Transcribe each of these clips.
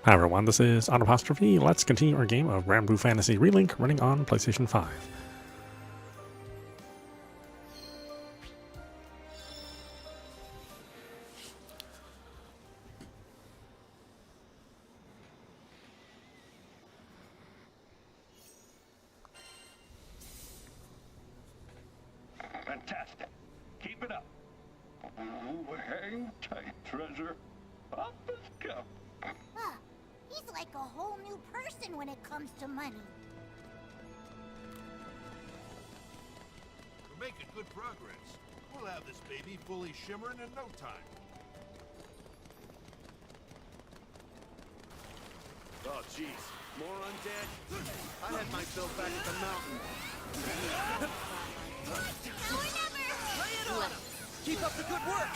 Hi everyone, this is audap. Let's continue our game of Granblue Fantasy Relink running on PlayStation 5. Fantastic. Keep it up. Ooh, hang tight, treasure. Up his cup. He's like a whole new person when it comes to money. We're making good progress. We'll have this baby fully shimmering in no time. Oh, jeez. More undead? I had myself back at the mountain. Now or never! Lay it on him! Keep up the good work!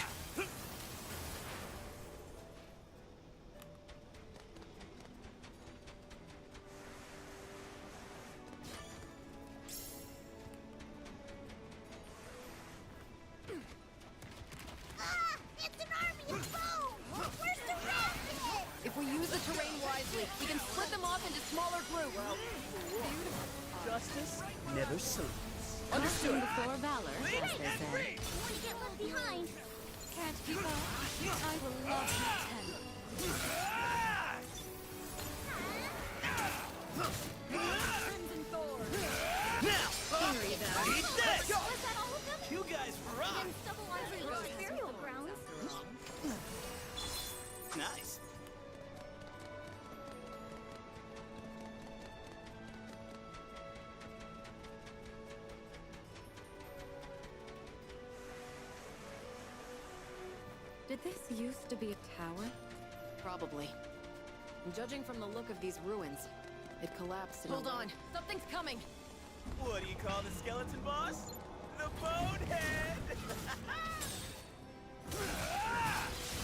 It's an army of foes! We're surrounded! If we use the terrain wisely, we can split them off into smaller groups. Justice never sleeps. Understood. Before valor, as they say. Want to get left behind? Can't keep up. I will love you Crimson Thorn. Now! Hurry that. Eat this! Was that all of them? You guys rock! Then stubble on Reload's burial grounds. Nice. Did this used to be a tower? Probably. Judging from the look of these ruins, it collapsed in Hold on! Something's coming! What do you call the skeleton boss? The bonehead!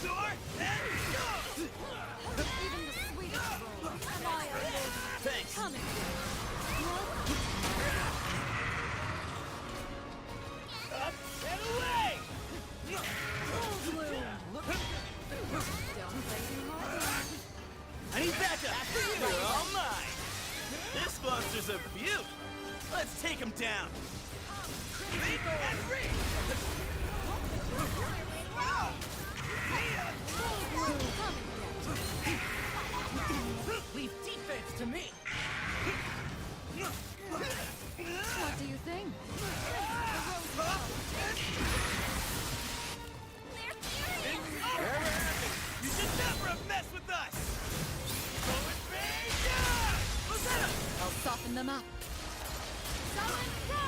Sword and go! Even the sweetest ruins. Thanks. Coming! Up and away! I need backup! You're all mine! This monster's a beaut! Let's take him down! Leap and reach! Leave defense to me! What do you think? You should never have messed with us! Go and bang down! What's that? I'll soften them up. Someone go!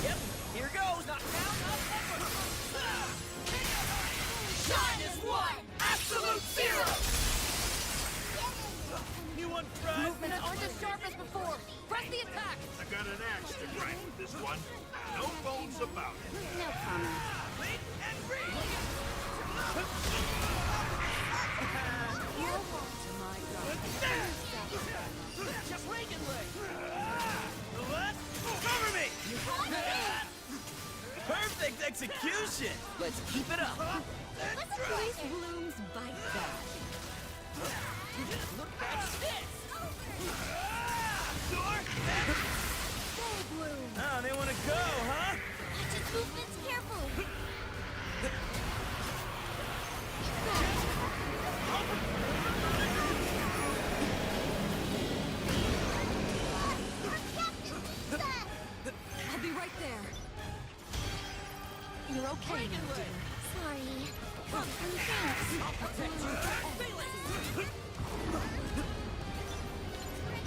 Yep, here goes! Knock down, up, Shine is one! Absolute zero! You want fries? Movements aren't as sharp as before. Press the attack! I got an axe to grind with this one. No bones about it. No comment. Leap and reach! To my God. Just Reagan leg! What? Cover me! Perfect execution! Let's keep it up! These blooms bite back. Look at this! Door! Full bloom. Oh, they want to go, huh? Watch his movements carefully. I'll be right there. You're okay, Reagan now, leg! dear. Sorry. Thanks.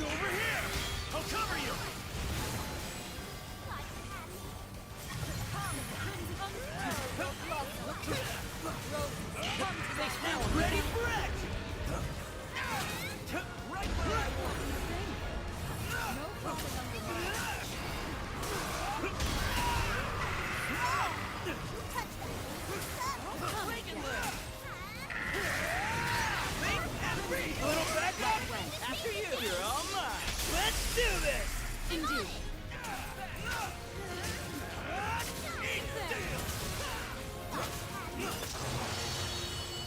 Over here! I'll cover you! Now I'm ready for action! Right where I want it! No problem under my Reagan leg!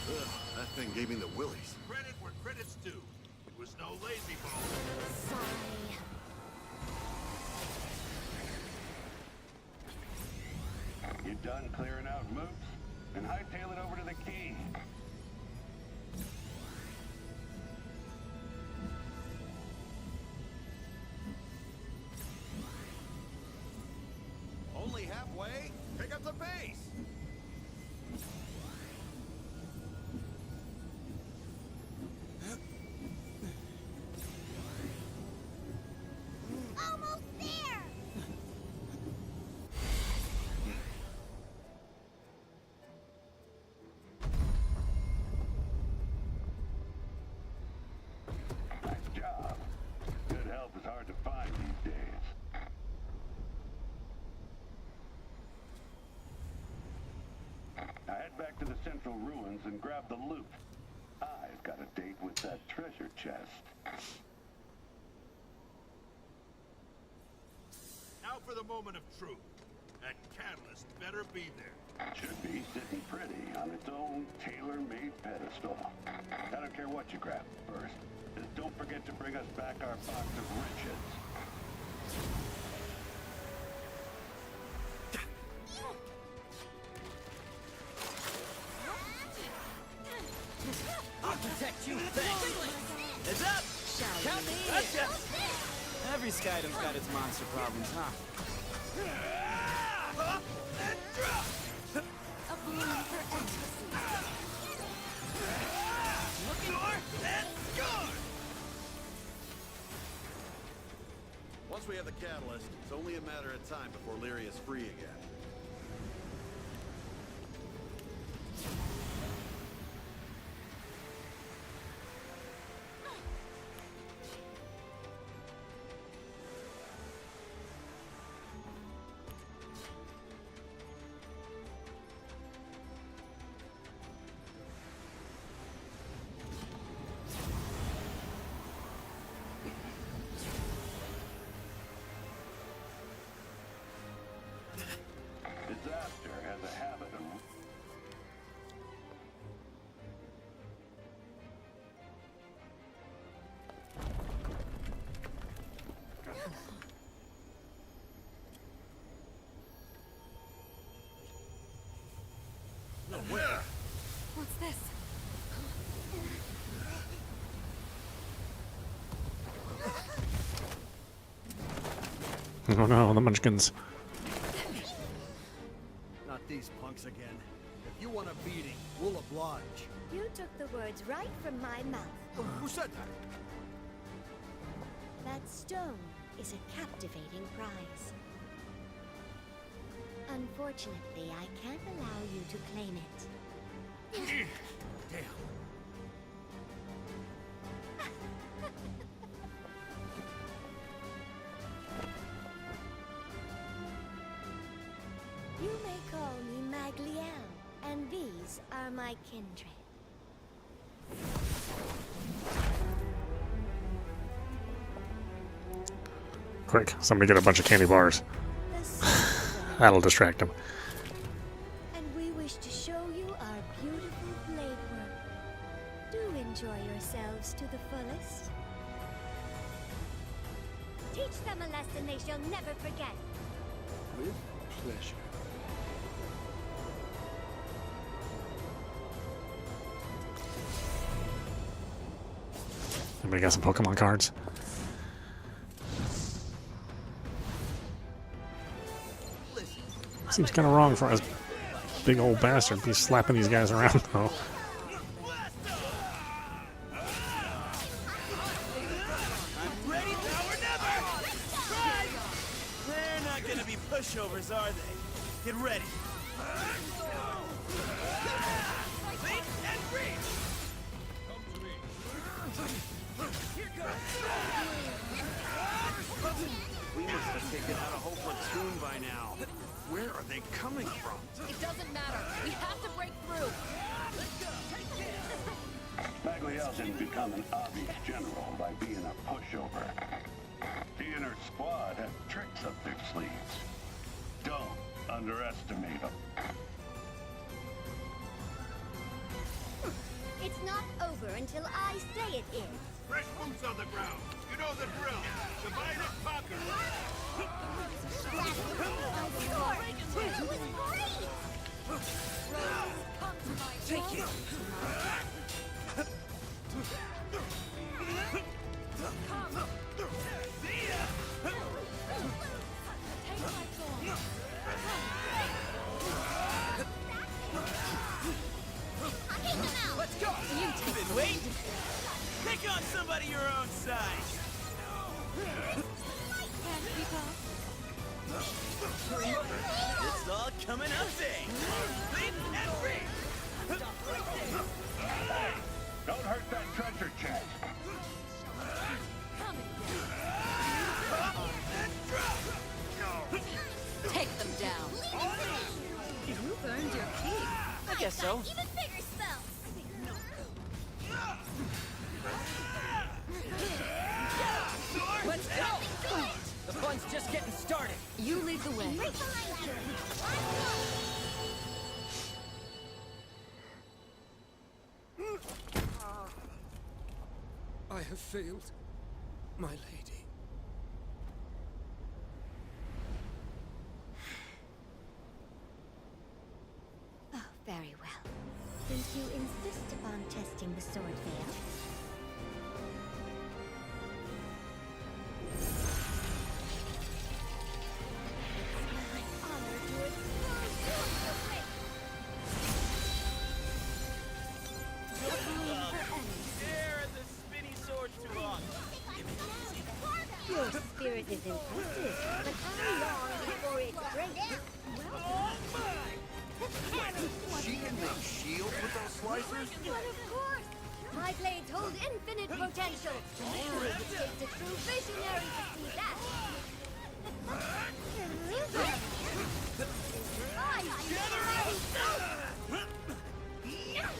Ugh, that thing gave me the willies. Credit where credit's due. It was no lazy bone. Sigh. You done clearing out moops? And hightail it over to the key. Only halfway? Pick up the pace! Almost there! Nice job. Good help is hard to find these days. Now head back to the central ruins and grab the loot. I've got a date with that treasure chest. Now for the moment of truth. That catalyst better be there. Should be sitting pretty on its own tailor-made pedestal. I don't care what you grab first. Just don't forget to bring us back our box of riches. I'll protect you, thanks. Heads up! Count me in. Gotcha! Every Skydom's got its monster problems, huh? And drop! A balloon for ecstasy. Looking for and score! Once we have the catalyst, it's only a matter of time before Lyria is free again. Disaster has a habit of... No way! What's this? Oh no, the munchkins. Not these punks again. If you want a beating, we'll oblige. You took the words right from my mouth. Who said that? That stone is a captivating prize. Unfortunately, I can't allow you to claim it. Damn. You may call me Magliel, and these are my kindred. Quick, somebody get a bunch of candy bars. The sun That'll distract them. and we wish to show you our beautiful blade work. Do enjoy yourselves to the fullest. Teach them a lesson they shall never forget. With pleasure. Anybody got some Pokemon cards? Seems kind of wrong for us big old bastard to be slapping these guys around, though. I'm ready now or never! Try! They're not gonna be pushovers, are they? Get ready. Think and reach! We must have taken out a whole platoon by now. Where are they coming from? It doesn't matter. We have to break through. Magliel didn't become an obvious general by being a pushover. He and her squad have tricks up their sleeves. Don't underestimate them. It's not over until I say it is. Fresh boots on the ground. You know the drill. Divide and conquer. It was great! Take it. Let's go! You've been waiting. Pick on somebody your own size. It's all coming up big. Leap and free. Don't hurt that treasure chest. Take them down. You've earned your keep. I guess so. Even bigger spells! Let's go. The fun's just getting started. You lead the way. Right behind you! I have failed, my lady. Oh, very well. Since you insist upon testing the sword veil, it's my honor to expose your secret. Stare at the spinny sword too long. Your spirit is impressive, but how long before it breaks? She can make shields with those slicers? But of course! My blades hold infinite potential! It takes a true visionary to see that!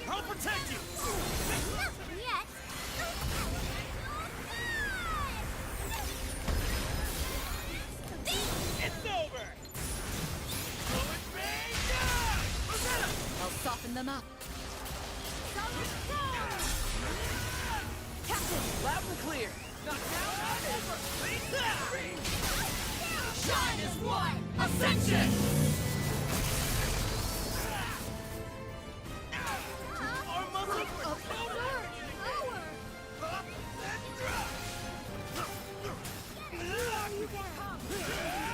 I'll protect you. Nothing yet! It's over. I'll soften them up. Captain, loud and clear. Shine as one! Ascension! Our muscles were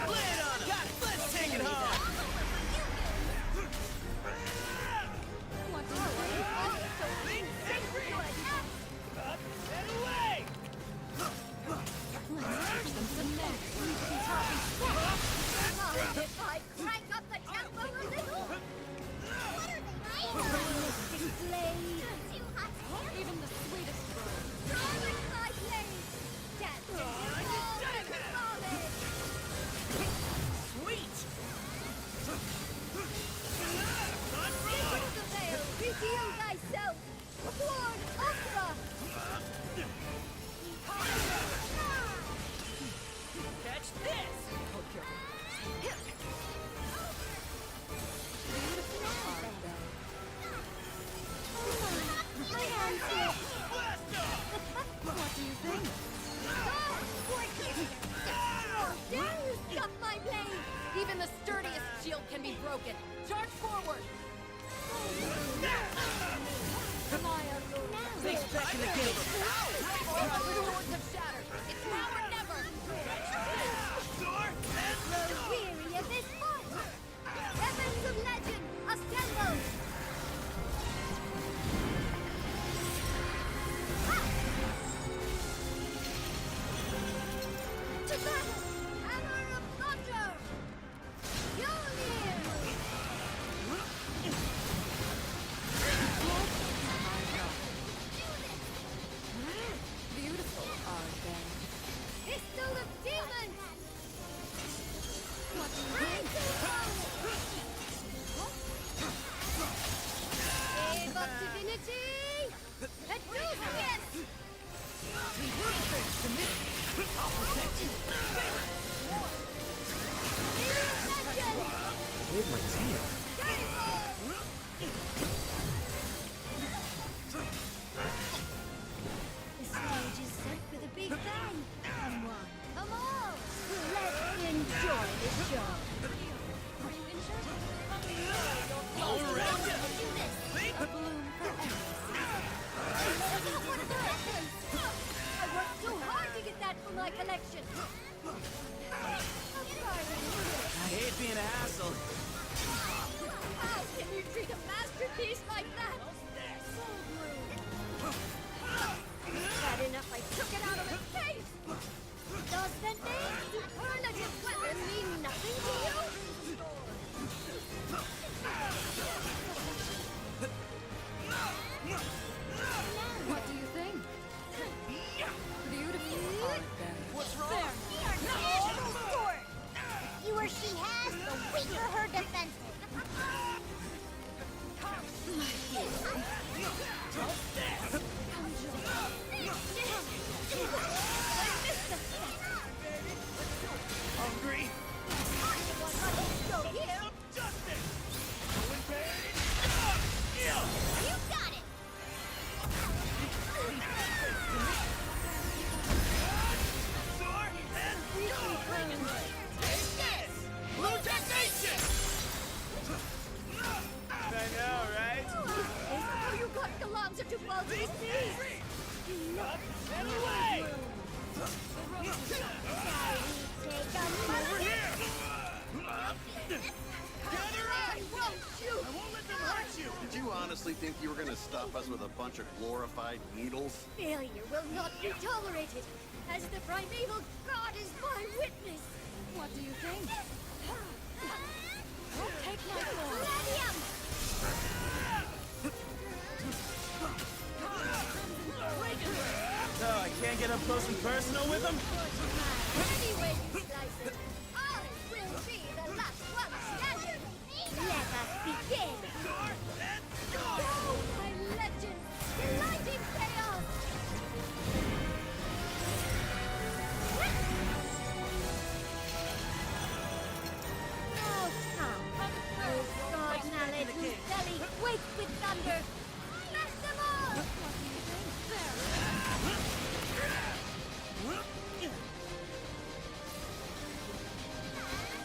Lay it on 'em. Got it. Let's take it home. Leap and free. Up and away. If I crank up the tempo a little? What are they? Realistic blade! Too hot to handle. Even the sweetest bird. Drawing my blade! Dancing all the solid! Sweet. Secret of the veil! Reveal thyself! Lord Ultra! Catch this. My hands here! Blast off. What do you think? How dare you scuff my blade! Even the sturdiest shield can be broken. Charge forward! Things back in the game. The swords have shattered. It's now or never! Sword and Grow weary of this fight! Weapons of legend, assemble! To battle! Hammer of thunder! Mjolnir! Beautiful are they. Pistol of demons! Wave of divinity! Adulcius! Hold my tail. take alarms or to fall to his knees. Up and away! Over here! I won't let them hurt you! Did you honestly think you were gonna stop us with a bunch of glorified needles? Failure will not be tolerated, as the primeval god is my witness. What do you think? Don't take my form. Gladium! So I can't get up close and personal with them? Any way you slice it, I will be the last one standing. Let us begin. Oh, my legend! Delighting chaos! Oh, come. Oh, God, Mallet, whose belly quakes with thunder. Smash them all!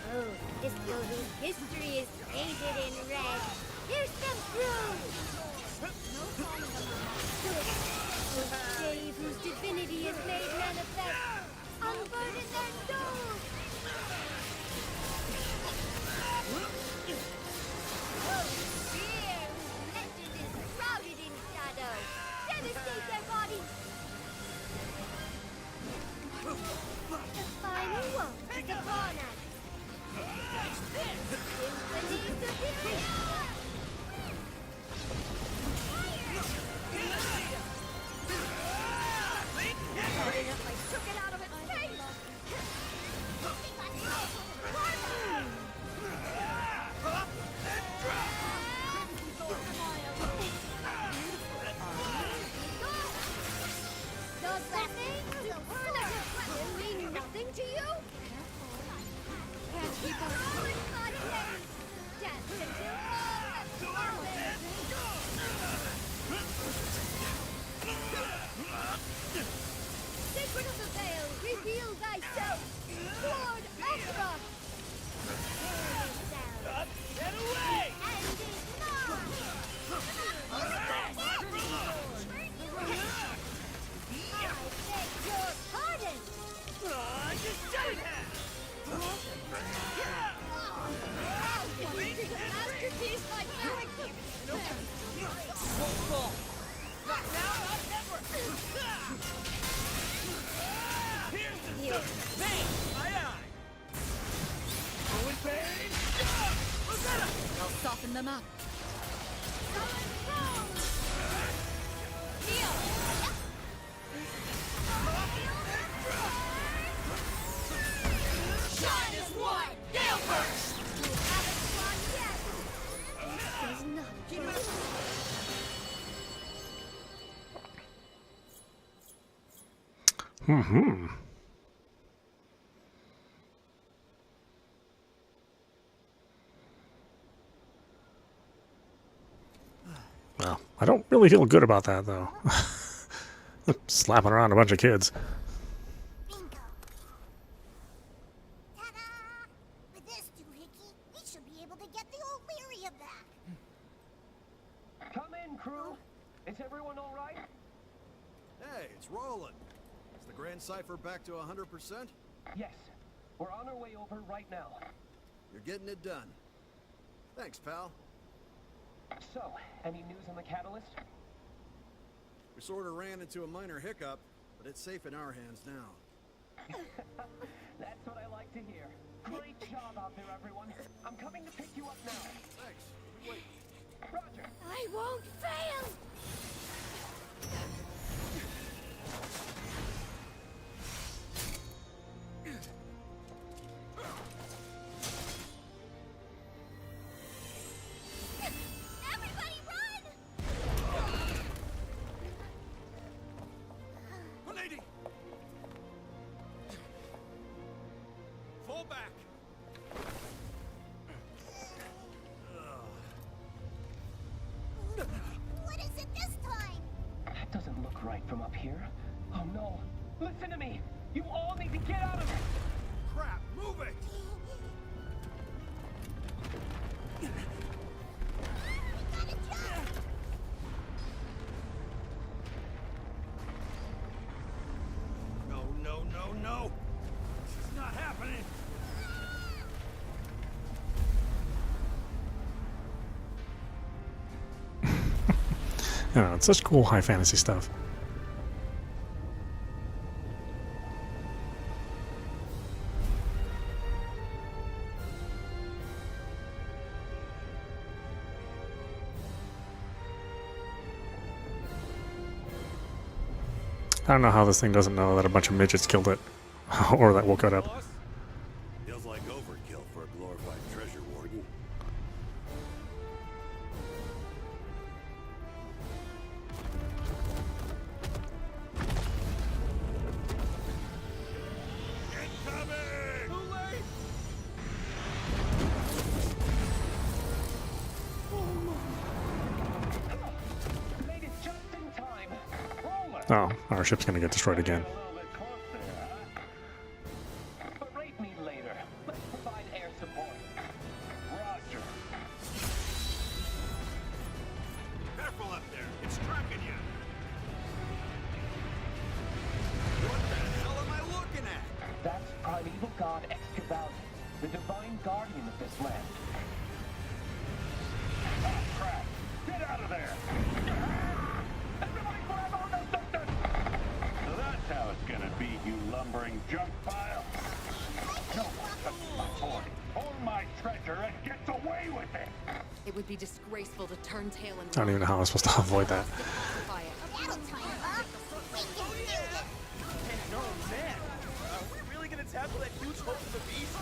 Oh, this building's history is painted in red. Pierce them through! Oh, Dave, whose divinity is made manifest, unburden their souls! Oh, fear, whose legend is shrouded in shadow! Devastate their bodies! The final one is upon us! Symphony Superior! Hard enough, I took it out of its face! Does that thing mean nothing to you? Can't keep up. Dance until all has fallen. Sacred of the Veil, reveal thyself. Lord Ultra. Up and away! And is mine. I beg your pardon. Just shut it! This is a masterpiece like Evokers. Won't fall. Not now, not never! Here's the stuff! Bang! My eye! Going pain! Rosetta! I'll soften them up. Shine as one! Gale burst! You haven't won yet! Does not Mm-hmm. Well, I don't really feel good about that, though. Slapping around a bunch of kids. Bingo! Ta-da! With this doohickey, we should be able to get the old Lyria back. Come in, crew. Is everyone all right? Hey, it's rolling. Is the Grand Cipher back to 100%? Yes. We're on our way over right now. You're getting it done. Thanks, pal. So, any news on the catalyst? We sort of ran into a minor hiccup, but it's safe in our hands now. That's what I like to hear. Great job out there, everyone. I'm coming to pick you up now. Thanks. Wait. Roger. I won't fail! Everybody run! Lady! Fall back! What is it this time? That doesn't look right from up here. Oh no. Listen to me. You all need to get out of it. Crap, move it! We gotta jump! No, it's not happening. I don't know, it's such cool high fantasy stuff. I don't know how this thing doesn't know that a bunch of midgets killed it, or that woke it up. Feels like overkill for a glorified treasure warden. Made it just in time. Roller. Oh, our ship's gonna get destroyed again. A little bit close there, huh? Berate me later. Let's provide air support. Roger. Careful up there. It's tracking you. What the hell am I looking at? That's primeval god Excavalion, the divine guardian of this land. Oh, crap. Get out of there. Everybody grab on those sisters. So that's how it's gonna be, you lumbering junk pile. No one touches my boy or my treasure and gets away with it. It would be disgraceful to turn tail and I don't even know how I'm supposed to avoid that. pacify it. That'll tie him up. We can do this. No, man. Are we really gonna tackle that huge hole in the beast?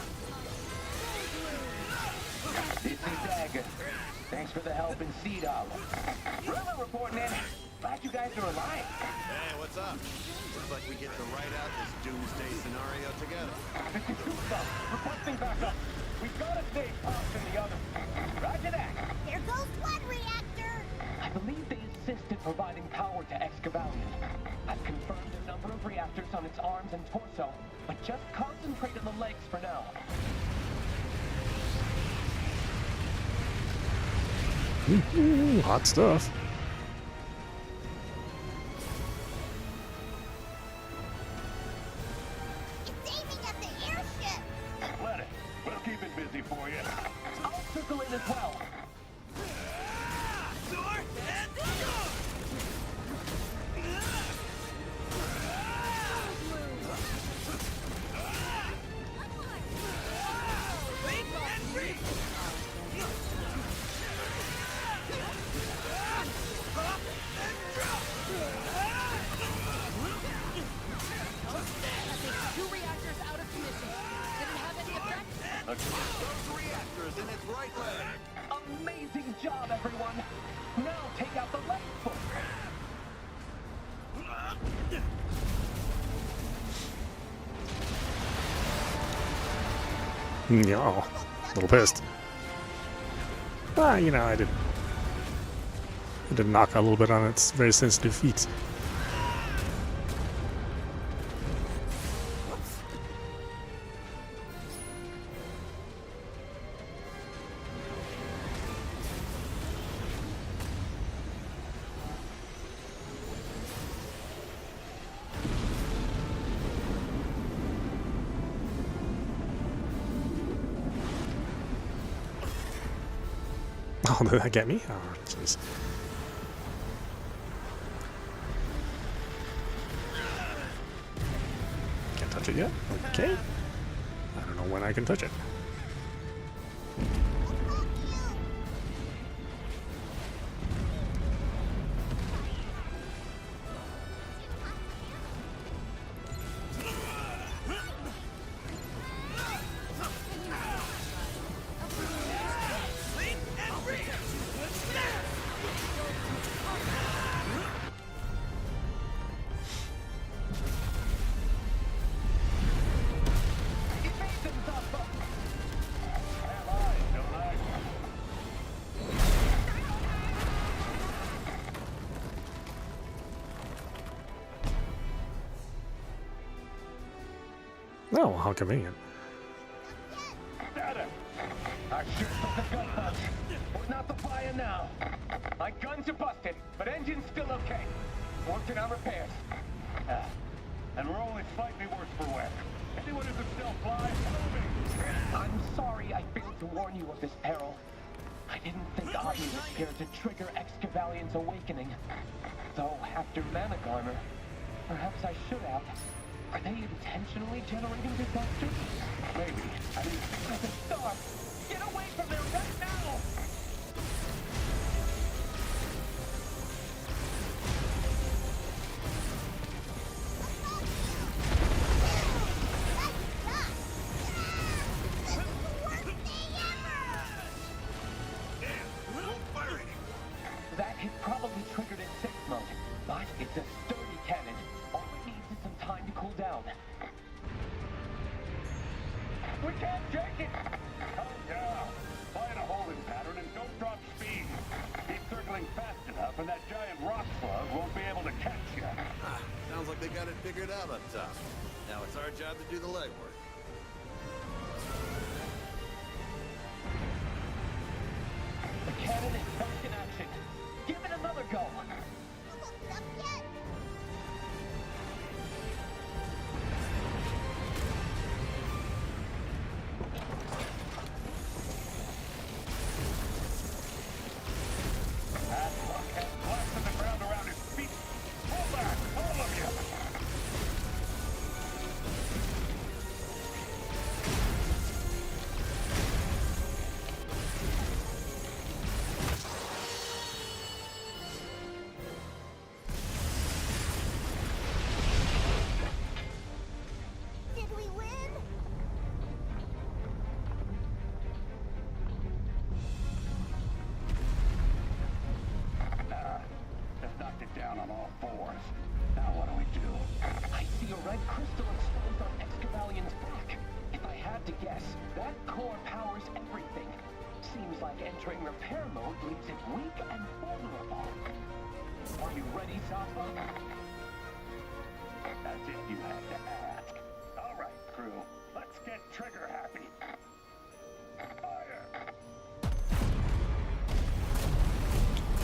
This is Dagger. Thanks for the help in Sea Dollar. Relink reporting in. Glad you guys are alive. Hey, what's up? Looks like we get to write out this doomsday scenario together. This is Tucson. Requesting backup. We've got to save Pops and the others. Roger that. There goes one reactor. I believe they assist in providing power to Excavalion. I've confirmed a number of reactors on its arms and torso, but just concentrate on the legs for now. Ooh, hot stuff. It's aiming at the airship. Let it. We'll keep it busy for you. I'll circle in as well. Two reactors out of commission. Didn't have any effect. Those reactors in its right leg. Amazing job, everyone. Now take out the left foot. Yeah, a little pissed. Ah, you know, I did knock a little bit on its very sensitive feet. Oh, did that get me? Oh, jeez. Can't touch it yet? Okay. I don't know when I can touch it. Oh, how convenient. Got it. Our ship took a gun punch. We're not the fire now. My guns are busted, but engine's still okay. Working on repairs. and we're only slightly worse for wear. Anyone who can still fly, follow me. I'm sorry I failed to warn you of this peril. I didn't think Adi was scared to trigger Excavalian's awakening. Though, after Manic Armor, perhaps I should have. Are they intentionally generating disasters? Maybe. I mean, As a star, get away from there right now! That hit probably triggered in 6 mode, but it's a sturdy cannon. All it needs is some time to cool down. we can't take it. Calm down. Find a holding pattern and don't drop speed. Keep circling fast enough and that giant rock slug won't be able to catch you. Ah, sounds like they got it figured out up top. Now it's our job to do the legwork. The cannon is back in action. Give it another go. Almost up yet. That rock has blasted the ground around his feet. Pull back, all of you. Did we win? Just knocked it down on all fours. Now what do we do? I see a red crystal exposed on Excavalian's back. If I had to guess, that core powers everything. Seems like entering repair mode leaves it weak and vulnerable. Are you ready, Zappa? That's it you had to ask. All right, crew. Let's get trigger happy. Fire!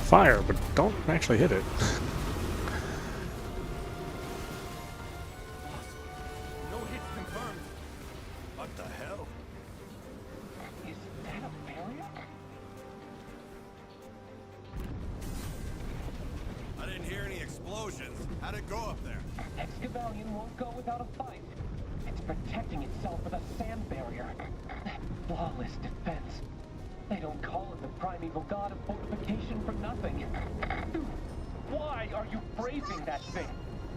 Fire, but don't actually hit it. No hits confirmed. What the hell? Is that a barrier? I didn't hear any explosions. How'd it go up there? Excavalian won't go without a fight. It's protecting itself with a sand barrier. Flawless defense. They don't call it the primeval god of fortification for nothing. Dude, why are you braving that thing?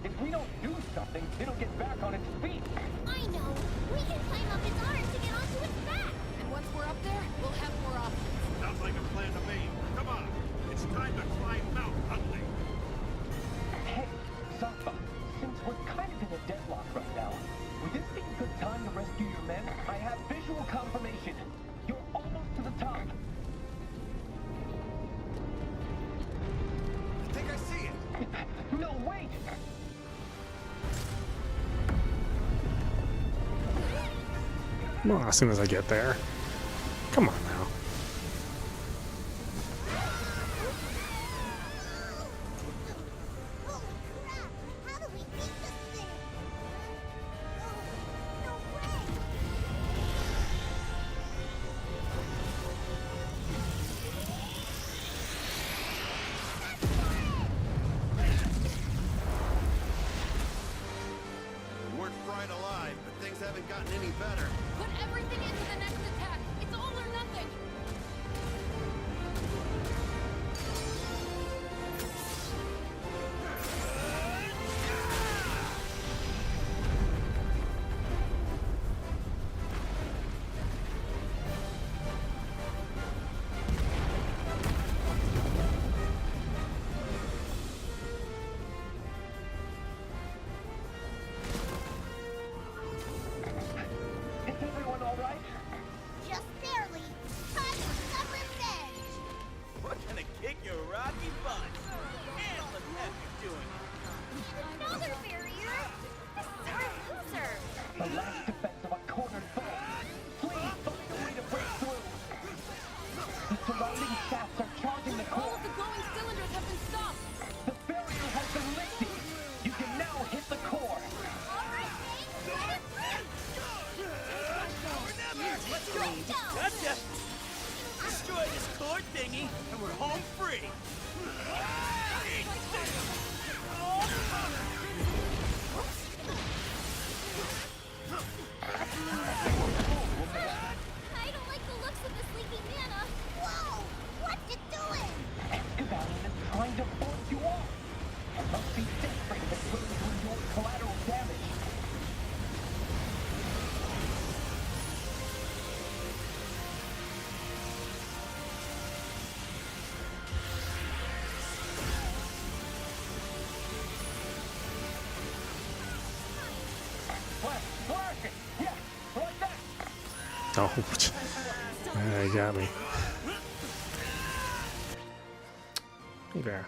If we don't do something, it'll get back on its feet. I know. We can climb up its arms to get onto its back. And once we're up there, we'll have more options. Sounds like a plan to me. Come on. It's time to climb Mount Huntley. Hey, Zappa, since we're kind of in a deadlock right now, would this be a good time to rescue your men? I have visual confirmation. You're almost to the top. I think I see it. No, wait! Well, as soon as I get there. Come on now. Holy crap! How do we beat this thing? Oh, no way! We weren't fried alive, but things haven't gotten any better. Put everything into the next attack. It's all or nothing. Is everyone all right? Just Oh, you got me. Okay.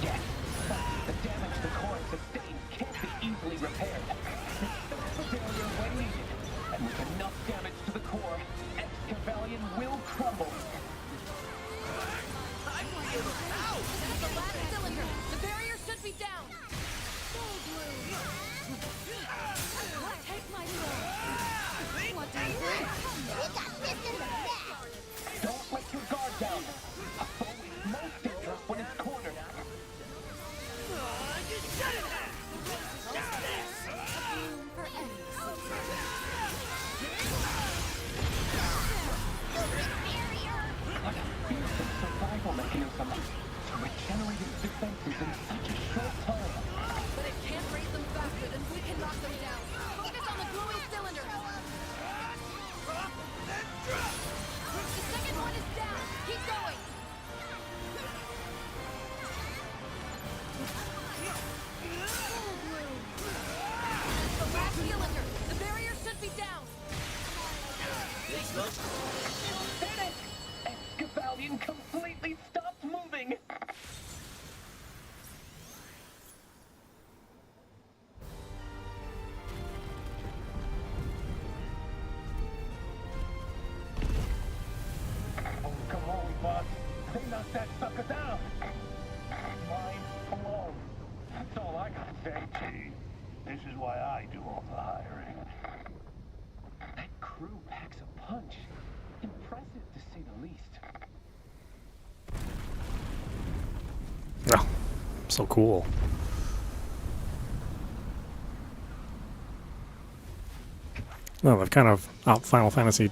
Yes, the damage the core sustained can't be easily repaired. Restore the barrier when needed, and with enough damage to the core, Excavalion will crumble. I feel the power. The last cylinder! The barrier should be down! Take my sword! What do you think? You got this in the bag. Don't let your guard down. A foe is most dangerous when it's cornered. Room for any. What a fearsome survival mechanism to regenerate its defenses in such a short time. But it can't raise them faster than we can knock them down. Focus on the glowing cylinder. The second one is down. Keep going. The last cylinder. The barrier should be down. Did it! Excavalion completely stopped moving. Oh, come on, boss. They knocked that sucker down. Mind blown. That's all I gotta say. See, this is why I do all the hiring. That crew packs a punch. Impressive, to say the least. Oh, so cool. Well, they've kind of out Final Fantasy.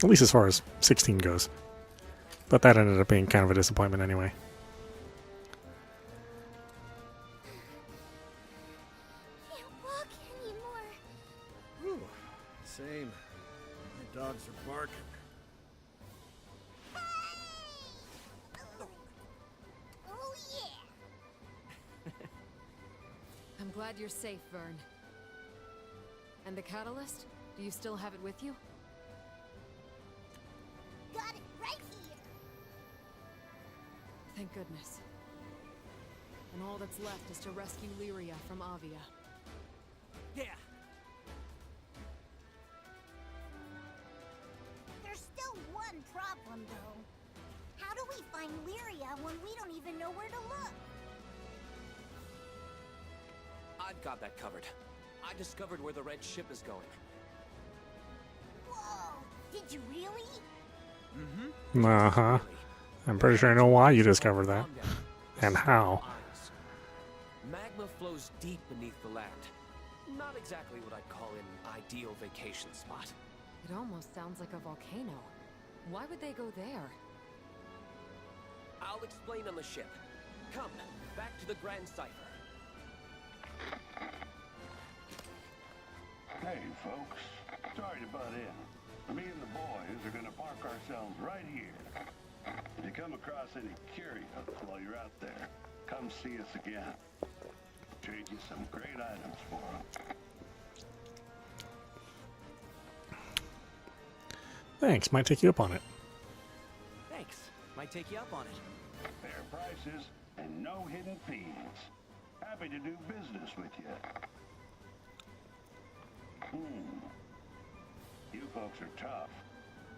At least as far as 16 goes. But that ended up being kind of a disappointment anyway. Can't walk anymore. Whew. Same. My dogs are barking. Oh yeah. I'm glad you're safe, Vern. And the catalyst? Do you still have it with you? Got it right here. Thank goodness. And all that's left is to rescue Lyria from Avia. Yeah. There's still one problem, though. How do we find Lyria when we don't even know where to look? I've got that covered. I discovered where the red ship is going. Whoa! Did you really? Uh-huh. I'm pretty sure I know why you discovered that. Calm down. And how. Eyes. Magma flows deep beneath the land. Not exactly what I'd call an ideal vacation spot. It almost sounds like a volcano. Why would they go there? I'll explain on the ship. Come, back to the Grand Cipher. Hey, folks. Sorry to butt in. Me and the boys are gonna park ourselves right here. If you come across any curios while you're out there, come see us again. Trade you some great items for them. Thanks, might take you up on it. Thanks. Might take you up on it. Fair prices and no hidden fees. Happy to do business with you. You folks are tough,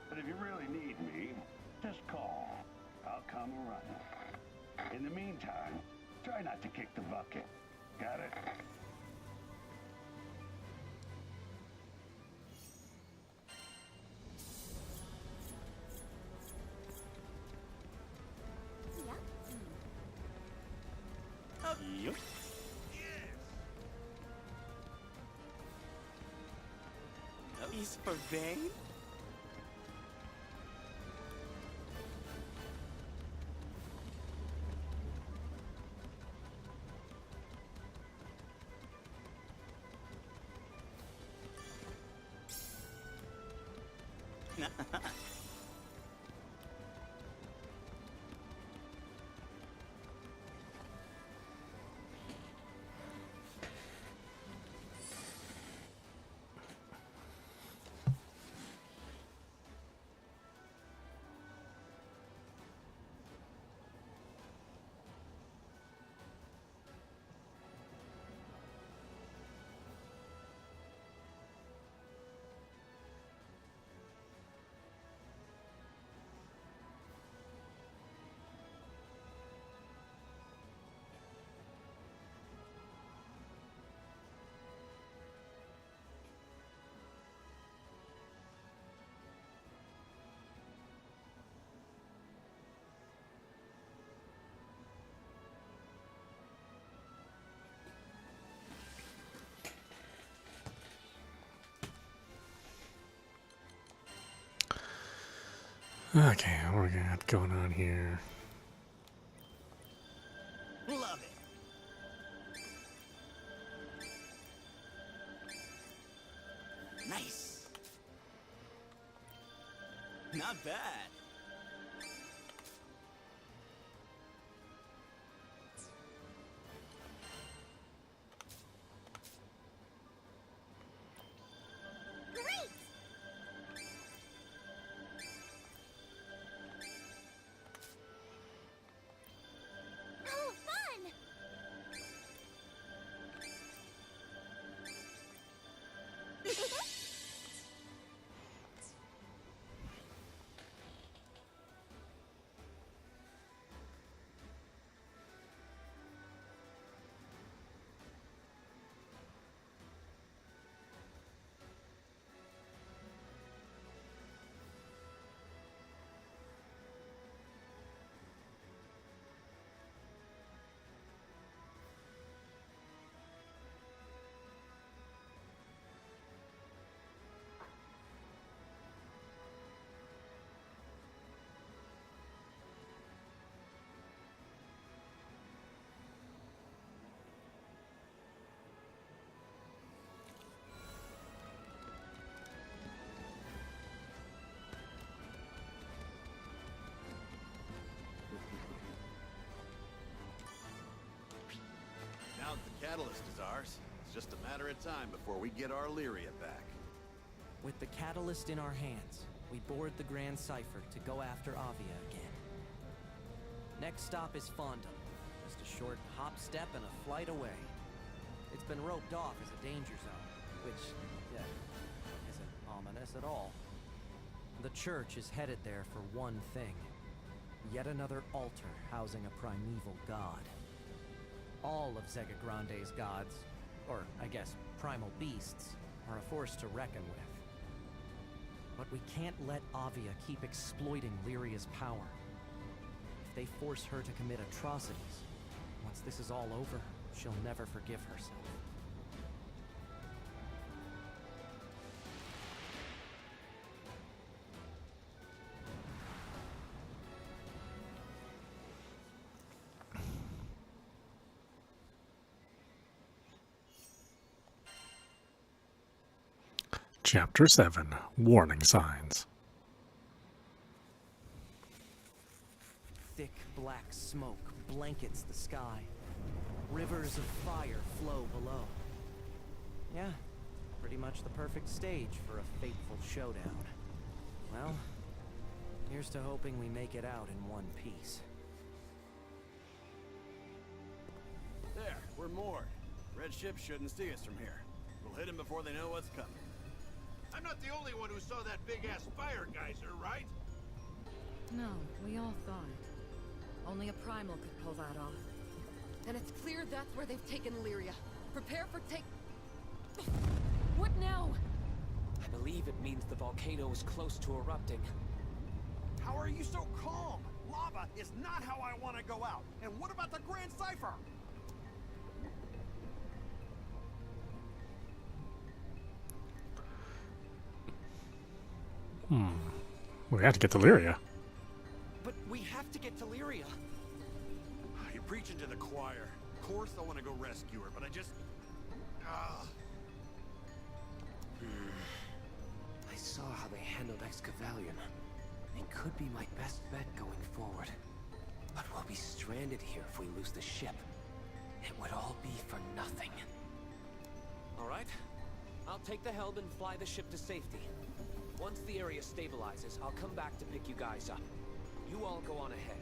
but if you really need me, just call. I'll come around. In the meantime, try not to kick the bucket. Got it? piece for Vane? Okay, what we got going on here? Love it. Nice. Not bad. Great! Oh, fun! Now that the catalyst is ours, it's just a matter of time before we get our Lyria back. With the catalyst in our hands, we board the Grand Cipher to go after Avia again. Next stop is Fondom. Just a short hop, step, and a flight away. It's been roped off as a danger zone, which, isn't ominous at all. The church is headed there for one thing. Yet another altar housing a primeval god. All of Zega Grande's gods, or I guess primal beasts, are a force to reckon with. But we can't let Avia keep exploiting Lyria's power. If they force her to commit atrocities, once this is all over, she'll never forgive herself. Chapter 7, Warning Signs. Thick black smoke blankets the sky. Rivers of fire flow below. Yeah, pretty much the perfect stage for a fateful showdown. Well, here's to hoping we make it out in one piece. There, we're moored. Red ship shouldn't see us from here. We'll hit them before they know what's coming. I'm not the only one who saw that big-ass fire geyser, right? No, we all thought. Only a primal could pull that off. And it's clear that's where they've taken Lyria. Prepare for What now? I believe it means the volcano is close to erupting. How are you so calm? Lava is not how I want to go out. And what about the Grand Cipher? We have to get to Lyria. But we have to get to Lyria. You're preaching to the choir. Of course I want to go rescue her, but I just... I saw how they handled Excavalion. It could be my best bet going forward. But we'll be stranded here if we lose the ship. It would all be for nothing. All right. I'll take the helm and fly the ship to safety. Once the area stabilizes, I'll come back to pick you guys up. You all go on ahead.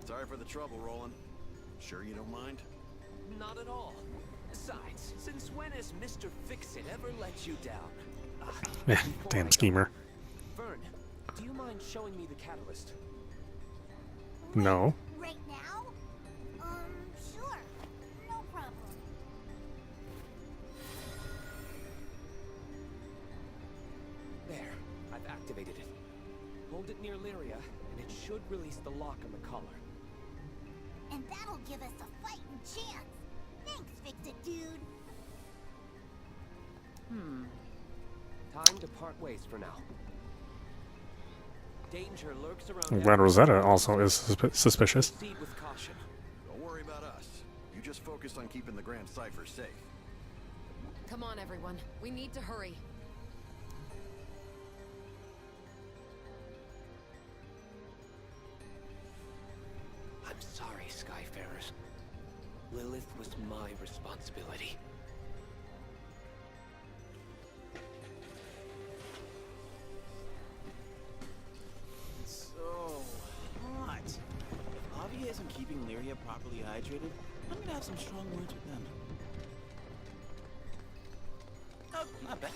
Sorry for the trouble, Roland. Sure you don't mind? Not at all. Besides, since when has Mr. Fix-It ever let you down? Yeah, damn schemer. Vern, do you mind showing me the catalyst? No. Right now? Sure. No problem. There, I've activated it. Hold it near Lyria, and it should release the lock on the collar. And that'll give us a fighting chance. Thanks, Fix-It, dude. Time to part ways for now. Danger lurks around. I'm glad Rosetta also is suspicious. Proceed with caution. Don't worry about us. You just focus on keeping the Grand Cipher safe. Come on, everyone. We need to hurry. I'm sorry, Skyfarers. Lilith was my responsibility. So hot. If Avi isn't keeping Lyria properly hydrated, I'm gonna have some strong words with them. Oh, not bad.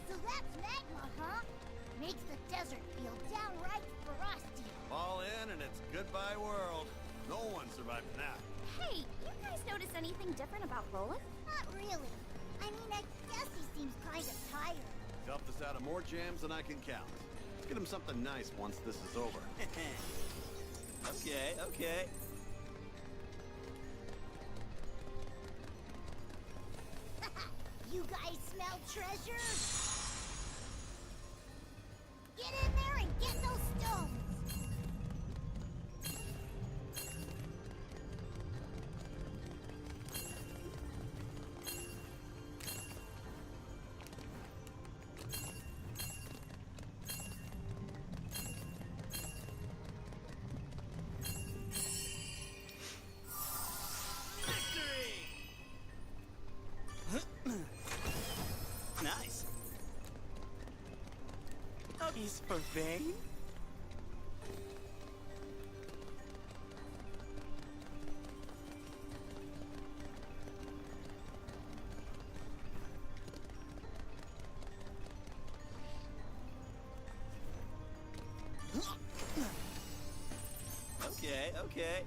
So that's magma, huh? Makes the desert feel downright frosty. Fall in and it's goodbye world. No one survived that. Hey, you guys notice anything different about Roland? Not really. I mean, I guess he seems kind of tired. He's helped us out of more jams than I can count. Let's get him something nice once this is over. Okay, okay. You guys smell treasure? Get in there and get those stones! Nice. He's for Vane? Okay, okay.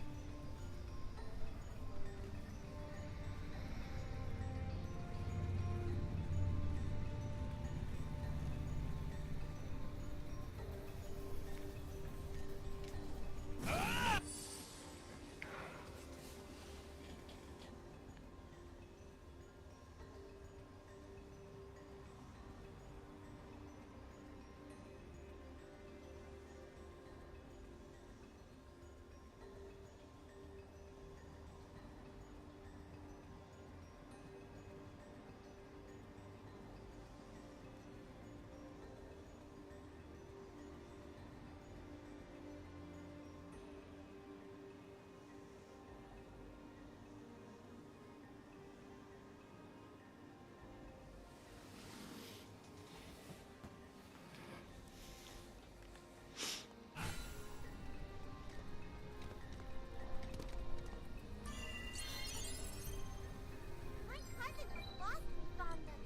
My cousin was lost and found them.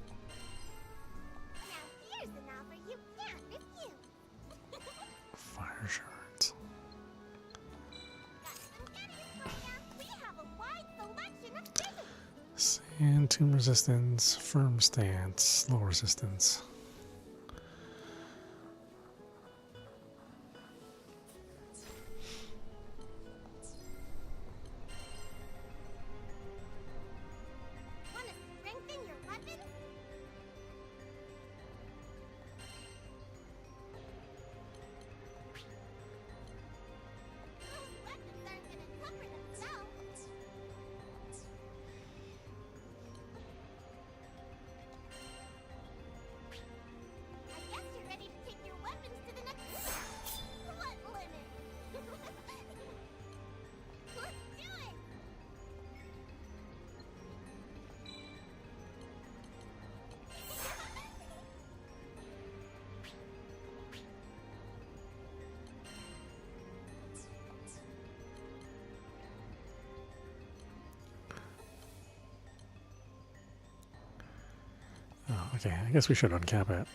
Now here's an offer you can't refuse. Fire shards. Got some goodies for ya. We have a wide selection of things. Sand, tomb resistance, firm stance, low resistance. Oh, okay, I guess we should uncap it.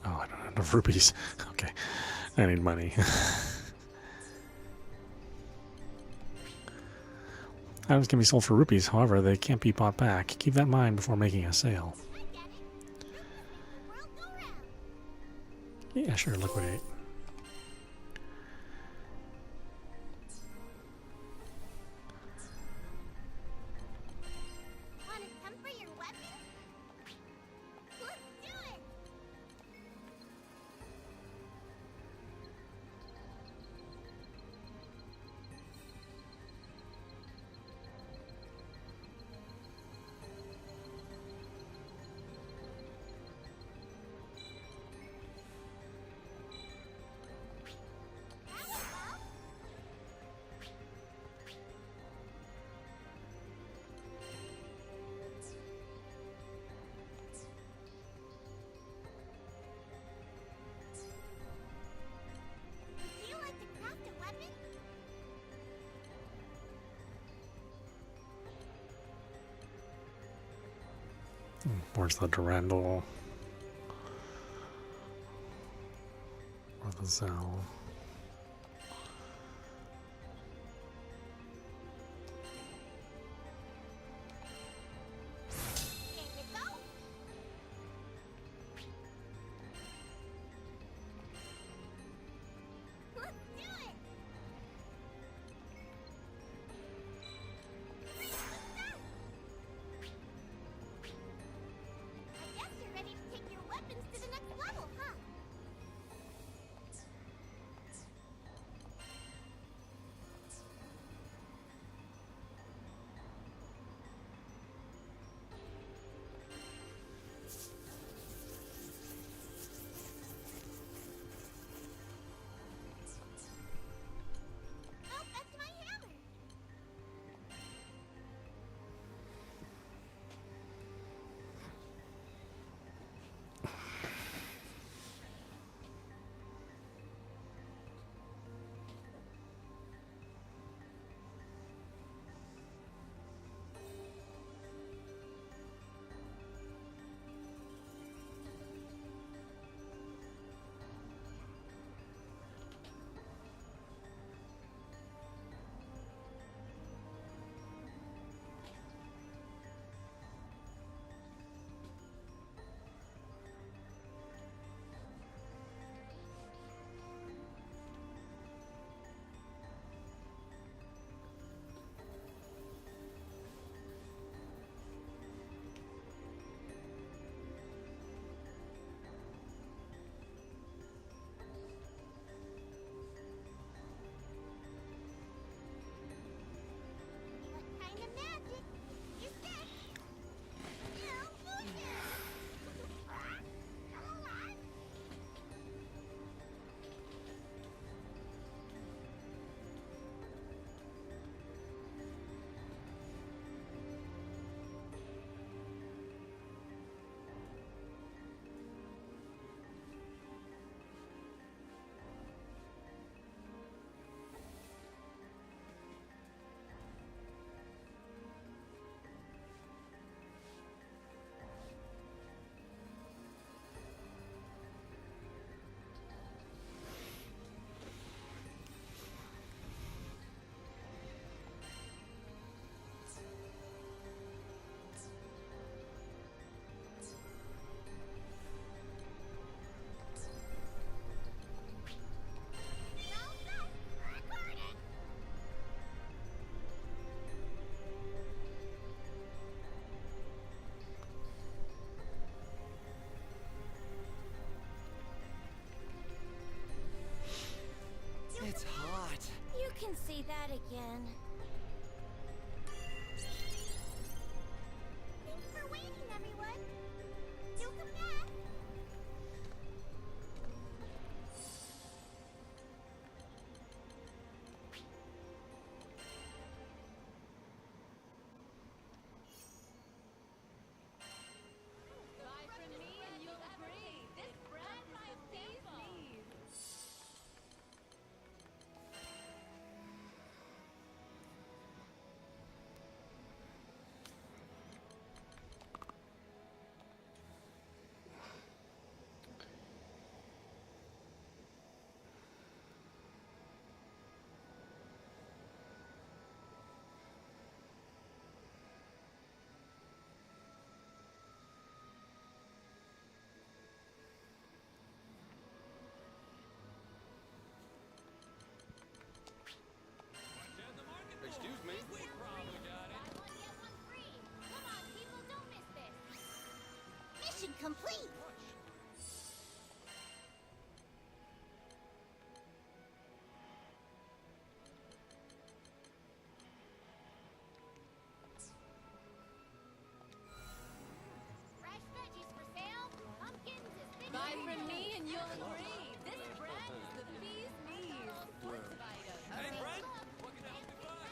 Oh, I don't have enough rupees. Okay, I need money. Items can be sold for rupees, however, they can't be bought back. Keep that in mind before making a sale. Yeah, sure, liquidate. Where's the Durandal? Or the Zell? see that again. Thanks for waiting, everyone. Do come back. Buy from me and you'll agree. This brand my ps5. Excuse me. Buy one, get one free. Come on, people, don't miss this. Mission complete. Fresh veggies for sale. Pumpkins as big as Buy you from know. me and you'll agree. This brand is the bee's knees. Lots of items. Hey, Take a Brent. look. What can I help you buy?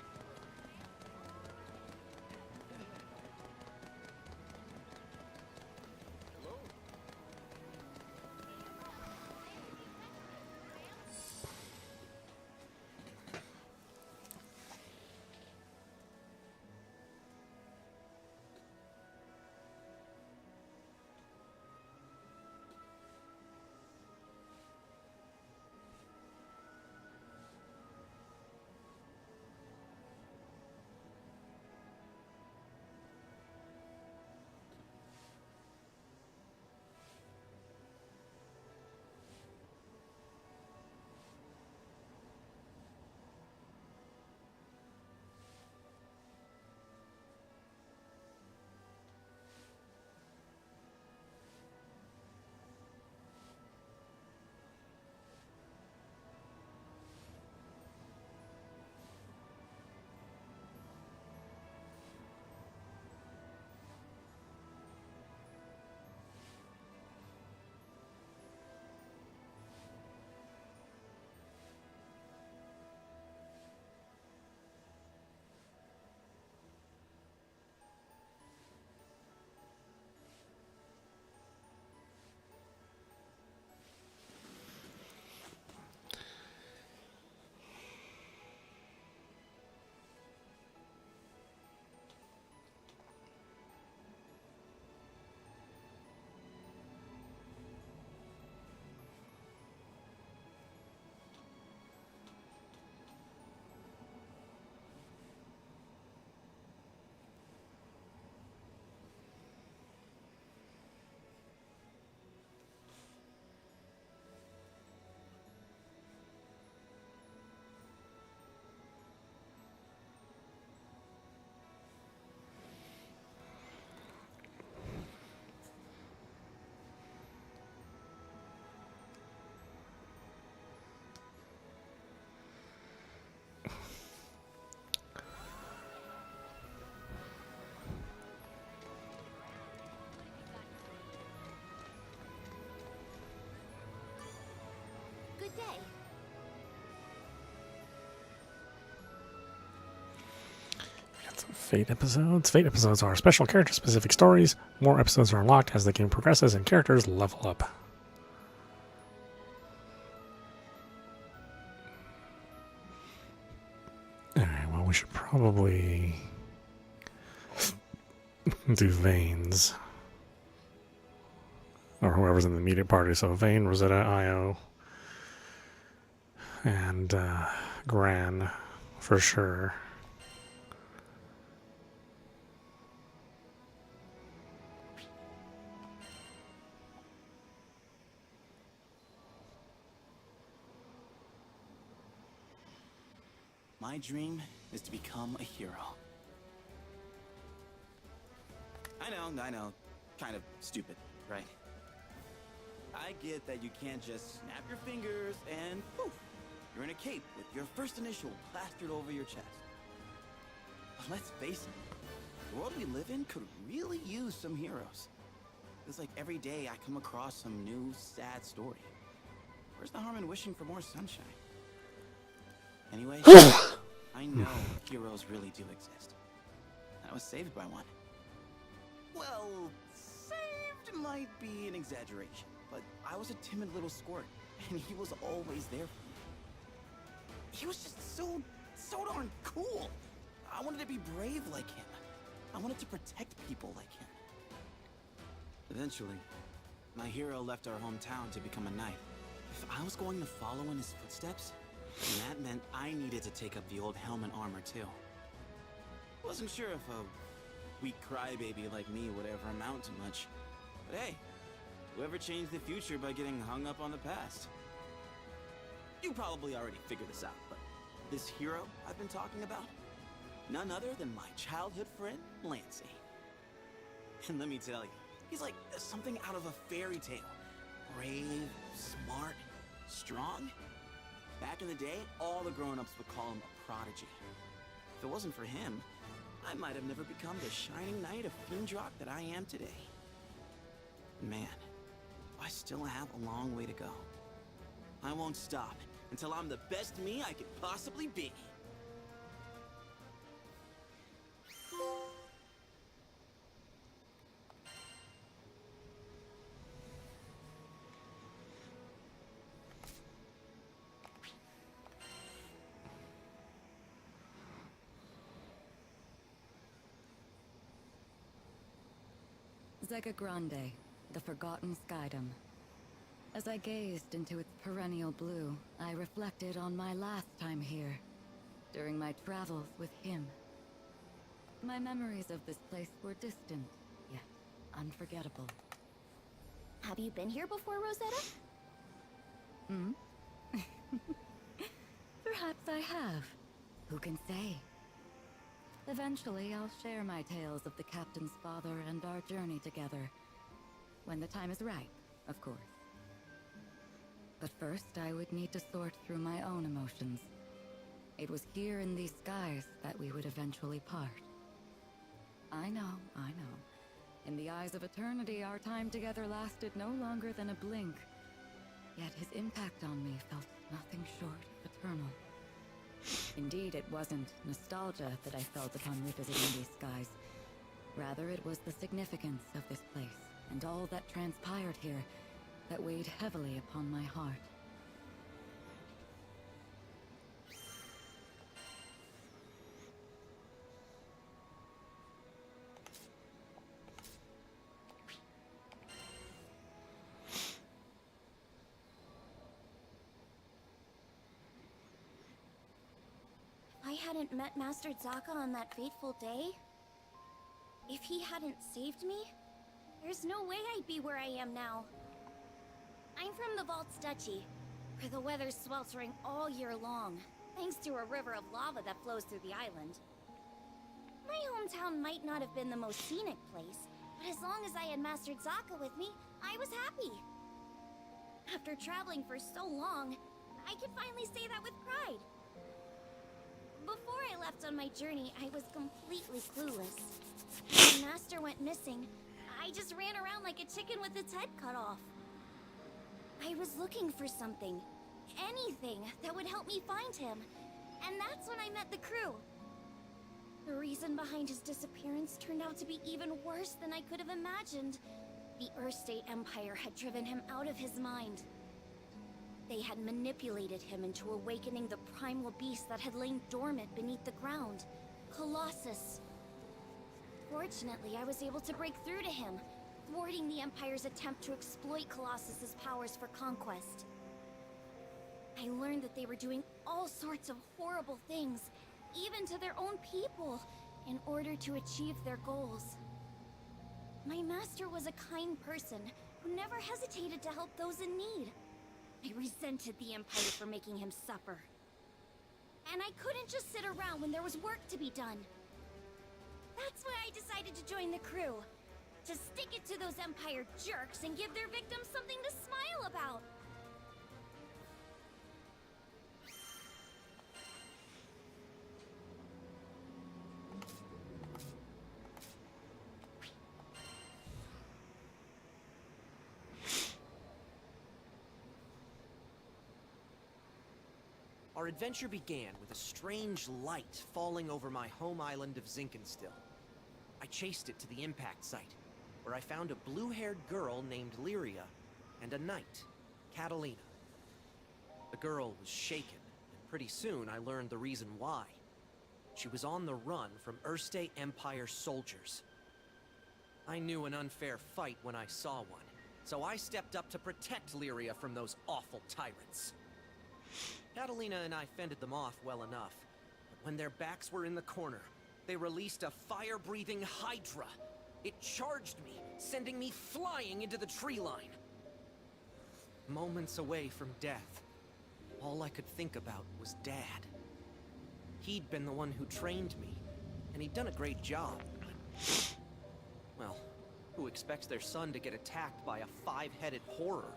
Hello? Good day. Got some Fate episodes. Fate episodes are special character-specific stories. More episodes are unlocked as the game progresses and characters level up. Alright, well, we should probably do Veins. Or whoever's in the immediate party. So Vane, Rosetta, Io, and Gran for sure. My dream is to become a hero. I know. Kind of stupid, right? I get that you can't just snap your fingers and poof, You're in a cape with your first initial plastered over your chest. But let's face it, the world we live in could really use some heroes. It's like every day I come across some new, sad story. Where's the harm in wishing for more sunshine? Anyway, I know heroes really do exist. I was saved by one. Well, saved might be an exaggeration, but I was a timid little squirt, and he was always there for me. He was just so darn cool. I wanted to be brave like him. I wanted to protect people like him. Eventually, my hero left our hometown to become a knight. If I was going to follow in his footsteps, then that meant I needed to take up the old helm and armor too. Wasn't sure if a weak crybaby like me would ever amount to much. But hey, whoever changed the future by getting hung up on the past? You probably already figured this out, but this hero I've been talking about? None other than my childhood friend, Lancey. And let me tell you, he's like something out of a fairy tale. Brave, smart, strong. Back in the day, all the grown-ups would call him a prodigy. If it wasn't for him, I might have never become the shining knight of Fiendrock that I am today. Man, I still have a long way to go. I won't stop until I'm the best me I could possibly be. Zega Grande, the Forgotten Skydom. As I gazed into its perennial blue, I reflected on my last time here, during my travels with him. My memories of this place were distant, yet unforgettable. Have you been here before, Rosetta? Hmm? Perhaps I have. Who can say? Eventually, I'll share my tales of the captain's father and our journey together. When the time is right, of course. But first, I would need to sort through my own emotions. It was here in these skies that we would eventually part. I know. In the eyes of eternity, our time together lasted no longer than a blink. Yet his impact on me felt nothing short of eternal. Indeed, it wasn't nostalgia that I felt upon revisiting these skies. Rather, it was the significance of this place, and all that transpired here, that weighed heavily upon my heart. If I hadn't met Master Zaka on that fateful day, if he hadn't saved me, there's no way I'd be where I am now. I'm from the Vault's Duchy, where the weather's sweltering all year long, thanks to a river of lava that flows through the island. My hometown might not have been the most scenic place, but as long as I had Master Zaka with me, I was happy. After traveling for so long, I could finally say that with pride. Before I left on my journey, I was completely clueless. When my master went missing, I just ran around like a chicken with its head cut off. I was looking for something, anything, that would help me find him. And that's when I met the crew. The reason behind his disappearance turned out to be even worse than I could have imagined. The Earthstate Empire had driven him out of his mind. They had manipulated him into awakening the primal beast that had lain dormant beneath the ground, Colossus. Fortunately, I was able to break through to him, thwarting the Empire's attempt to exploit Colossus's powers for conquest. I learned that they were doing all sorts of horrible things, even to their own people, in order to achieve their goals. My master was a kind person who never hesitated to help those in need. I resented the Empire for making him suffer. And I couldn't just sit around when there was work to be done. That's why I decided to join the crew. To stick it to those Empire jerks and give their victims something to smile about. Our adventure began with a strange light falling over my home island of Zinkenstill. I chased it to the impact site, where I found a blue-haired girl named Lyria and a knight, Catalina. The girl was shaken, and pretty soon I learned the reason why. She was on the run from Erste Empire soldiers. I knew an unfair fight when I saw one, so I stepped up to protect Lyria from those awful tyrants. Catalina and I fended them off well enough, but when their backs were in the corner, they released a fire-breathing hydra. It charged me, sending me flying into the tree line. Moments away from death, all I could think about was Dad. He'd been the one who trained me, and he'd done a great job. Well, who expects their son to get attacked by a five-headed horror?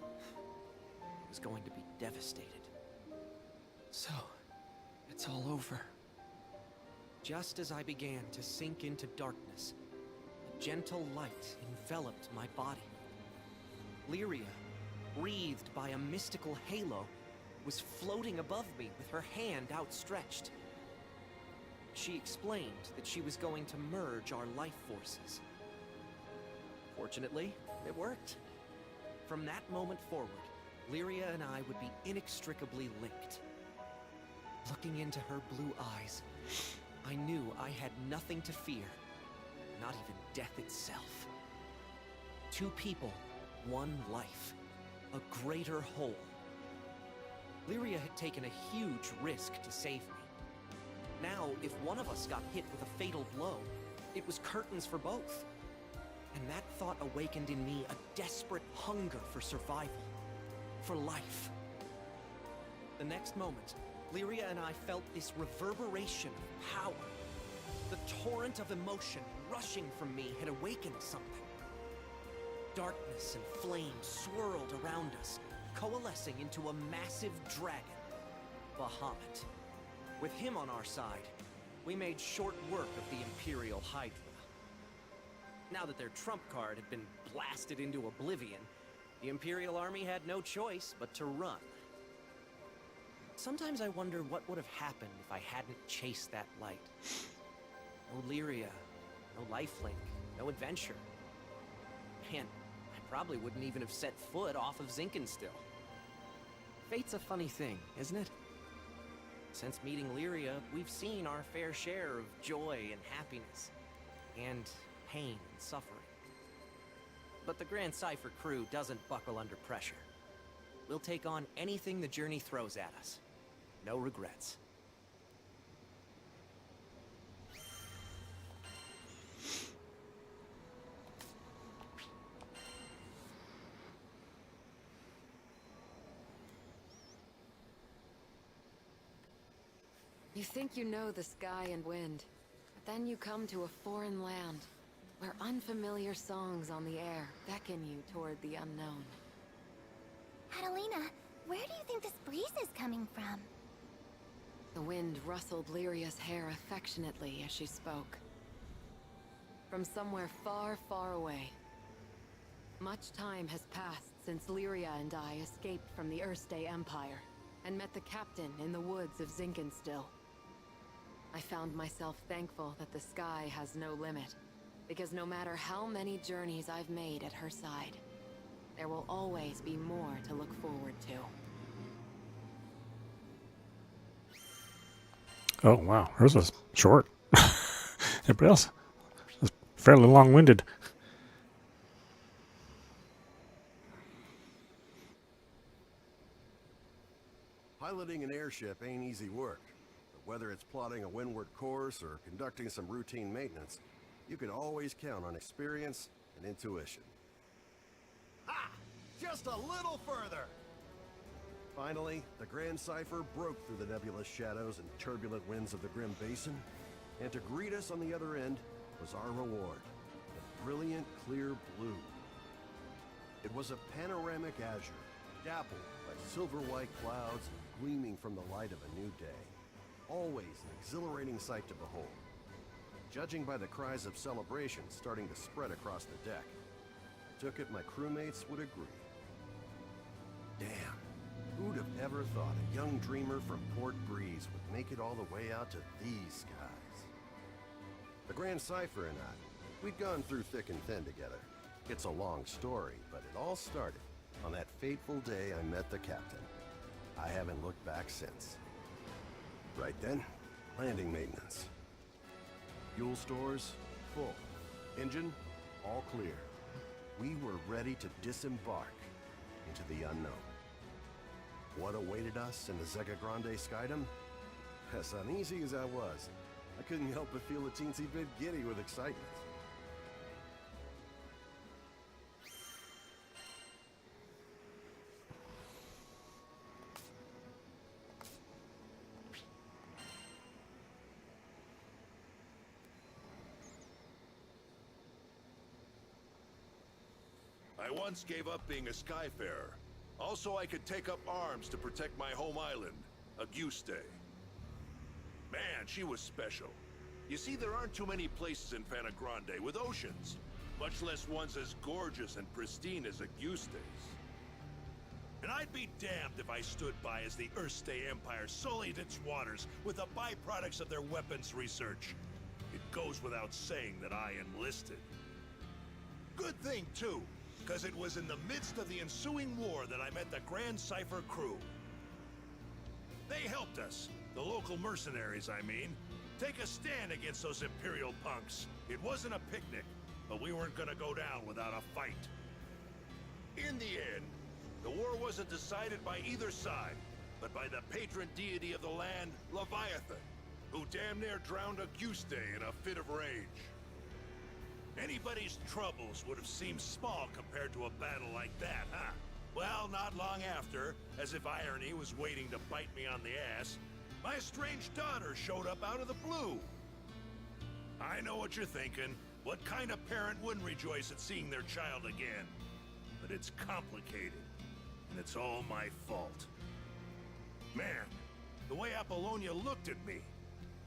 I was going to be devastated. So, it's all over. Just as I began to sink into darkness, a gentle light enveloped my body. Lyria, breathed by a mystical halo, was floating above me with her hand outstretched. She explained that she was going to merge our life forces. Fortunately, it worked. From that moment forward, Lyria and I would be inextricably linked. Looking into her blue eyes, I knew I had nothing to fear, not even death itself. Two people, one life, a greater whole. Lyria had taken a huge risk to save me. Now, if one of us got hit with a fatal blow, it was curtains for both. And that thought awakened in me a desperate hunger for survival, for life. The next moment, Lyria and I felt this reverberation of power. The torrent of emotion rushing from me had awakened something. Darkness and flame swirled around us, coalescing into a massive dragon, Bahamut. With him on our side, we made short work of the Imperial Hydra. Now that their trump card had been blasted into oblivion, the Imperial Army had no choice but to run. Sometimes I wonder what would have happened if I hadn't chased that light. No Lyria, no lifelink, no adventure. Man, I probably wouldn't even have set foot off of Zinkenstill. Fate's a funny thing, isn't it? Since meeting Lyria, we've seen our fair share of joy and happiness, and pain and suffering. But the Grand Cypher crew doesn't buckle under pressure. We'll take on anything the journey throws at us. No regrets. You think you know the sky and wind, but then you come to a foreign land, where unfamiliar songs on the air beckon you toward the unknown. Catalina, where do you think this breeze is coming from? The wind rustled Lyria's hair affectionately as she spoke. From somewhere far, far away. Much time has passed since Lyria and I escaped from the Erste Empire, and met the captain in the woods of Zinkenstill. I found myself thankful that the sky has no limit, because no matter how many journeys I've made at her side, there will always be more to look forward to. Oh, wow. Hers was short. Everybody else was fairly long-winded. Piloting an airship ain't easy work. But whether it's plotting a windward course or conducting some routine maintenance, you can always count on experience and intuition. Ha! Just a little further! Finally, the Grand Cypher broke through the nebulous shadows and turbulent winds of the Grim Basin, and to greet us on the other end was our reward, the brilliant clear blue. It was a panoramic azure, dappled by silver-white clouds and gleaming from the light of a new day. Always an exhilarating sight to behold. Judging by the cries of celebration starting to spread across the deck, I took it my crewmates would agree. Damn, who'd have ever thought a young dreamer from Port Breeze would make it all the way out to these skies? The Grand Cipher and I, we'd gone through thick and thin together. It's a long story, but it all started on that fateful day I met the captain. I haven't looked back since. Right then, landing maintenance. Fuel stores, full. Engine, all clear. We were ready to disembark into the unknown. What awaited us in the Zega Grande Skydom? As uneasy as I was, I couldn't help but feel a teensy bit giddy with excitement. I once gave up being a skyfarer. Also, I could take up arms to protect my home island, Auguste. Man, she was special. You see, there aren't too many places in Fana Grande with oceans, much less ones as gorgeous and pristine as Auguste's. And I'd be damned if I stood by as the Erste Empire sullied its waters with the byproducts of their weapons research. It goes without saying that I enlisted. Good thing, too, because it was in the midst of the ensuing war that I met the Grand Cipher crew. They helped us, the local mercenaries, I mean, take a stand against those Imperial punks. It wasn't a picnic, but we weren't gonna go down without a fight. In the end, the war wasn't decided by either side, but by the patron deity of the land, Leviathan, who damn near drowned Auguste in a fit of rage. Anybody's troubles would have seemed small compared to a battle like that, huh? Well, not long after, as if irony was waiting to bite me on the ass, my estranged daughter showed up out of the blue. I know what you're thinking. What kind of parent wouldn't rejoice at seeing their child again? But it's complicated, and it's all my fault. Man, the way Apollonia looked at me,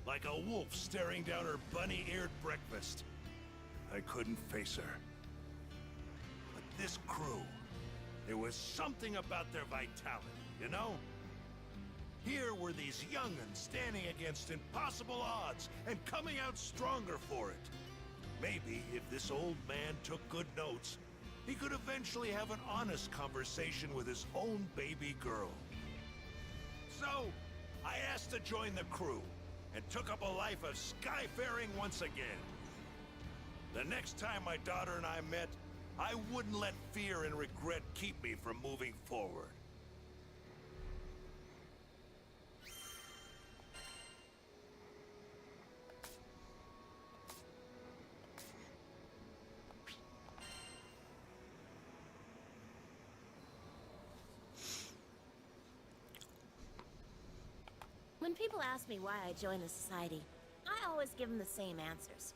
like a wolf staring down her bunny-eared breakfast. I couldn't face her. But this crew, there was something about their vitality, you know? Here were these young'uns standing against impossible odds and coming out stronger for it. Maybe if this old man took good notes, he could eventually have an honest conversation with his own baby girl. So, I asked to join the crew and took up a life of skyfaring once again. The next time my daughter and I met, I wouldn't let fear and regret keep me from moving forward. When people ask me why I joined the society, I always give them the same answers.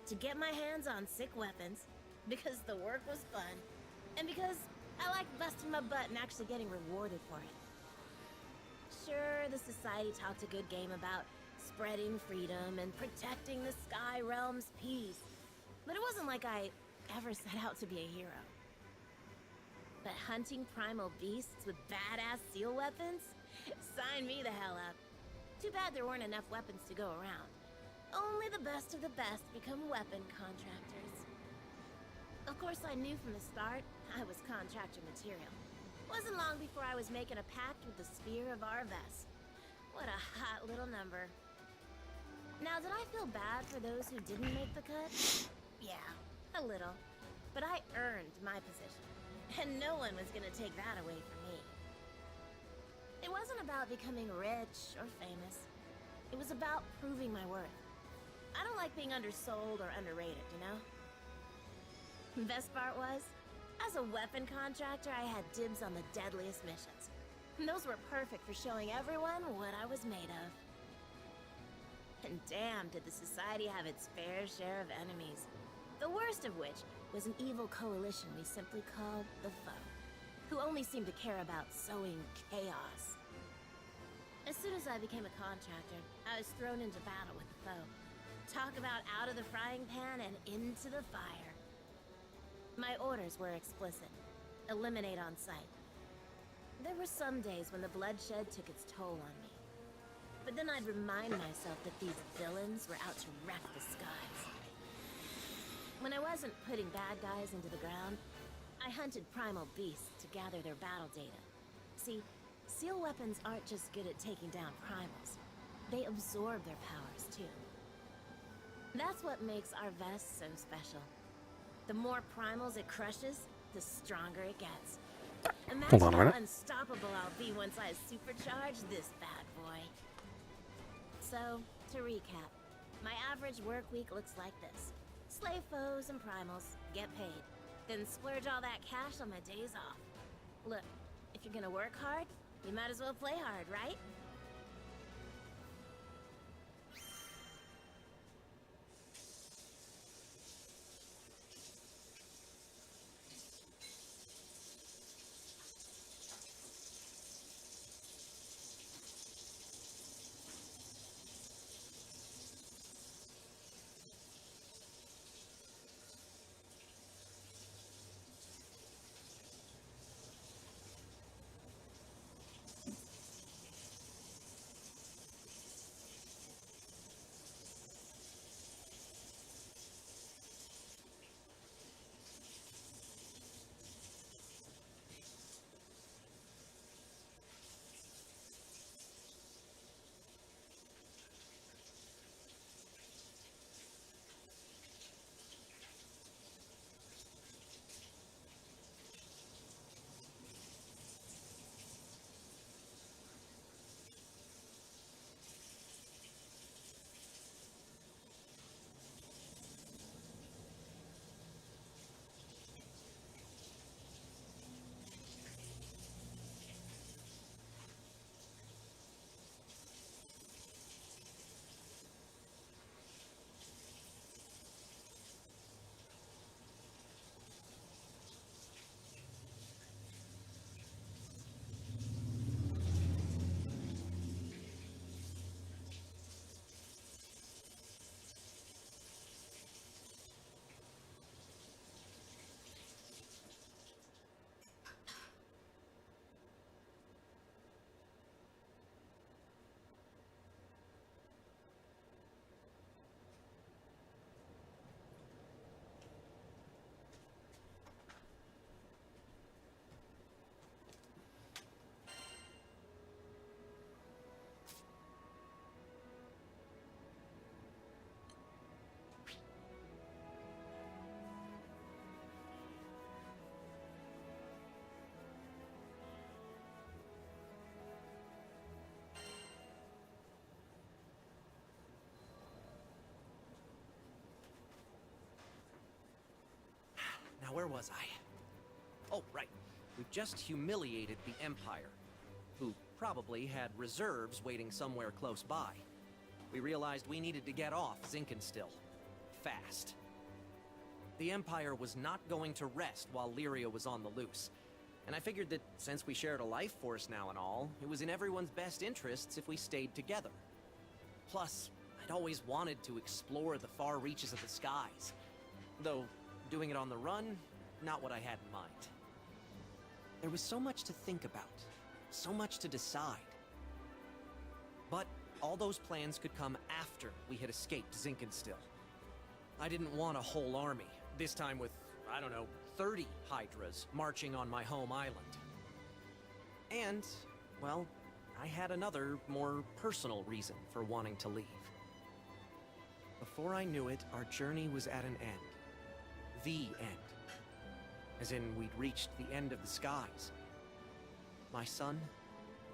To get my hands on sick weapons, because the work was fun, and because I like busting my butt and actually getting rewarded for it. Sure, the society talked a good game about spreading freedom and protecting the Sky Realm's peace, but it wasn't like I ever set out to be a hero. But hunting primal beasts with badass seal weapons? Sign me the hell up. Too bad there weren't enough weapons to go around. Only the best of the best become weapon contractors. Of course, I knew from the start I was contractor material. Wasn't long before I was making a pact with the Sphere of Arves. What a hot little number. Now, did I feel bad for those who didn't make the cut? Yeah, a little. But I earned my position, and no one was gonna take that away from me. It wasn't about becoming rich or famous. It was about proving my worth. I don't like being undersold or underrated, you know? Best part was, as a weapon contractor, I had dibs on the deadliest missions. And those were perfect for showing everyone what I was made of. And damn, did the society have its fair share of enemies. The worst of which was an evil coalition we simply called the Foe, who only seemed to care about sowing chaos. As soon as I became a contractor, I was thrown into battle with the Foe. Talk about out of the frying pan and into the fire. My orders were explicit. Eliminate on sight. There were some days when the bloodshed took its toll on me. But then I'd remind myself that these villains were out to wreck the skies. When I wasn't putting bad guys into the ground, I hunted primal beasts to gather their battle data. See, seal weapons aren't just good at taking down primals. They absorb their powers, too. That's what makes our vest so special. The more primals it crushes, the stronger it gets. Hold Imagine on a how minute. unstoppable I'll be once I supercharge this bad boy. So, to recap, my average work week looks like this. Slay foes and primals, get paid, then splurge all that cash on my days off. Look, if you're gonna work hard, you might as well play hard, right? Now, where was I? Oh, right. We've just humiliated the Empire, who probably had reserves waiting somewhere close by. We realized we needed to get off Zinkenstill. Fast. The Empire was not going to rest while Lyria was on the loose. And I figured that since we shared a life force now and all, it was in everyone's best interests if we stayed together. Plus, I'd always wanted to explore the far reaches of the skies. Though, doing it on the run, not what I had in mind. There was so much to think about, so much to decide. But all those plans could come after we had escaped Zinkenstill. I didn't want a whole army, this time with, I don't know, 30 Hydras marching on my home island. And, well, I had another, more personal reason for wanting to leave. Before I knew it, our journey was at an end. The end. As in, we'd reached the end of the skies. My son,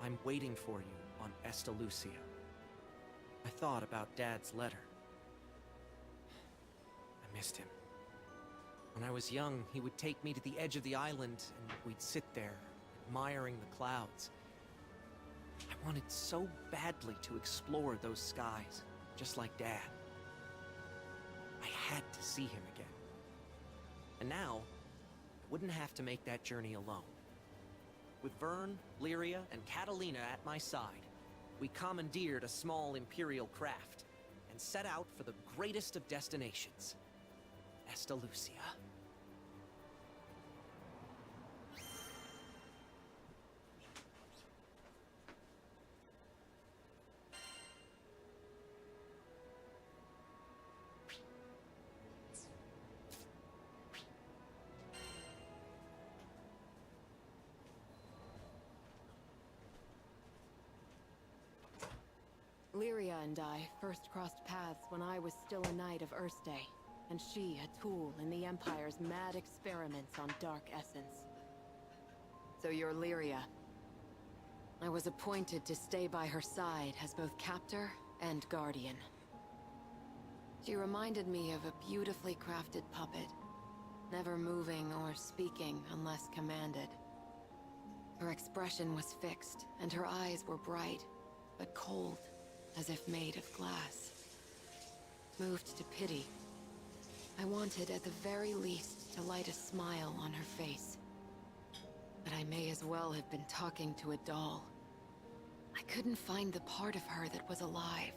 I'm waiting for you on Estalucia. I thought about Dad's letter. I missed him. When I was young, he would take me to the edge of the island, and we'd sit there, admiring the clouds. I wanted so badly to explore those skies, just like Dad. I had to see him again. And now, I wouldn't have to make that journey alone. With Vern, Lyria, and Catalina at my side, we commandeered a small Imperial craft and set out for the greatest of destinations, Estalucia. Lyria and I first crossed paths when I was still a knight of Erste, and she a tool in the Empire's mad experiments on dark essence. So you're Lyria. I was appointed to stay by her side as both captor and guardian. She reminded me of a beautifully crafted puppet, never moving or speaking unless commanded. Her expression was fixed, and her eyes were bright, but cold, as if made of glass. Moved to pity, I wanted at the very least to light a smile on her face. But I may as well have been talking to a doll. I couldn't find the part of her that was alive.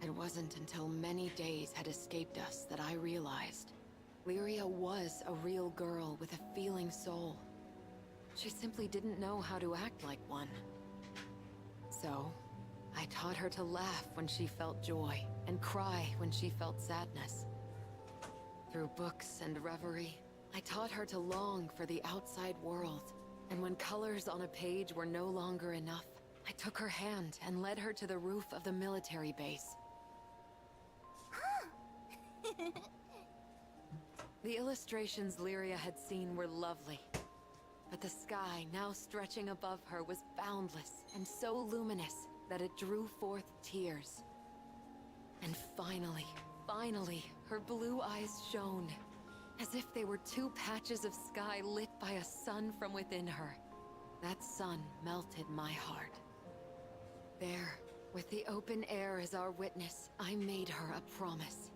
It wasn't until many days had escaped us that I realized Lyria was a real girl with a feeling soul. She simply didn't know how to act like one. So, I taught her to laugh when she felt joy, and cry when she felt sadness. Through books and reverie, I taught her to long for the outside world, and when colors on a page were no longer enough, I took her hand and led her to the roof of the military base. The illustrations Lyria had seen were lovely, but the sky now stretching above her was boundless and so luminous that it drew forth tears. And finally, her blue eyes shone, as if they were two patches of sky lit by a sun from within her. That sun melted my heart. There, with the open air as our witness, I made her a promise.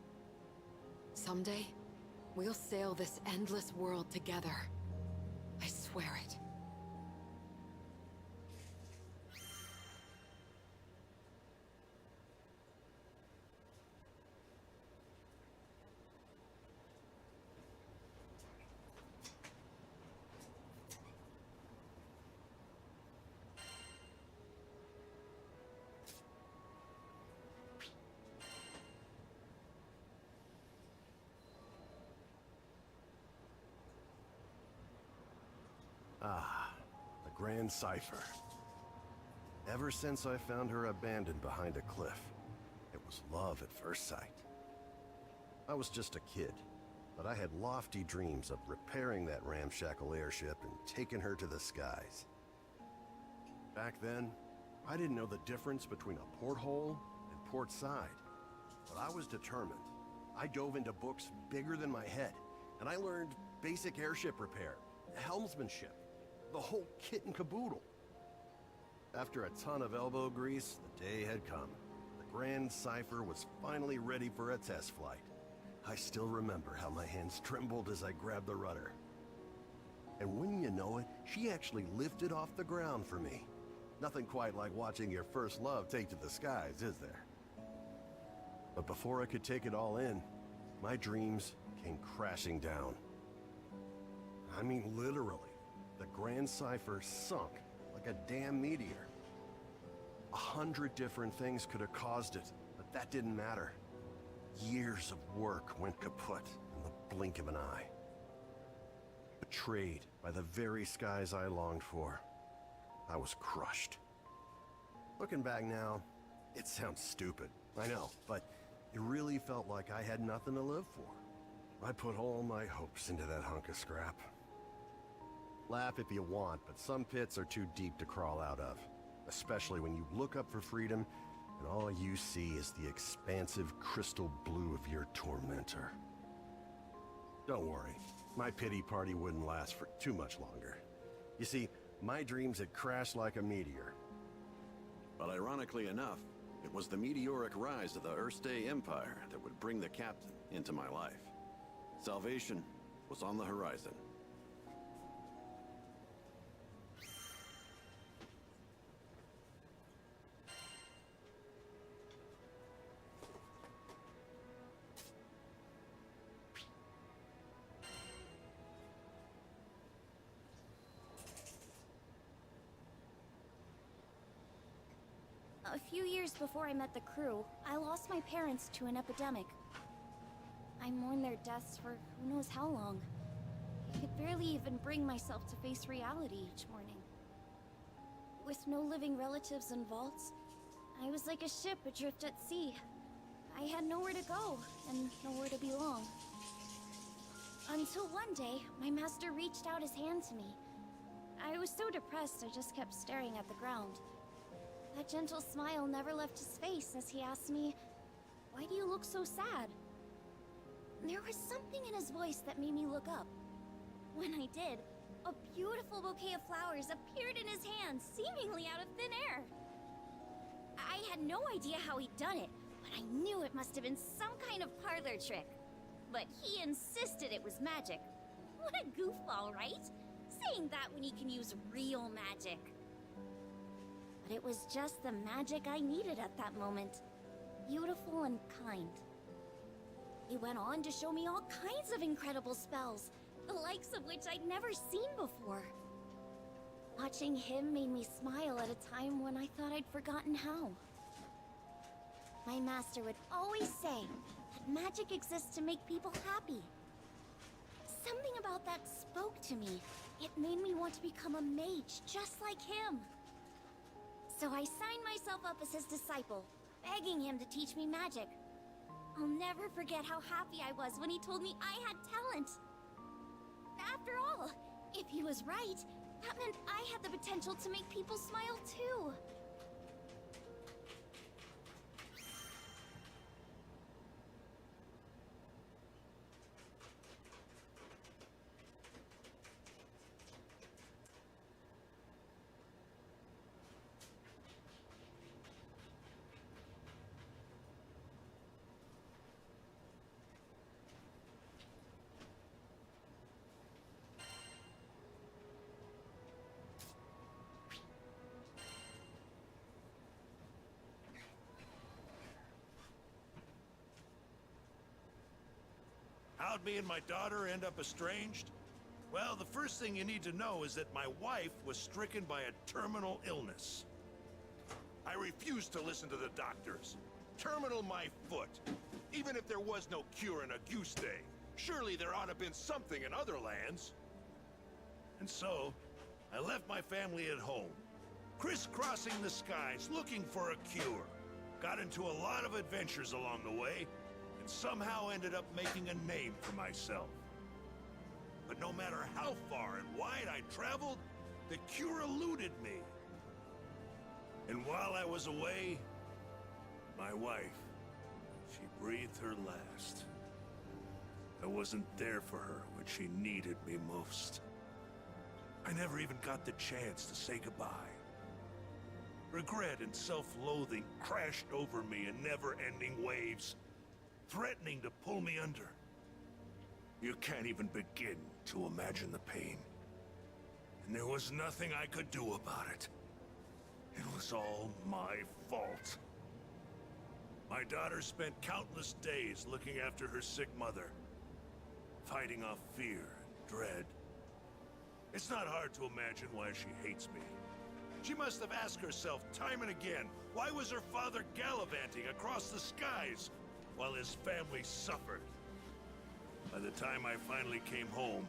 Someday, we'll sail this endless world together. I swear it. Ah, the Grand Cipher. Ever since I found her abandoned behind a cliff, it was love at first sight. I was just a kid, but I had lofty dreams of repairing that ramshackle airship and taking her to the skies. Back then, I didn't know the difference between a porthole and port side, but I was determined. I dove into books bigger than my head, and I learned basic airship repair, helmsmanship, the whole kit and caboodle. After a ton of elbow grease, the day had come. The Grand Cipher was finally ready for a test flight. I still remember how my hands trembled as I grabbed the rudder. And wouldn't you know it, she actually lifted off the ground for me. Nothing quite like watching your first love take to the skies, is there? But before I could take it all in, my dreams came crashing down. I mean, literally. The Grand Cipher sunk like a damn meteor. 100 different things could have caused it, but that didn't matter. Years of work went kaput in the blink of an eye. Betrayed by the very skies I longed for, I was crushed. Looking back now, it sounds stupid, I know, but it really felt like I had nothing to live for. I put all my hopes into that hunk of scrap. Laugh if you want, but some pits are too deep to crawl out of. Especially when you look up for freedom, and all you see is the expansive crystal blue of your tormentor. Don't worry, my pity party wouldn't last for too much longer. You see, my dreams had crashed like a meteor. But ironically enough, it was the meteoric rise of the Erste Empire that would bring the captain into my life. Salvation was on the horizon. A few years before I met the crew, I lost my parents to an epidemic. I mourned their deaths for who knows how long. I could barely even bring myself to face reality each morning. With no living relatives in vaults, I was like a ship adrift at sea. I had nowhere to go, and nowhere to belong. Until one day, my master reached out his hand to me. I was so depressed, I just kept staring at the ground. That gentle smile never left his face as he asked me, "Why do you look so sad?" There was something in his voice that made me look up. When I did, a beautiful bouquet of flowers appeared in his hand, seemingly out of thin air. I had no idea how he'd done it, but I knew it must have been some kind of parlor trick. But he insisted it was magic. What a goofball, right? Saying that when he can use real magic. But it was just the magic I needed at that moment. Beautiful and kind. He went on to show me all kinds of incredible spells, the likes of which I'd never seen before. Watching him made me smile at a time when I thought I'd forgotten how. My master would always say that magic exists to make people happy. Something about that spoke to me. It made me want to become a mage just like him. So I signed myself up as his disciple, begging him to teach me magic. I'll never forget how happy I was when he told me I had talent. After all, if he was right, that meant I had the potential to make people smile too. How'd me and my daughter end up estranged? Well, the first thing you need to know is that my wife was stricken by a terminal illness. I refused to listen to the doctors. Terminal my foot. Even if there was no cure in Auguste, surely there ought to have been something in other lands. And so, I left my family at home, crisscrossing the skies looking for a cure. Got into a lot of adventures along the way, and somehow ended up making a name for myself. But no matter how far and wide I traveled, the cure eluded me. And while I was away, my wife, she breathed her last. I wasn't there for her when she needed me most. I never even got the chance to say goodbye. Regret and self-loathing crashed over me in never-ending waves, threatening to pull me under. You can't even begin to imagine the pain. And there was nothing I could do about it. It was all my fault. My daughter spent countless days looking after her sick mother, fighting off fear and dread. It's not hard to imagine why she hates me. She must have asked herself time and again, why was her father gallivanting across the skies while his family suffered? By the time I finally came home,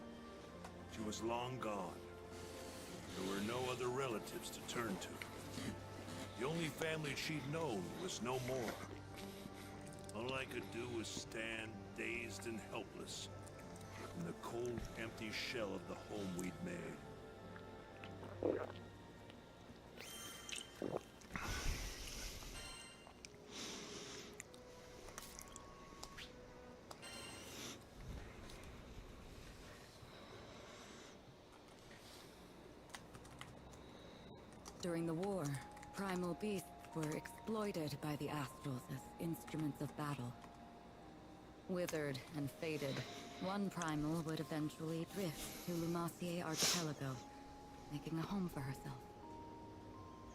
she was long gone. There were no other relatives to turn to. The only family she'd known was no more. All I could do was stand dazed and helpless in the cold, empty shell of the home we'd made. During the war, primal beasts were exploited by the Astrals as instruments of battle. Withered and faded, one primal would eventually drift to Lumassier Archipelago, making a home for herself.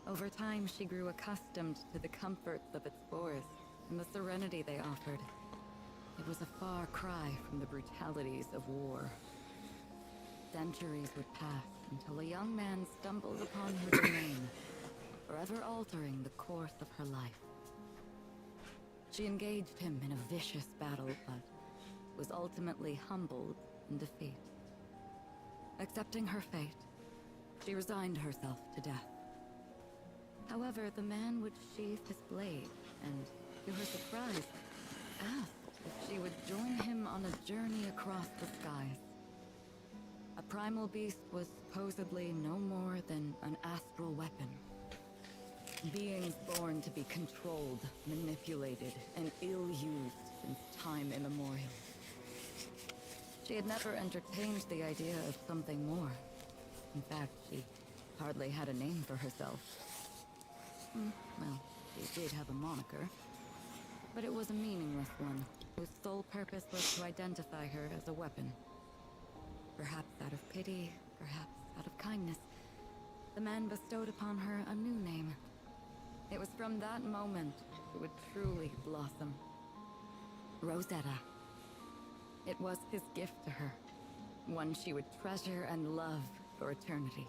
Over time, she grew accustomed to the comforts of its forests and the serenity they offered. It was a far cry from the brutalities of war. Centuries would pass until a young man stumbled upon her domain, forever altering the course of her life. She engaged him in a vicious battle, but was ultimately humbled in defeat. Accepting her fate, she resigned herself to death. However, the man would sheath his blade and, to her surprise, asked if she would join him on a journey across the skies. A primal beast was supposedly no more than an astral weapon. Beings born to be controlled, manipulated, and ill-used since time immemorial. She had never entertained the idea of something more. In fact, she hardly had a name for herself. Well, she did have a moniker, but it was a meaningless one, whose sole purpose was to identify her as a weapon. Perhaps out of pity, perhaps out of kindness, the man bestowed upon her a new name. It was from that moment she would truly blossom. Rosetta. It was his gift to her, one she would treasure and love for eternity.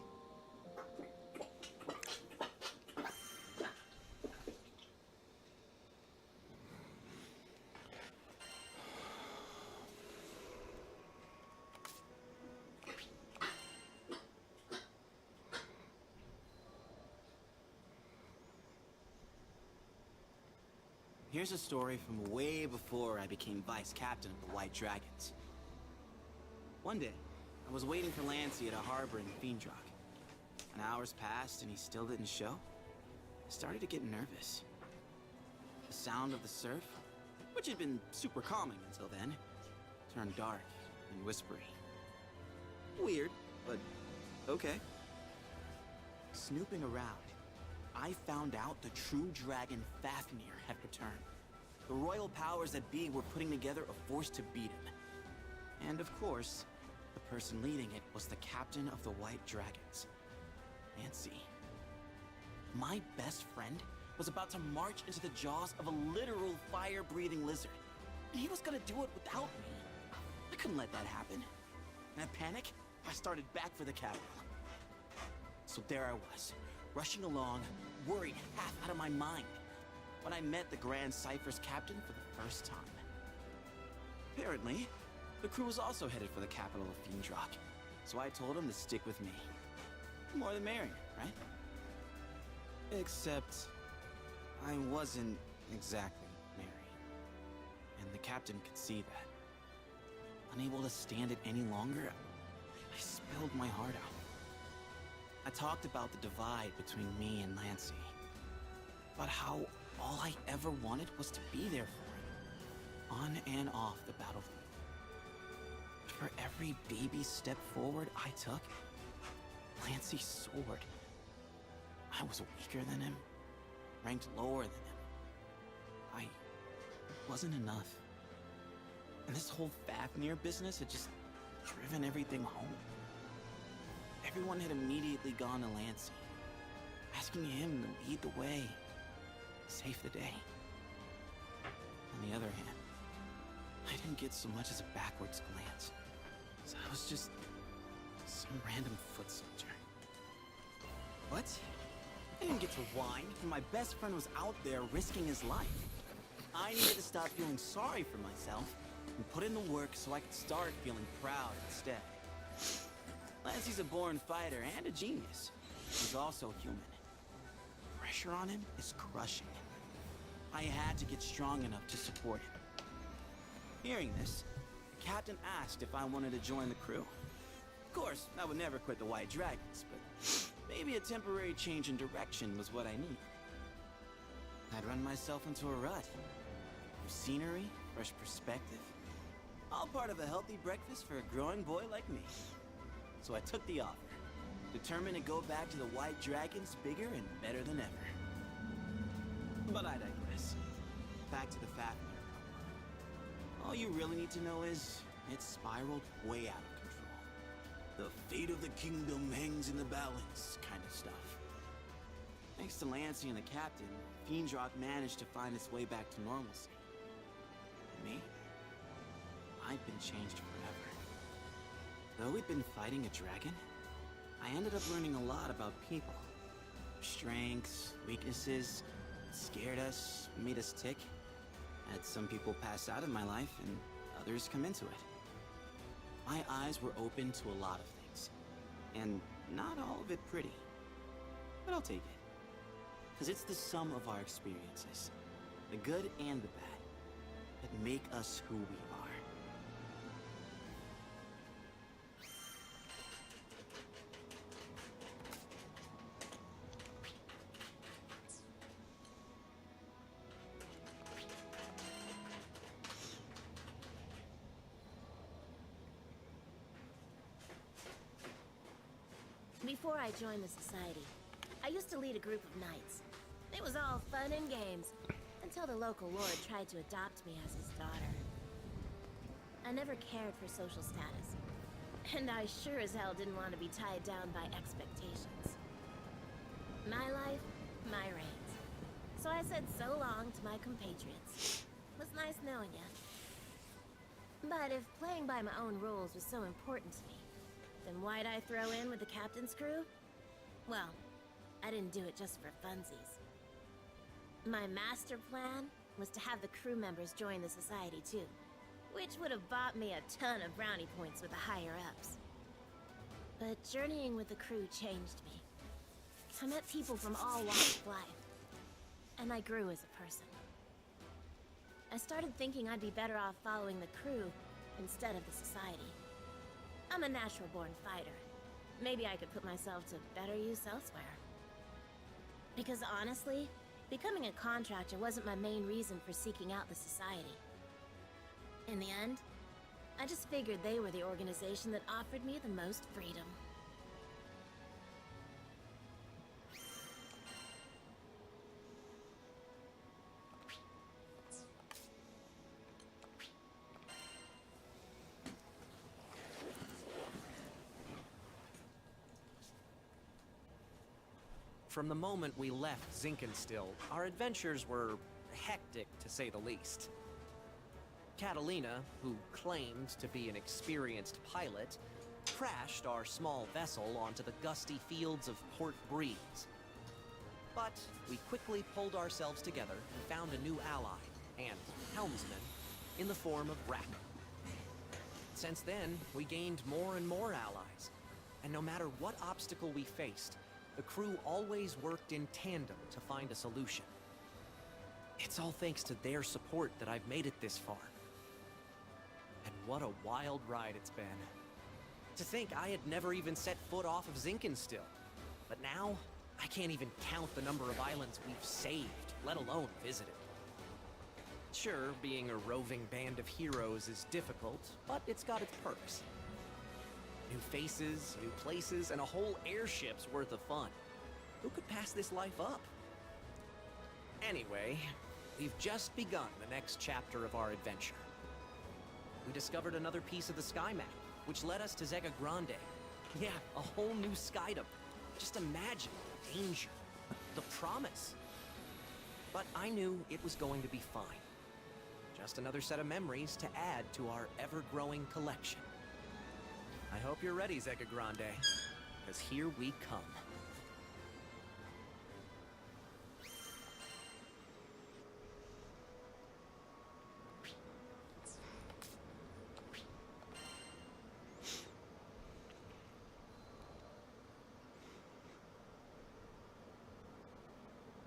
Here's a story from way before I became vice captain of the White Dragons. One day, I was waiting for Lancy at a harbor in Fiendrock. And hours passed and he still didn't show. I started to get nervous. The sound of the surf, which had been super calming until then, turned dark and whispery. Weird, but okay. Snooping around, I found out the true dragon Fafnir had returned. The royal powers that be were putting together a force to beat him. And of course, the person leading it was the captain of the White Dragons, Nancy. My best friend was about to march into the jaws of a literal fire-breathing lizard. And he was gonna do it without me. I couldn't let that happen. In a panic, I started back for the capital. So there I was, rushing along, worried half out of my mind, when I met the Grand Cypher's captain for the first time. Apparently, the crew was also headed for the capital of Fiendrock, so I told him to stick with me. The more the merrier, right? Except, I wasn't exactly merry. And the captain could see that. Unable to stand it any longer, I spilled my heart out. I talked about the divide between me and Lancy. About how all I ever wanted was to be there for him, on and off the battlefield. But for every baby step forward I took, Lancy soared. I was weaker than him, ranked lower than him. I wasn't enough. And this whole Fafnir business had just driven everything home. Everyone had immediately gone to Lancy, asking him to lead the way, save the day. On the other hand, I didn't get so much as a backwards glance, so I was just some random foot soldier. What? I didn't get to whine when my best friend was out there risking his life. I needed to stop feeling sorry for myself and put in the work so I could start feeling proud instead. Lancy's a born fighter and a genius. He's also human. Pressure on him is crushing. I had to get strong enough to support him. Hearing this, the captain asked if I wanted to join the crew. Of course, I would never quit the White Dragons, but maybe a temporary change in direction was what I needed. I'd run myself into a rut. New scenery, fresh perspective. All part of a healthy breakfast for a growing boy like me. So I took the offer, determined to go back to the White Dragons bigger and better than ever. But I digress. Back to the Fafnir. All you really need to know is, it spiraled way out of control. The fate of the kingdom hangs in the balance kind of stuff. Thanks to Lancy and the captain, Fiendrock managed to find its way back to normalcy. Me? I'd been changed forever. Though we'd been fighting a dragon, I ended up learning a lot about people. Strengths, weaknesses, what scared us, made us tick. Had some people pass out of my life and others come into it. My eyes were open to a lot of things, and not all of it pretty. But I'll take it. Because it's the sum of our experiences, the good and the bad, that make us who we are. Before I joined the society, I used to lead a group of knights. It was all fun and games, until the local lord tried to adopt me as his daughter. I never cared for social status, and I sure as hell didn't want to be tied down by expectations. My life, my reins. So I said so long to my compatriots. It was nice knowing you. But if playing by my own rules was so important to me, then why'd I throw in with the captain's crew? Well, I didn't do it just for funsies. My master plan was to have the crew members join the society too, which would have bought me a ton of brownie points with the higher-ups. But journeying with the crew changed me. I met people from all walks of life, and I grew as a person. I started thinking I'd be better off following the crew instead of the society. I'm a natural-born fighter. Maybe I could put myself to better use elsewhere. Because honestly, becoming a contractor wasn't my main reason for seeking out the society. In the end, I just figured they were the organization that offered me the most freedom. From the moment we left Zinkenstill, our adventures were hectic, to say the least. Catalina, who claimed to be an experienced pilot, crashed our small vessel onto the gusty fields of Port Breeze. But we quickly pulled ourselves together and found a new ally, and helmsman, in the form of Rack. Since then, we gained more and more allies, and no matter what obstacle we faced, the crew always worked in tandem to find a solution. It's all thanks to their support that I've made it this far. And what a wild ride it's been. To think I had never even set foot off of Zinkenstill. But now, I can't even count the number of islands we've saved, let alone visited. Sure, being a roving band of heroes is difficult, but it's got its perks. New faces, new places, and a whole airship's worth of fun. Who could pass this life up? Anyway, we've just begun the next chapter of our adventure. We discovered another piece of the sky map, which led us to Zega Grande. Yeah, a whole new skydom. Just imagine the danger, the promise. But I knew it was going to be fine. Just another set of memories to add to our ever-growing collection. I hope you're ready, Zega Grande, because here we come.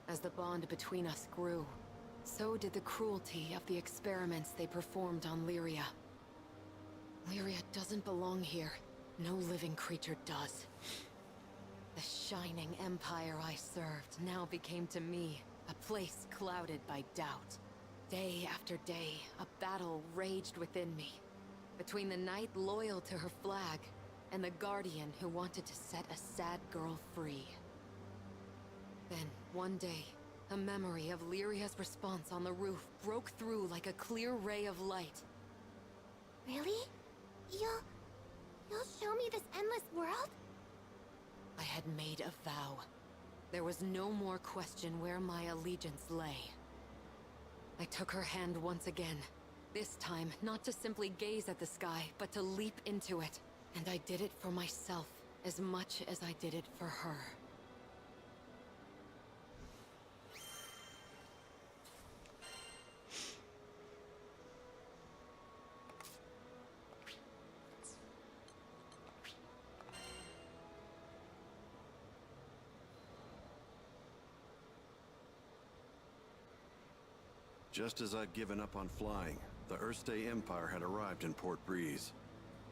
As the bond between us grew, so did the cruelty of the experiments they performed on Lyria. Lyria doesn't belong here. No living creature does. The shining empire I served now became to me a place clouded by doubt. Day after day, a battle raged within me, between the knight loyal to her flag and the guardian who wanted to set a sad girl free. Then, one day, a memory of Lyria's response on the roof broke through like a clear ray of light. Really? You'll show me this endless world? I had made a vow. There was no more question where my allegiance lay. I took her hand once again. This time, not to simply gaze at the sky, but to leap into it. And I did it for myself, as much as I did it for her. Just as I'd given up on flying, the Earthstay Empire had arrived in Port Breeze,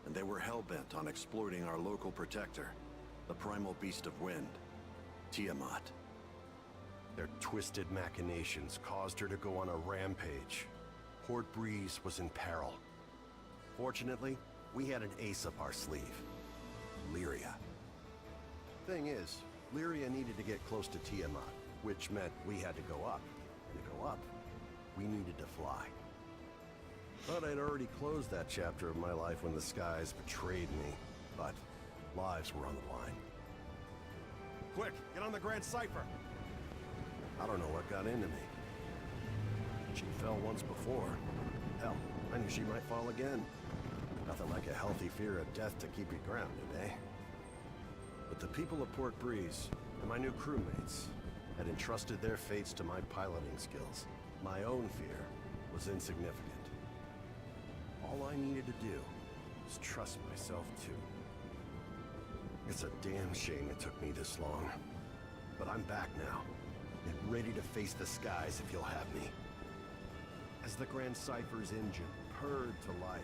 and they were hell-bent on exploiting our local protector, the primal beast of wind, Tiamat. Their twisted machinations caused her to go on a rampage. Port Breeze was in peril. Fortunately, we had an ace up our sleeve. Lyria. Thing is, Lyria needed to get close to Tiamat, which meant we had to go up. And to go up, we needed to fly. Thought I'd already closed that chapter of my life when the skies betrayed me, but lives were on the line. Quick, get on the Grand Cipher! I don't know what got into me. She fell once before. Hell, I knew she might fall again. Nothing like a healthy fear of death to keep you grounded, eh? But the people of Port Breeze, and my new crewmates, had entrusted their fates to my piloting skills. My own fear was insignificant. All I needed to do was trust myself too. It's a damn shame it took me this long. But I'm back now, and ready to face the skies if you'll have me. As the Grand Cipher's engine purred to life,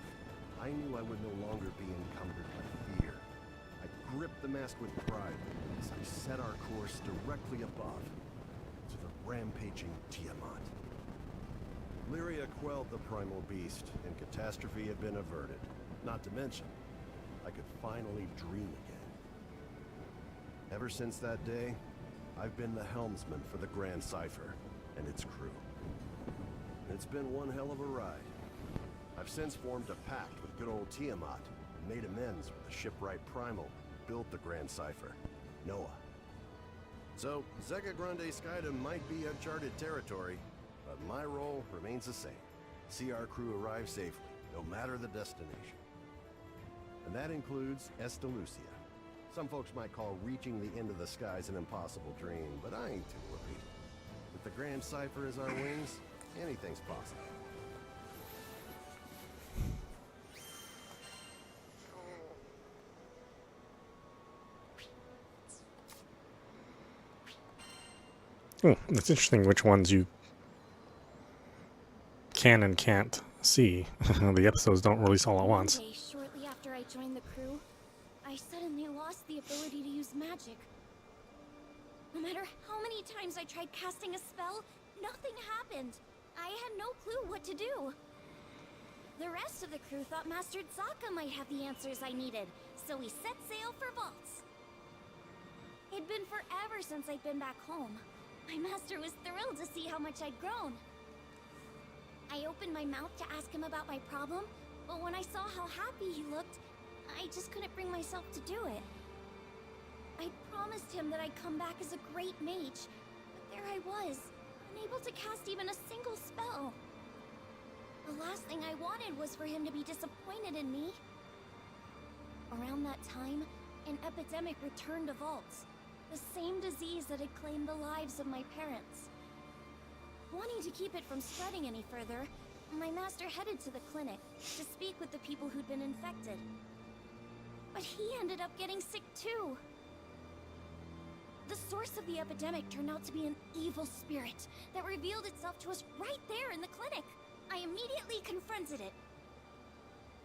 I knew I would no longer be encumbered by fear. I gripped the mast with pride as I set our course directly above to the rampaging Tiamat. Lyria quelled the primal beast, and catastrophe had been averted. Not to mention, I could finally dream again. Ever since that day, I've been the helmsman for the Grand Cipher and its crew. It's been one hell of a ride. I've since formed a pact with good old Tiamat and made amends with the shipwright Primal who built the Grand Cipher, Noah. So, Zeka Grande Skydom might be uncharted territory, but my role remains the same. See our crew arrive safely, no matter the destination. And that includes Estalucia. Some folks might call reaching the end of the skies an impossible dream, but I ain't too worried. With the Grand Cipher as our wings, anything's possible. Oh, it's interesting which ones you can and can't see. The episodes don't release all at once. One day, shortly after I joined the crew, I suddenly lost the ability to use magic. No matter how many times I tried casting a spell, nothing happened. I had no clue what to do. The rest of the crew thought Master Zaka might have the answers I needed, so we set sail for Vaults. It'd been forever since I'd been back home. My master was thrilled to see how much I'd grown. I opened my mouth to ask him about my problem, but when I saw how happy he looked, I just couldn't bring myself to do it. I promised him that I'd come back as a great mage, but there I was, unable to cast even a single spell. The last thing I wanted was for him to be disappointed in me. Around that time, an epidemic returned to Vaults, the same disease that had claimed the lives of my parents. Wanting to keep it from spreading any further, my master headed to the clinic to speak with the people who'd been infected. But he ended up getting sick too. The source of the epidemic turned out to be an evil spirit that revealed itself to us right there in the clinic. I immediately confronted it.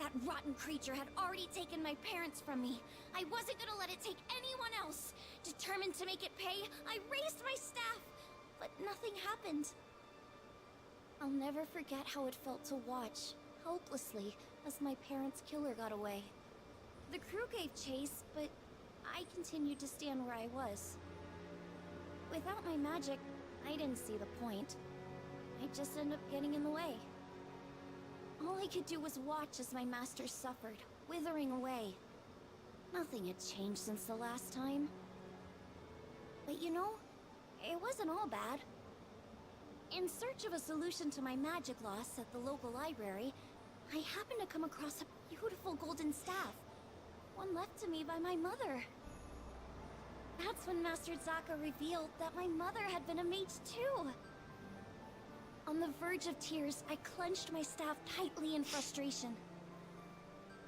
That rotten creature had already taken my parents from me. I wasn't gonna let it take anyone else. Determined to make it pay, I raised my staff, but nothing happened. I'll never forget how it felt to watch, helplessly, as my parents' killer got away. The crew gave chase, but I continued to stand where I was. Without my magic, I didn't see the point. I just ended up getting in the way. All I could do was watch as my master suffered, withering away. Nothing had changed since the last time. But you know, it wasn't all bad. In search of a solution to my magic loss at the local library, I happened to come across a beautiful golden staff. One left to me by my mother. That's when Master Zaka revealed that my mother had been a mage too. On the verge of tears, I clenched my staff tightly in frustration.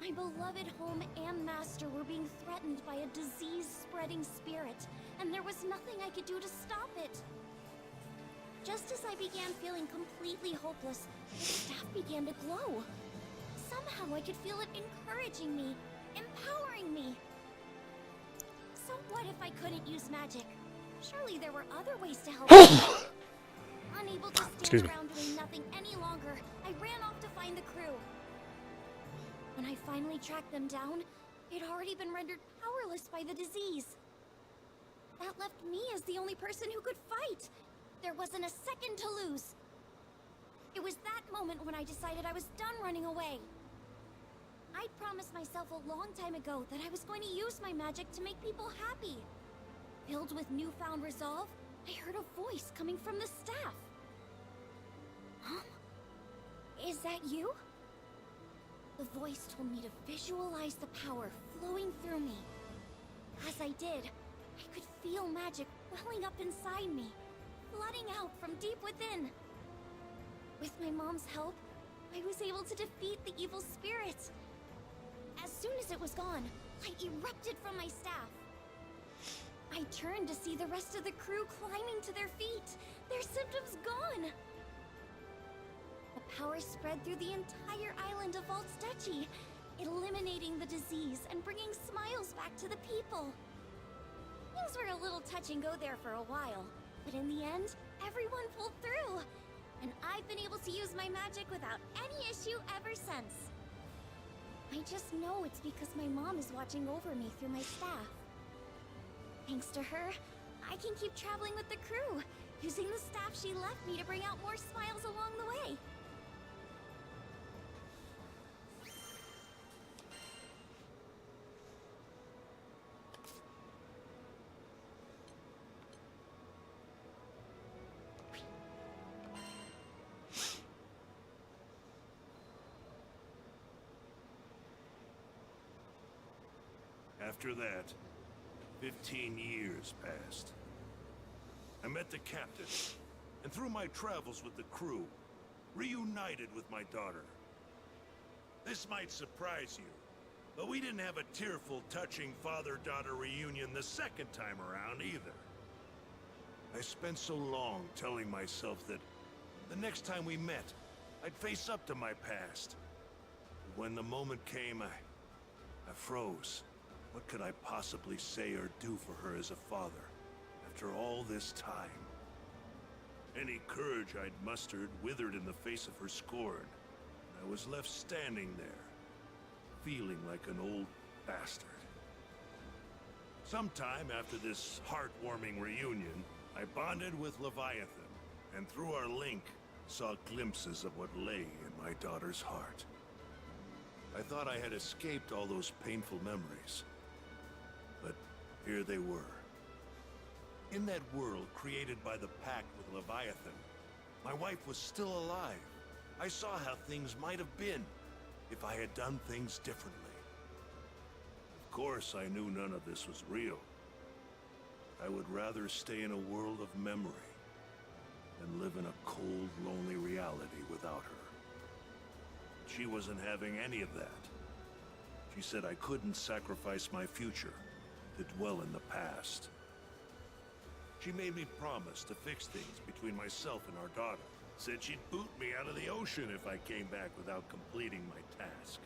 My beloved home and master were being threatened by a disease-spreading spirit, and there was nothing I could do to stop it. Just as I began feeling completely hopeless, the staff began to glow. Somehow I could feel it encouraging me, empowering me. So what if I couldn't use magic? Surely there were other ways to help me. Unable to stand around doing nothing any longer, I ran off to find the crew. When I finally tracked them down, they'd already been rendered powerless by the disease. That left me as the only person who could fight. There wasn't a second to lose. It was that moment when I decided I was done running away. I'd promised myself a long time ago that I was going to use my magic to make people happy. Filled with newfound resolve, I heard a voice coming from the staff. Huh? Is that you? The voice told me to visualize the power flowing through me. As I did, I could feel magic welling up inside me, flooding out from deep within. With my mom's help, I was able to defeat the evil spirits. As soon as it was gone, light erupted from my staff. I turned to see the rest of the crew climbing to their feet, their symptoms gone. The power spread through the entire island of Valsteci, eliminating the disease and bringing smiles back to the people. Things were a little touch and go there for a while, but in the end, everyone pulled through. And I've been able to use my magic without any issue ever since. I just know it's because my mom is watching over me through my staff. Thanks to her, I can keep traveling with the crew, using the staff she left me to bring out more smiles along the way. After that, 15 years passed. I met the captain, and through my travels with the crew, reunited with my daughter. This might surprise you, but we didn't have a tearful, touching father-daughter reunion the second time around either. I spent so long telling myself that the next time we met, I'd face up to my past. But when the moment came, I froze. What could I possibly say or do for her as a father, after all this time? Any courage I'd mustered withered in the face of her scorn, and I was left standing there, feeling like an old bastard. Sometime after this heartwarming reunion, I bonded with Leviathan, and through our link, saw glimpses of what lay in my daughter's heart. I thought I had escaped all those painful memories. But here they were. In that world created by the pact with Leviathan, my wife was still alive. I saw how things might have been if I had done things differently. Of course, I knew none of this was real. I would rather stay in a world of memory than live in a cold, lonely reality without her. She wasn't having any of that. She said I couldn't sacrifice my future to dwell in the past. She made me promise to fix things between myself and our daughter. Said she'd boot me out of the ocean if I came back without completing my task.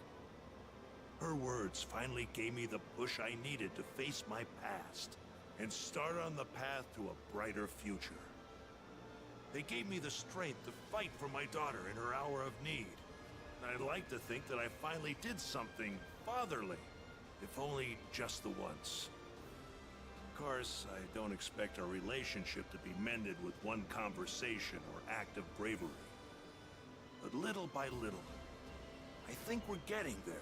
Her words finally gave me the push I needed to face my past and start on the path to a brighter future. They gave me the strength to fight for my daughter in her hour of need. And I'd like to think that I finally did something fatherly, if only just the once. Of course, I don't expect our relationship to be mended with one conversation or act of bravery. But little by little, I think we're getting there.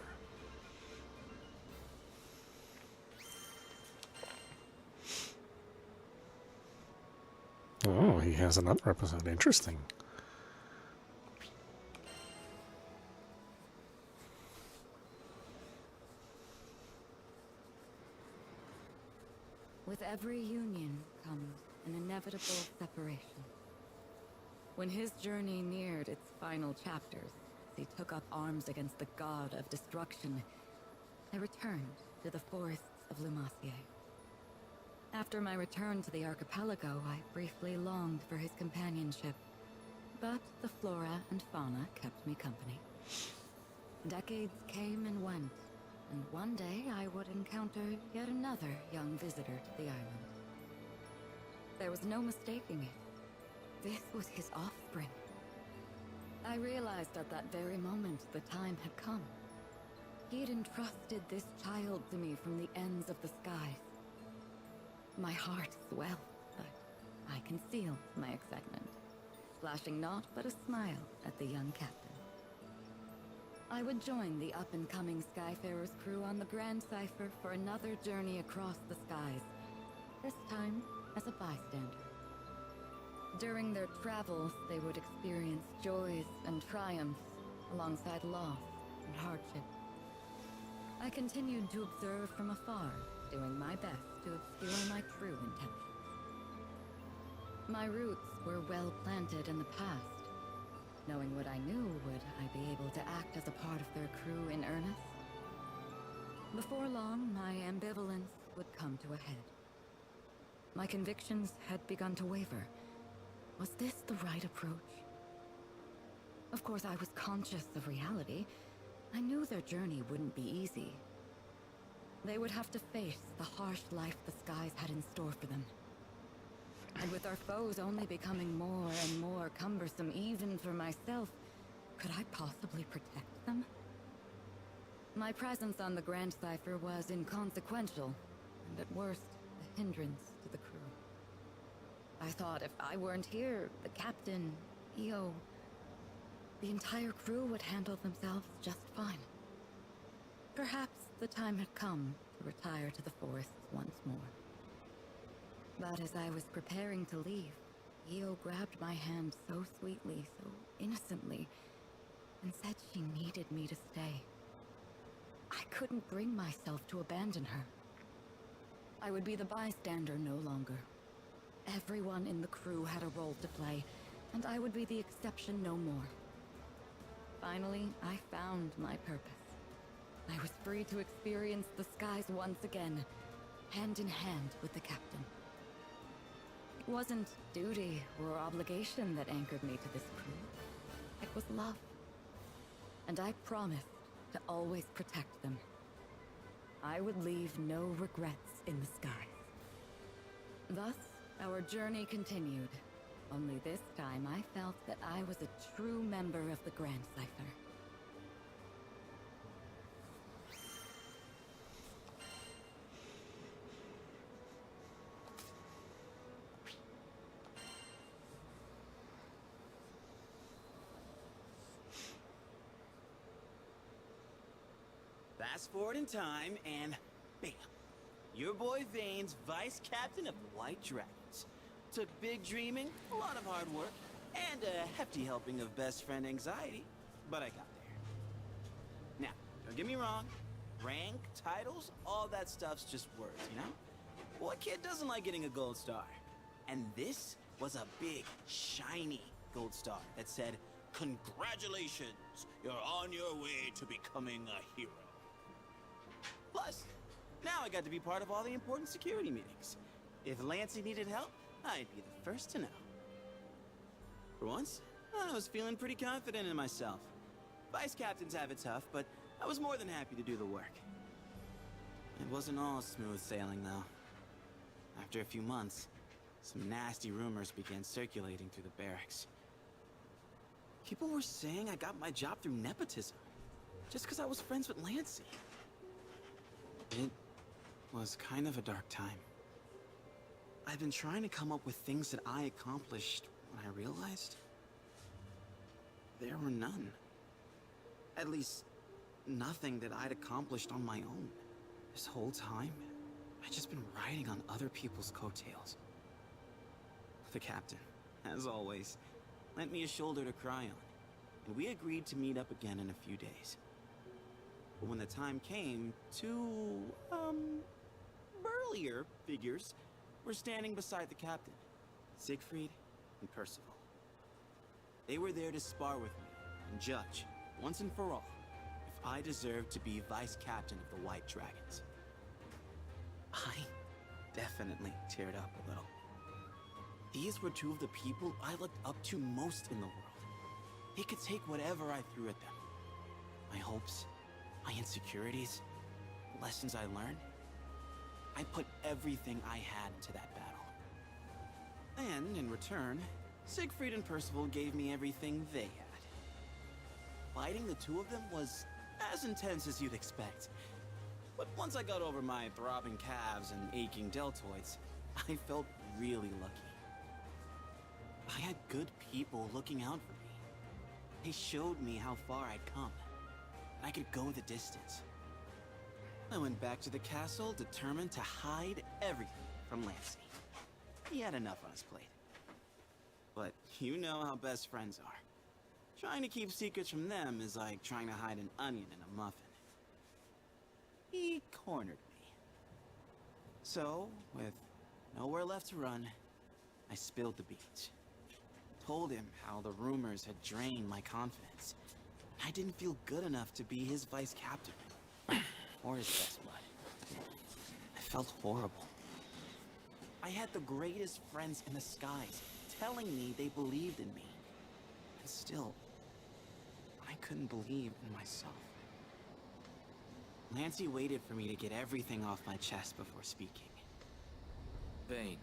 Oh, he has another episode. Interesting. With every union comes an inevitable separation. When his journey neared its final chapters, as he took up arms against the god of destruction, I returned to the forests of Lumacier. After my return to the archipelago, I briefly longed for his companionship. But the flora and fauna kept me company. Decades came and went, and one day I would encounter yet another young visitor to the island. There was no mistaking it. This was his offspring. I realized at that very moment the time had come. He had entrusted this child to me from the ends of the skies. My heart swelled, but I concealed my excitement, flashing naught but a smile at the young captain. I would join the up-and-coming Skyfarer's crew on the Grand Cipher for another journey across the skies, this time as a bystander. During their travels, they would experience joys and triumphs alongside loss and hardship. I continued to observe from afar, doing my best to obscure my true intentions. My roots were well planted in the past. Knowing what I knew, would I be able to act as a part of their crew in earnest? Before long, my ambivalence would come to a head. My convictions had begun to waver. Was this the right approach? Of course, I was conscious of reality. I knew their journey wouldn't be easy. They would have to face the harsh life the skies had in store for them. And with our foes only becoming more and more cumbersome, even for myself, could I possibly protect them? My presence on the Grand Cipher was inconsequential, and at worst, a hindrance to the crew. I thought if I weren't here, the captain, EO, the entire crew would handle themselves just fine. Perhaps the time had come to retire to the forests once more. But as I was preparing to leave, EO grabbed my hand so sweetly, so innocently, and said she needed me to stay. I couldn't bring myself to abandon her. I would be the bystander no longer. Everyone in the crew had a role to play, and I would be the exception no more. Finally, I found my purpose. I was free to experience the skies once again, hand in hand with the captain. It wasn't duty or obligation that anchored me to this crew. It was love. And I promised to always protect them. I would leave no regrets in the skies. Thus, our journey continued. Only this time I felt that I was a true member of the Grand Cipher. Fast forward in time, and bam! Your boy Vane's vice captain of the White Dragons. Took big dreaming, a lot of hard work, and a hefty helping of best friend anxiety, but I got there. Now, don't get me wrong, rank, titles, all that stuff's just words, you know? What kid doesn't like getting a gold star? And this was a big, shiny gold star that said, "Congratulations, you're on your way to becoming a hero." Plus, now I got to be part of all the important security meetings. If Lancey needed help, I'd be the first to know. For once, I was feeling pretty confident in myself. Vice captains have it tough, but I was more than happy to do the work. It wasn't all smooth sailing, though. After a few months, some nasty rumors began circulating through the barracks. People were saying I got my job through nepotism, just because I was friends with Lancey. It was kind of a dark time. I've been trying to come up with things that I accomplished when I realized there were none. At least, nothing that I'd accomplished on my own. This whole time, I'd just been riding on other people's coattails. The captain, as always, lent me a shoulder to cry on, and we agreed to meet up again in a few days. But when the time came, two, burlier figures were standing beside the captain, Siegfried and Percival. They were there to spar with me and judge, once and for all, if I deserved to be vice captain of the White Dragons. I definitely teared up a little. These were two of the people I looked up to most in the world. They could take whatever I threw at them. My hopes, my insecurities, the lessons I learned. I put everything I had into that battle. And in return, Siegfried and Percival gave me everything they had. Fighting the two of them was as intense as you'd expect. But once I got over my throbbing calves and aching deltoids, I felt really lucky. I had good people looking out for me. They showed me how far I'd come, and I could go the distance. I went back to the castle determined to hide everything from Lancey. He had enough on his plate. But you know how best friends are. Trying to keep secrets from them is like trying to hide an onion in a muffin. He cornered me. So, with nowhere left to run, I spilled the beans. Told him how the rumors had drained my confidence. I didn't feel good enough to be his vice captain, or his best bud. I felt horrible. I had the greatest friends in the skies telling me they believed in me. And still, I couldn't believe in myself. Lancey waited for me to get everything off my chest before speaking. Bane,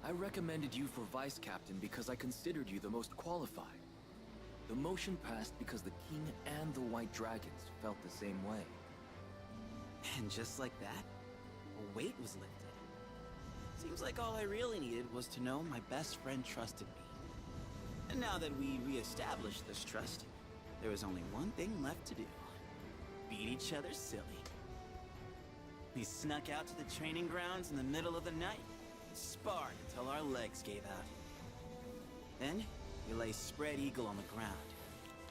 I recommended you for vice captain because I considered you the most qualified. The motion passed because the king and the white dragons felt the same way. And just like that, a weight was lifted. Seems like all I really needed was to know my best friend trusted me. And now that we re-established this trust, there was only one thing left to do. Beat each other silly. We snuck out to the training grounds in the middle of the night and sparred until our legs gave out. Then, we lay spread eagle on the ground,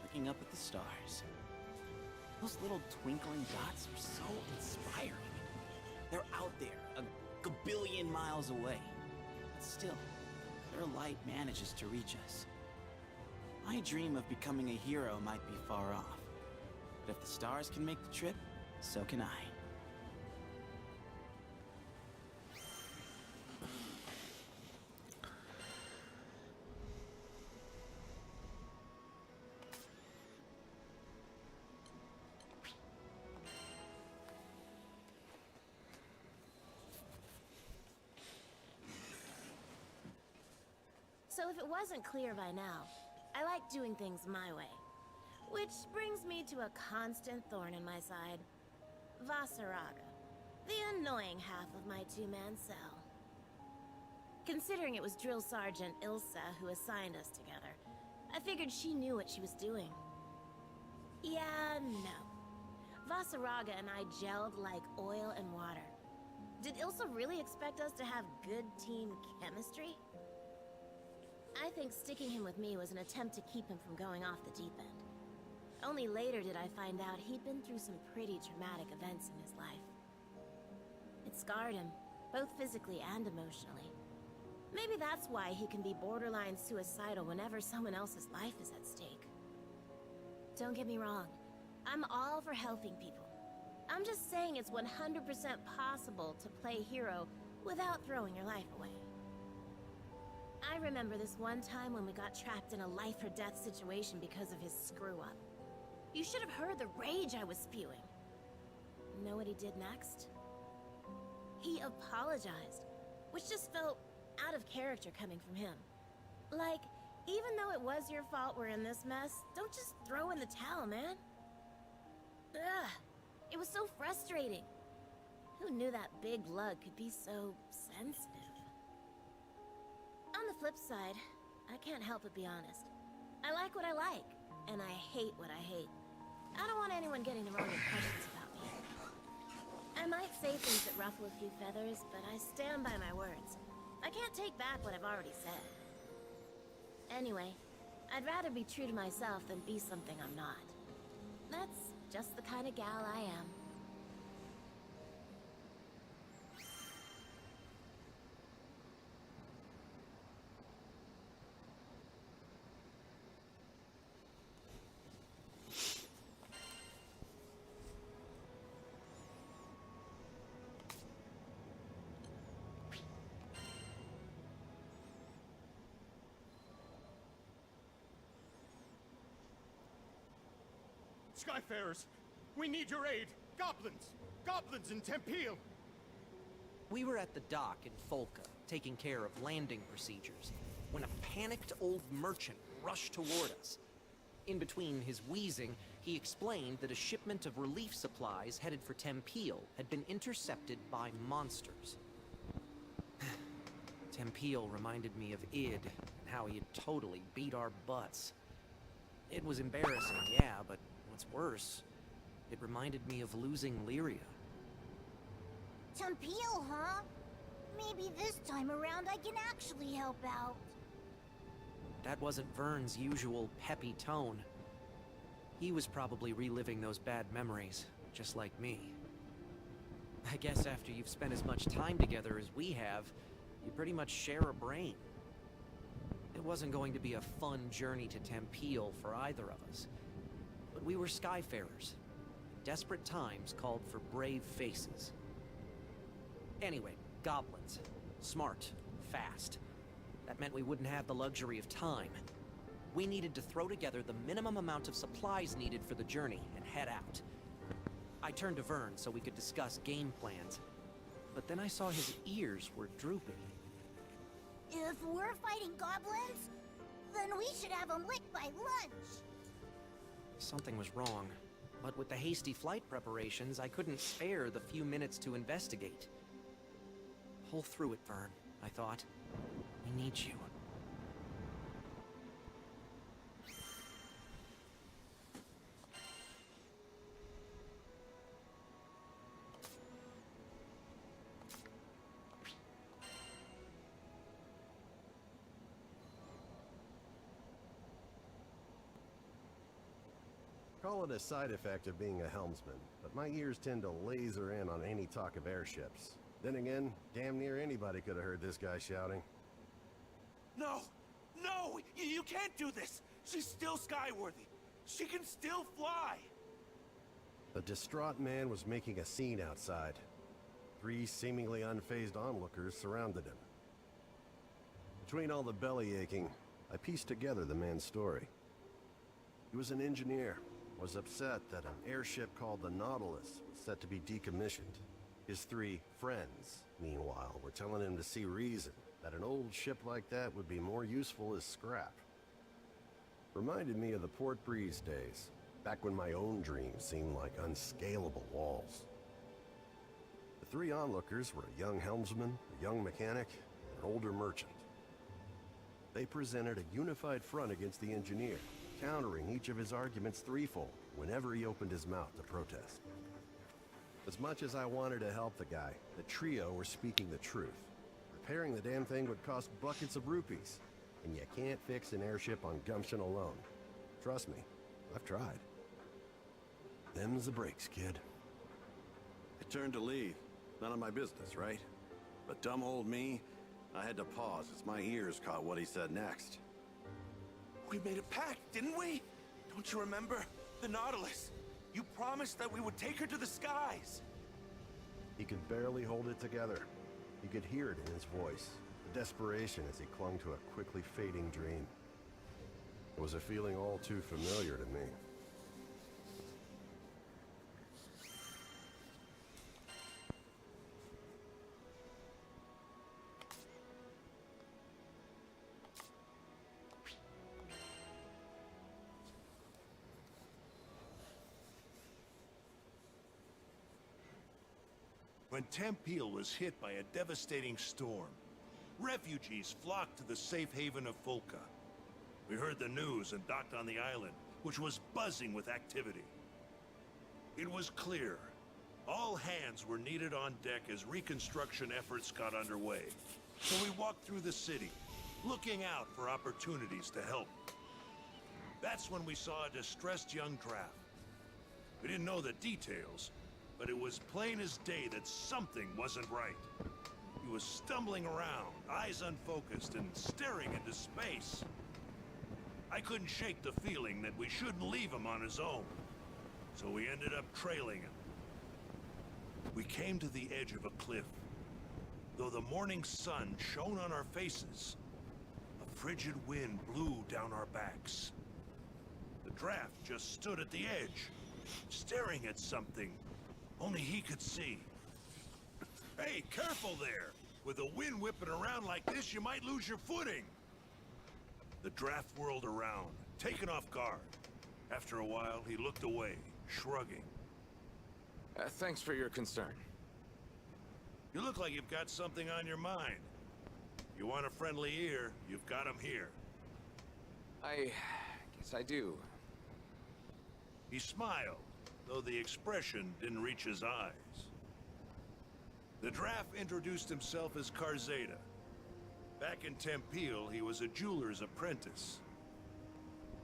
looking up at the stars. Those little twinkling dots are so inspiring. They're out there, a gabillion miles away. But still, their light manages to reach us. My dream of becoming a hero might be far off. But if the stars can make the trip, so can I. So if it wasn't clear by now, I like doing things my way. Which brings me to a constant thorn in my side. Vasaraga, the annoying half of my two-man cell. Considering it was Drill Sergeant Ilsa who assigned us together, I figured she knew what she was doing. Yeah, no. Vasaraga and I gelled like oil and water. Did Ilsa really expect us to have good team chemistry? I think sticking him with me was an attempt to keep him from going off the deep end. Only later did I find out he'd been through some pretty traumatic events in his life. It scarred him, both physically and emotionally. Maybe that's why he can be borderline suicidal whenever someone else's life is at stake. Don't get me wrong, I'm all for helping people. I'm just saying it's 100% possible to play hero without throwing your life away. I remember this one time when we got trapped in a life-or-death situation because of his screw-up. You should have heard the rage I was spewing. Know what he did next? He apologized, which just felt out of character coming from him. Like, even though it was your fault we're in this mess, don't just throw in the towel, man. Ugh, it was so frustrating. Who knew that big lug could be so sensitive? On the flip side, I can't help but be honest. I like what I like, and I hate what I hate. I don't want anyone getting the wrong impressions about me. I might say things that ruffle a few feathers, but I stand by my words. I can't take back what I've already said. Anyway, I'd rather be true to myself than be something I'm not. That's just the kind of gal I am. Skyfarers, we need your aid! Goblins! Goblins in Tempeal! We were at the dock in Folka, taking care of landing procedures, when a panicked old merchant rushed toward us. In between his wheezing, he explained that a shipment of relief supplies headed for Tempeal had been intercepted by monsters. Tempeal reminded me of Id, and how he had totally beat our butts. It was embarrassing, yeah, but what's worse, it reminded me of losing Lyria. Tempeal, huh? Maybe this time around I can actually help out. That wasn't Vern's usual peppy tone. He was probably reliving those bad memories, just like me. I guess after you've spent as much time together as we have, you pretty much share a brain. It wasn't going to be a fun journey to Tempeal for either of us. But we were Skyfarers. Desperate times called for brave faces. Anyway, goblins. Smart. Fast. That meant we wouldn't have the luxury of time. We needed to throw together the minimum amount of supplies needed for the journey and head out. I turned to Vern so we could discuss game plans, but then I saw his ears were drooping. If we're fighting goblins, then we should have them licked by lunch. Something was wrong, but with the hasty flight preparations, I couldn't spare the few minutes to investigate. Pull through it, Vern, I thought. We need you. Call it a side effect of being a helmsman, but my ears tend to laser in on any talk of airships. Then again, damn near anybody could have heard this guy shouting. No! No! You can't do this! She's still skyworthy! She can still fly! The distraught man was making a scene outside. 3 seemingly unfazed onlookers surrounded him. Between all the belly aching, I pieced together the man's story. He was an engineer, was upset that an airship called the Nautilus was set to be decommissioned. His 3 friends, meanwhile, were telling him to see reason, that an old ship like that would be more useful as scrap. Reminded me of the Port Breeze days, back when my own dreams seemed like unscalable walls. The 3 onlookers were a young helmsman, a young mechanic, and an older merchant. They presented a unified front against the engineer, countering each of his arguments threefold whenever he opened his mouth to protest. As much as I wanted to help the guy, the trio were speaking the truth. Repairing the damn thing would cost buckets of rupees, and you can't fix an airship on gumption alone. Trust me, I've tried. Them's the breaks, kid. I turned to leave. None of my business, right? But dumb old me, I had to pause as my ears caught what he said next. We made a pact, didn't we? Don't you remember? The Nautilus. You promised that we would take her to the skies. He could barely hold it together. You could hear it in his voice, the desperation as he clung to a quickly fading dream. It was a feeling all too familiar to me. When Tempeal was hit by a devastating storm, refugees flocked to the safe haven of Folka. We heard the news and docked on the island, which was buzzing with activity. It was clear. All hands were needed on deck as reconstruction efforts got underway. So we walked through the city, looking out for opportunities to help. That's when we saw a distressed young draft. We didn't know the details, but it was plain as day that something wasn't right. He was stumbling around, eyes unfocused, and staring into space. I couldn't shake the feeling that we shouldn't leave him on his own, so we ended up trailing him. We came to the edge of a cliff. Though the morning sun shone on our faces, a frigid wind blew down our backs. The draft just stood at the edge, staring at something only he could see. Hey, careful there! With the wind whipping around like this, you might lose your footing. The draft whirled around, taken off guard. After a while, he looked away, shrugging. Thanks for your concern. You look like you've got something on your mind. You want a friendly ear, you've got him here. I guess I do. He smiled, though the expression didn't reach his eyes. The draft introduced himself as Karzeda. Back in Tempeel, he was a jeweler's apprentice.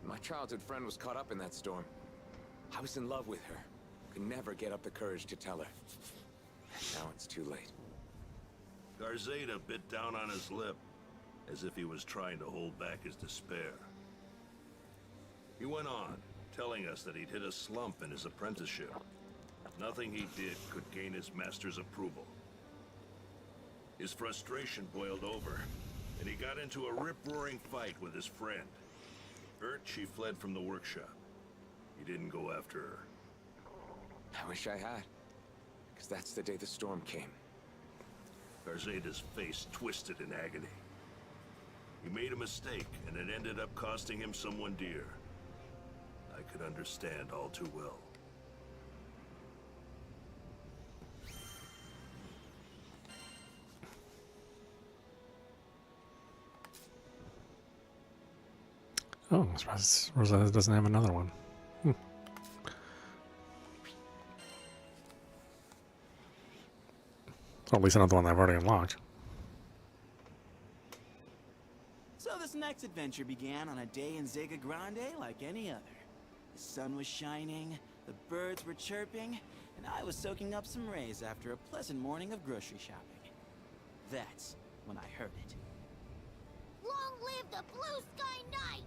My childhood friend was caught up in that storm. I was in love with her. Could never get up the courage to tell her. Now it's too late. Karzeda bit down on his lip, as if he was trying to hold back his despair. He went on, telling us that he'd hit a slump in his apprenticeship. Nothing he did could gain his master's approval. His frustration boiled over, and he got into a rip-roaring fight with his friend. Hurt, she fled from the workshop. He didn't go after her. I wish I had, because that's the day the storm came. Karzeda's face twisted in agony. He made a mistake, and it ended up costing him someone dear. I could understand all too well. Oh, I'm surprised Rosetta doesn't have another one. Or at least another one I've already unlocked. So this next adventure began on a day in Zega Grande like any other. The sun was shining, the birds were chirping, and I was soaking up some rays after a pleasant morning of grocery shopping. That's when I heard it. Long live the Blue Sky Knights!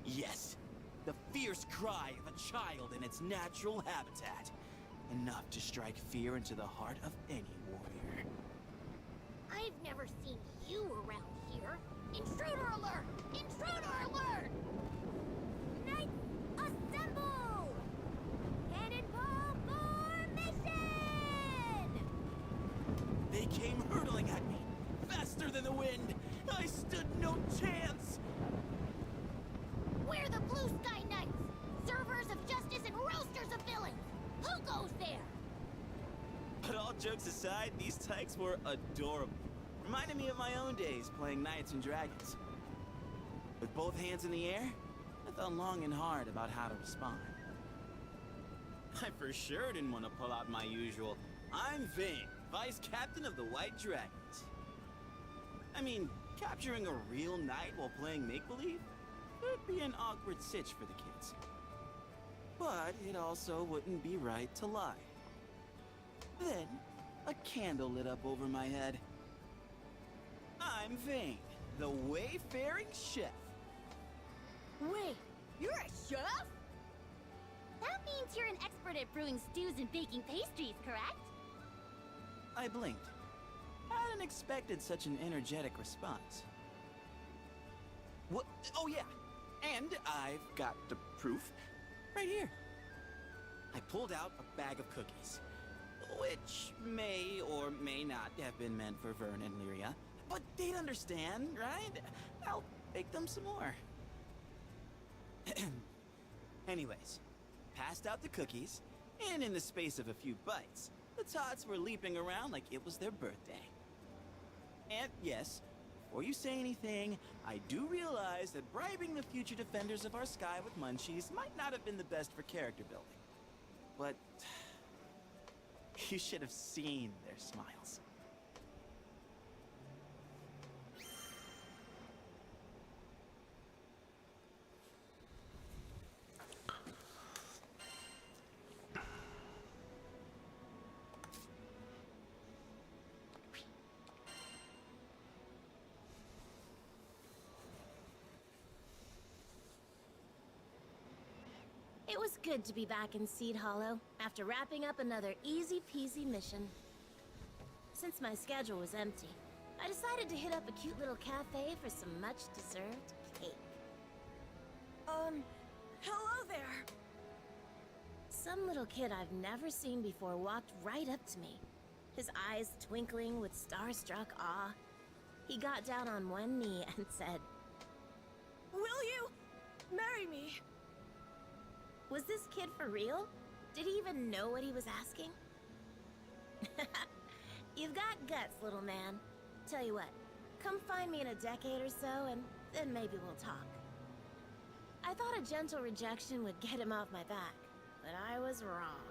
Yes, the fierce cry of a child in its natural habitat. Enough to strike fear into the heart of any warrior. I've never seen you around here. Intruder alert! Intruder alert! Knights, assemble! Cannonball formation! They came hurtling at me, faster than the wind. I stood no chance. We're the Blue Sky Knights, servers of justice and roasters of villains. Who goes there? But all jokes aside, these tykes were adorable. Reminded me of my own days playing Knights and Dragons. With both hands in the air, I thought long and hard about how to respond. I for sure didn't want to pull out my usual, "I'm Vane, Vice Captain of the White Dragons." I mean, capturing a real knight while playing make-believe would be an awkward sitch for the kids. But it also wouldn't be right to lie. Then, a candle lit up over my head. I'm Vane, the wayfaring chef. Wait, you're a chef? That means you're an expert at brewing stews and baking pastries, correct? I blinked. Hadn't expected such an energetic response. What? Oh yeah, and I've got the proof right here. I pulled out a bag of cookies, which may or may not have been meant for Vern and Lyria, but they'd understand, right? I'll bake them some more. Anyways, passed out the cookies, and in the space of a few bites, the tots were leaping around like it was their birthday. And yes, before you say anything, I do realize that bribing the future defenders of our sky with munchies might not have been the best for character building. But you should have seen their smiles. It was good to be back in Seed Hollow after wrapping up another easy-peasy mission. Since my schedule was empty, I decided to hit up a cute little cafe for some much-deserved cake. Hello there. Some little kid I've never seen before walked right up to me, his eyes twinkling with starstruck awe. He got down on one knee and said, "Will you marry me?" Was this kid for real? Did he even know what he was asking? You've got guts, little man. Tell you what, come find me in a decade or so, and then maybe we'll talk. I thought a gentle rejection would get him off my back, but I was wrong.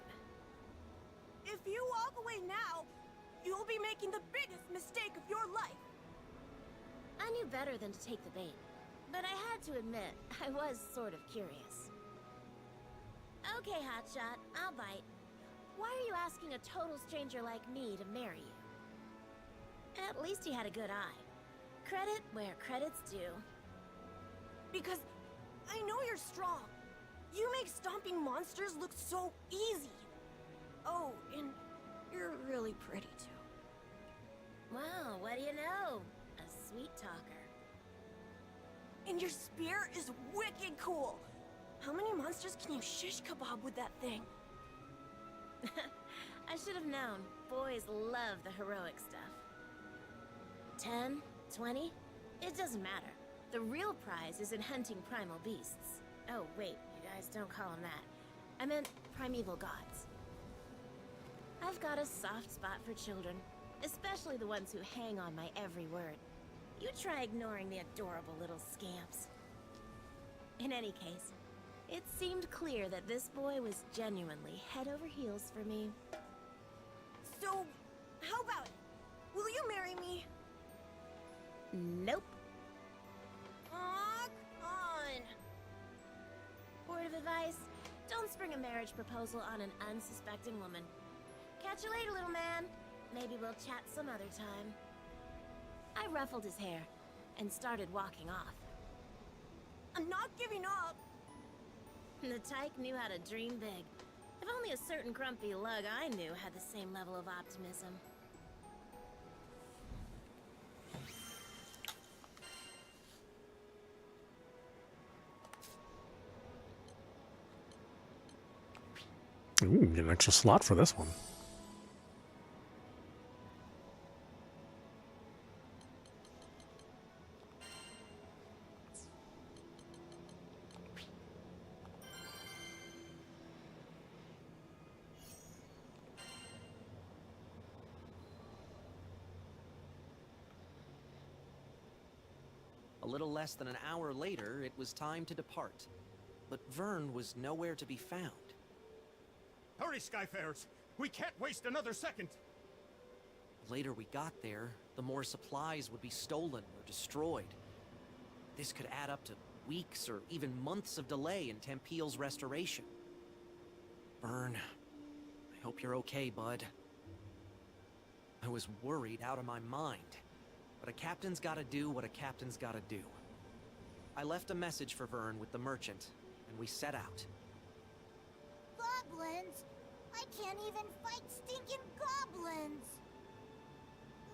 If you walk away now, you'll be making the biggest mistake of your life. I knew better than to take the bait, but I had to admit, I was sort of curious. Okay, hotshot, I'll bite. Why are you asking a total stranger like me to marry you? At least he had a good eye. Credit where credit's due. Because I know you're strong. You make stomping monsters look so easy. Oh, and you're really pretty too. Wow, what do you know? A sweet talker. And your spear is wicked cool. How many monsters can you shish kebab with that thing? I should have known. Boys love the heroic stuff. 10, 20? It doesn't matter. The real prize is in hunting primal beasts. Oh, wait, you guys don't call them that. I meant primeval gods. I've got a soft spot for children, especially the ones who hang on my every word. You try ignoring the adorable little scamps. In any case, it seemed clear that this boy was genuinely head over heels for me. So, how about it? Will you marry me? Nope. Aw, come on. Word of advice, don't spring a marriage proposal on an unsuspecting woman. Catch you later, little man. Maybe we'll chat some other time. I ruffled his hair and started walking off. I'm not giving up. The tyke knew how to dream big. If only a certain grumpy lug I knew had the same level of optimism. Ooh, get an extra slot for this one. A little less than an hour later, it was time to depart. But Vern was nowhere to be found. Hurry, Skyfarers! We can't waste another second! The later we got there, the more supplies would be stolen or destroyed. This could add up to weeks or even months of delay in Tempeal's restoration. Vern, I hope you're okay, bud. I was worried out of my mind. But a captain's gotta do what a captain's gotta do. I left a message for Vern with the merchant, and we set out. Goblins? I can't even fight stinking goblins!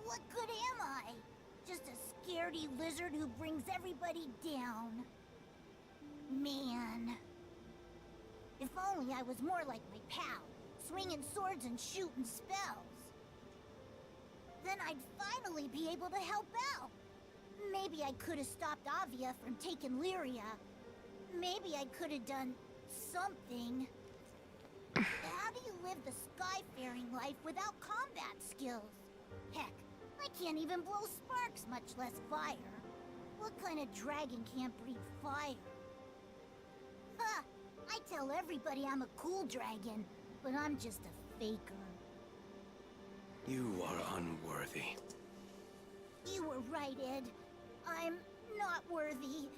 What good am I? Just a scaredy lizard who brings everybody down. Man. If only I was more like my pal, swinging swords and shooting spells. Then I'd finally be able to help out. Maybe I could have stopped Avia from taking Lyria. Maybe I could have done something. How do you live the skyfaring life without combat skills? Heck, I can't even blow sparks, much less fire. What kind of dragon can't breathe fire? Ha! I tell everybody I'm a cool dragon, but I'm just a faker. You are unworthy. You were right, Ed. I'm not worthy.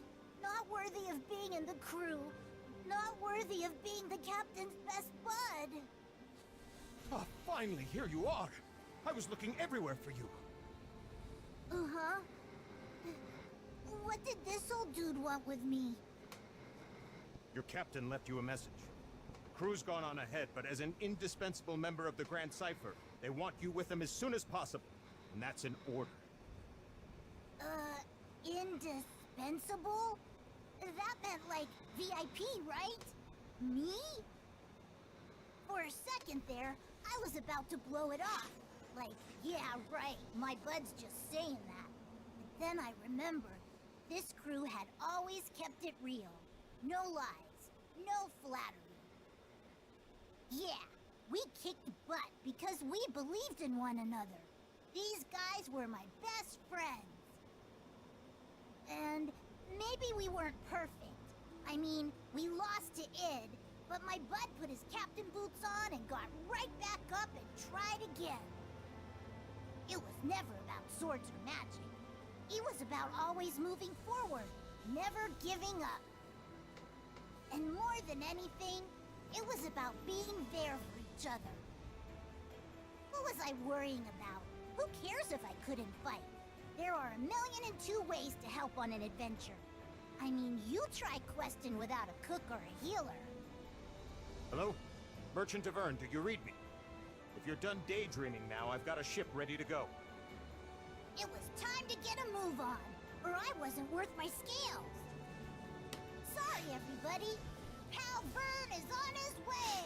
Not worthy of being in the crew. Not worthy of being the captain's best bud. Oh, finally, here you are! I was looking everywhere for you. Uh-huh. What did this old dude want with me? Your captain left you a message. The crew's gone on ahead, but as an indispensable member of the Grand Cipher, they want you with them as soon as possible. And that's an order. Indispensable? That meant like VIP, right? Me? For a second there, I was about to blow it off. Like, yeah, right, my bud's just saying that. But then I remembered, this crew had always kept it real. No lies, no flattery. Yeah, we kicked butt because we believed in one another. These guys were my best friends. And maybe we weren't perfect. I mean, we lost to Id, but my bud put his captain boots on and got right back up and tried again. It was never about swords or magic. It was about always moving forward, never giving up. And more than anything, it was about being there for each other. What was I worrying about? Who cares if I couldn't fight? There are 1,000,002 ways to help on an adventure. I mean, you try questing without a cook or a healer. Hello? Merchant of Vern, do you read me? If you're done daydreaming now, I've got a ship ready to go. It was time to get a move on, or I wasn't worth my scales. Sorry, everybody. Pal Vern is on his way.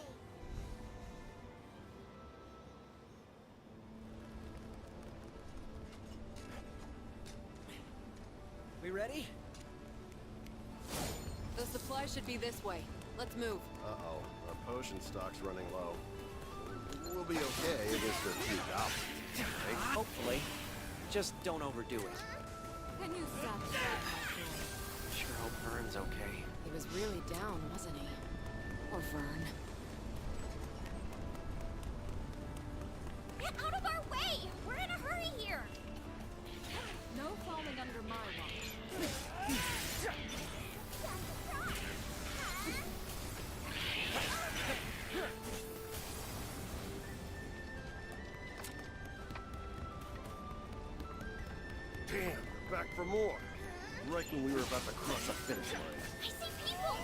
We ready? The supply should be this way. Let's move. Uh-oh, our potion stock's running low. We'll be okay against a few goblins, right? Hopefully. Just don't overdo it. Can you stop? Sure hope Vern's okay. He was really down, wasn't he? Poor Vern. Get out of our way! We're in a hurry here! No falling under my watch. Damn, we're back for more. Right when we were about to cross the finish line. I see people!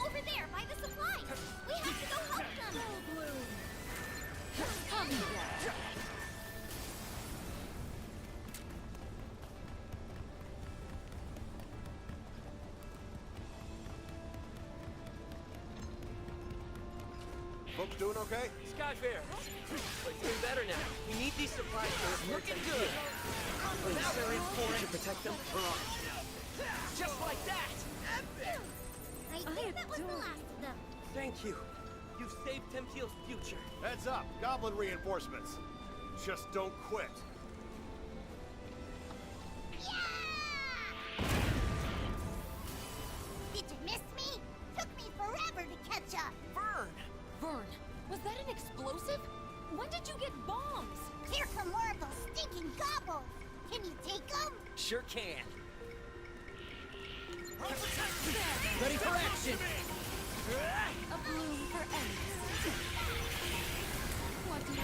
Over there, by the supplies! We have to go help them! Come here. Folks doing okay? Skyfair! We're doing better now. We need these supplies for looking good. Now they're in for it. To protect them. Just like that! I think that was the last of them. Thank you. You've saved Tempeal's future. Heads up, goblin reinforcements. Just don't quit. Did you miss me? Took me forever to catch up. Vern, was that an explosive? When did you get bombs? Here come more of those stinking gobbles. Can you take them? Sure can. Ready for action! A bloom for ends. What do you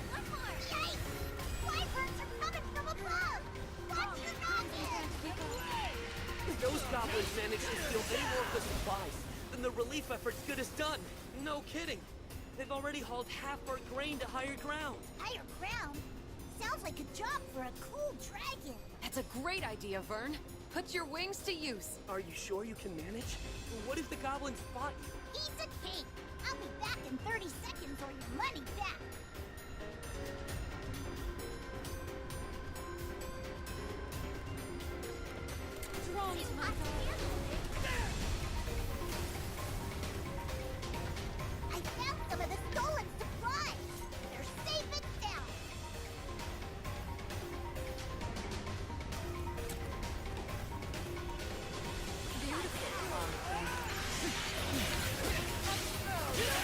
One more! Yikes! Wyverns are coming from above! Watch your noggin! If those goblins manage to steal any more of the supplies, then the relief effort's good as done. No kidding. They've already hauled half our grain to higher ground. Higher ground? Sounds like a job for a cool dragon. That's a great idea, Vern. Put your wings to use. Are you sure you can manage? What if the goblins spot you? Piece of cake. I'll be back in 30 seconds or your money back. Drawn to my I found some of the stolen supplies. They're safe and sound.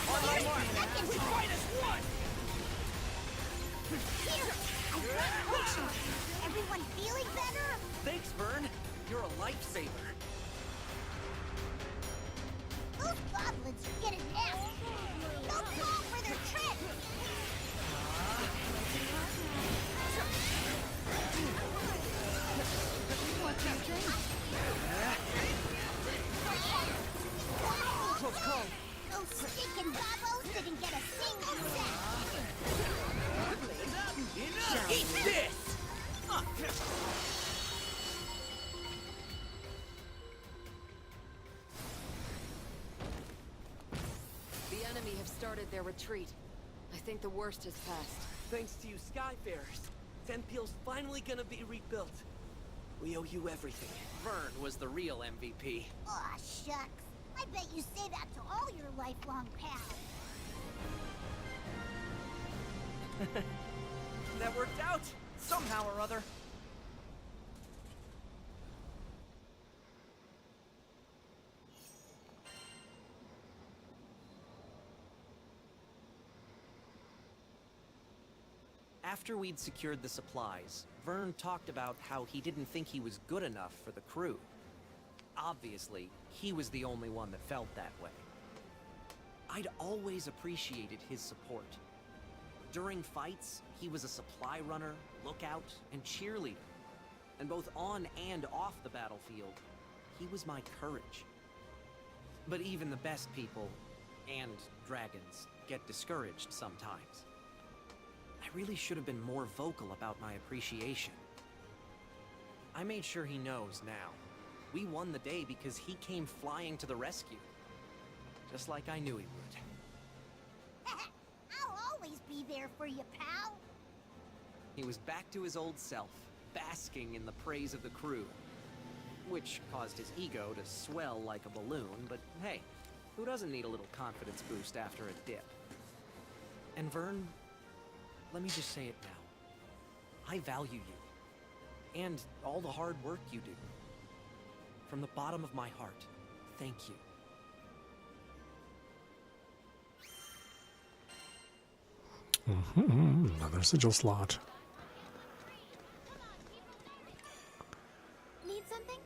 On my mark! Fight as one! Here, I brought potions. Everyone feeling better? Thanks, Vern. You're a lifesaver. Those goblins are getting nasty. Don't fall for their trick. Close call. Those stinking gobos didn't get a single cent. Eat this! their retreat. I think the worst is past. Thanks to you Skyfarers, Tenpeel's finally gonna be rebuilt. We owe you everything. Vern was the real MVP. Aw, shucks. I bet you say that to all your lifelong pals. That worked out, somehow or other. After we'd secured the supplies, Vern talked about how he didn't think he was good enough for the crew. Obviously, he was the only one that felt that way. I'd always appreciated his support. During fights, he was a supply runner, lookout, and cheerleader. And both on and off the battlefield, he was my courage. But even the best people, and dragons, get discouraged sometimes. I really should have been more vocal about my appreciation. I made sure he knows now. We won the day because he came flying to the rescue. Just like I knew he would. I'll always be there for you, pal. He was back to his old self, basking in the praise of the crew. Which caused his ego to swell like a balloon, but hey, who doesn't need a little confidence boost after a dip? And Vern, let me just say it now. I value you. And all the hard work you do. From the bottom of my heart, thank you. Another sigil slot. Need something?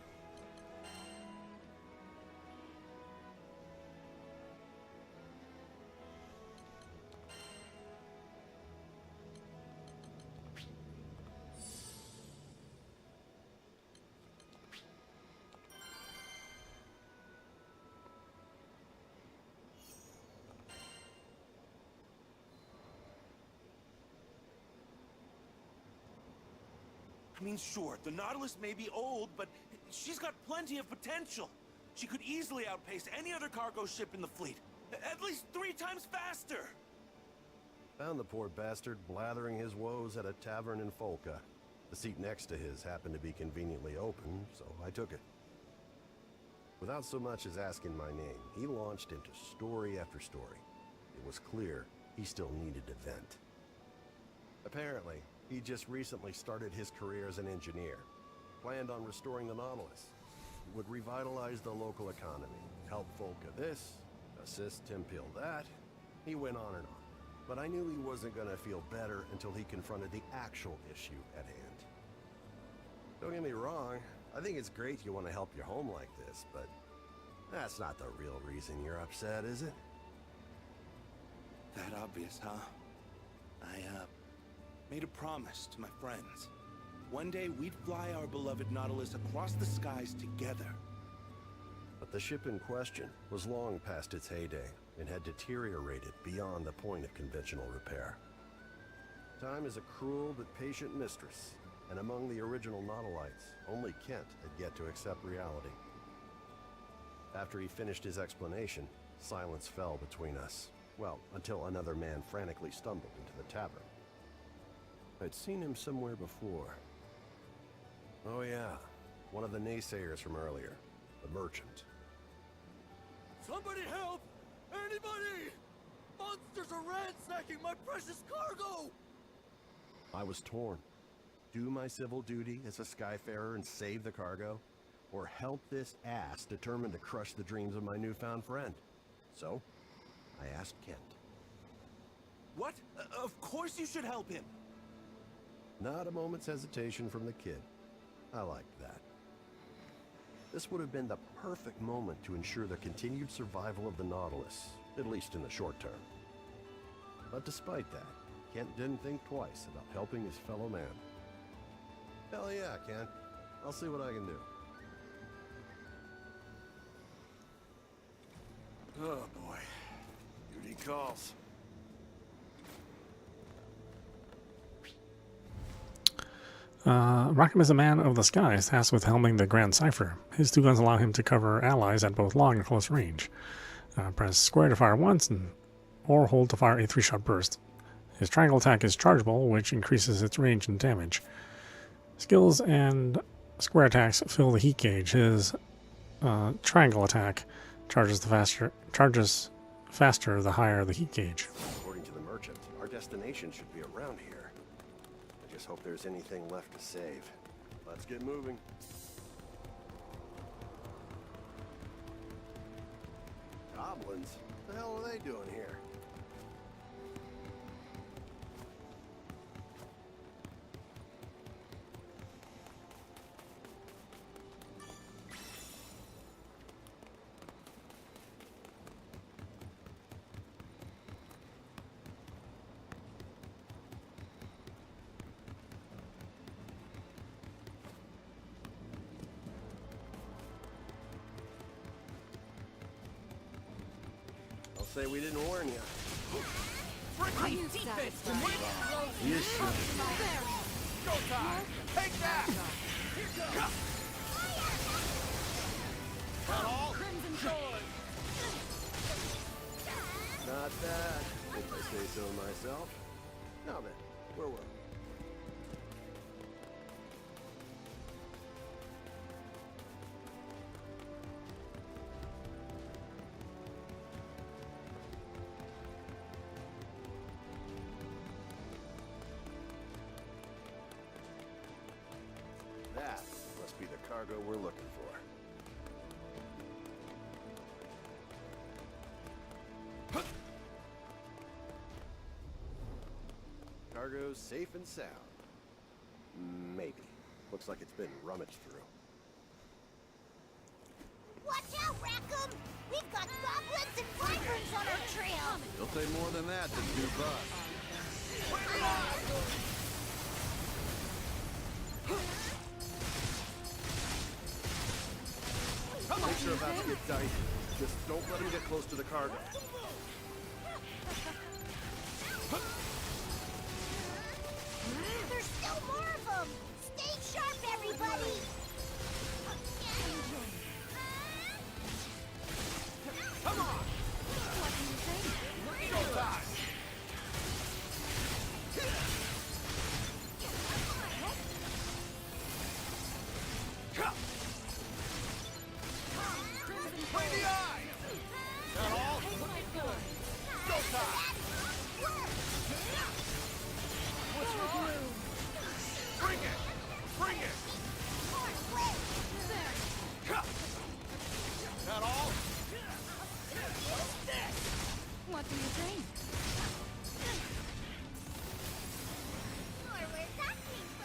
I mean, sure, the Nautilus may be old, but she's got plenty of potential. She could easily outpace any other cargo ship in the fleet. At least 3 times faster! Found the poor bastard blathering his woes at a tavern in Folka. The seat next to his happened to be conveniently open, so I took it. Without so much as asking my name, he launched into story after story. It was clear he still needed to vent. Apparently, he just recently started his career as an engineer. Planned on restoring the Nautilus. He would revitalize the local economy, help Folka this, assist Tenpeel that. He went on and on. But I knew he wasn't gonna feel better until he confronted the actual issue at hand. Don't get me wrong, I think it's great you want to help your home like this, but that's not the real reason you're upset, is it? That obvious, huh? I, made a promise to my friends. One day we'd fly our beloved Nautilus across the skies together. But the ship in question was long past its heyday and had deteriorated beyond the point of conventional repair. Time is a cruel but patient mistress, and among the original Nautilites, only Kent had yet to accept reality. After he finished his explanation, silence fell between us. Well, until another man frantically stumbled into the tavern. I'd seen him somewhere before. Oh yeah, one of the naysayers from earlier, the merchant. Somebody help! Anybody! Monsters are ransacking my precious cargo! I was torn. Do my civil duty as a Skyfarer and save the cargo, or help this ass determined to crush the dreams of my newfound friend? So, I asked Kent. What? Of course you should help him! Not a moment's hesitation from the kid. I liked that. This would have been the perfect moment to ensure the continued survival of the Nautilus, at least in the short term. But despite that, Kent didn't think twice about helping his fellow man. Hell yeah, Kent. I'll see what I can do. Oh boy. Duty calls. Rackham is a man of the skies, tasked with helming the Grand Cipher. His 2 guns allow him to cover allies at both long and close range. Press square to fire once, or hold to fire a 3-shot burst. His triangle attack is chargeable, which increases its range and damage. Skills and square attacks fill the heat gauge. His triangle attack charges faster the higher the heat gauge. According to the merchant, our destination should be around here. I just hope there's anything left to save. Let's get moving. Goblins? What the hell are they doing here? Say we didn't warn you. Friendly defense to win. You should. Go time. Take that. Not all. Crimson Sword. Not bad, if I say so myself. Now then, where were we? That must be the cargo we're looking for. Cargo's safe and sound. Maybe. Looks like it's been rummaged through. Watch out, Rackham! We've got goblins and wyverns on our trail! You'll take more than that to do bus. Things are about to get dicey. Just don't let him get close to the cargo. There's still more of them! Stay sharp, everybody! Come on. Go time. Play the eye. Not all. Go time. What's wrong? Bring it. Bring it. Not all. What do you think?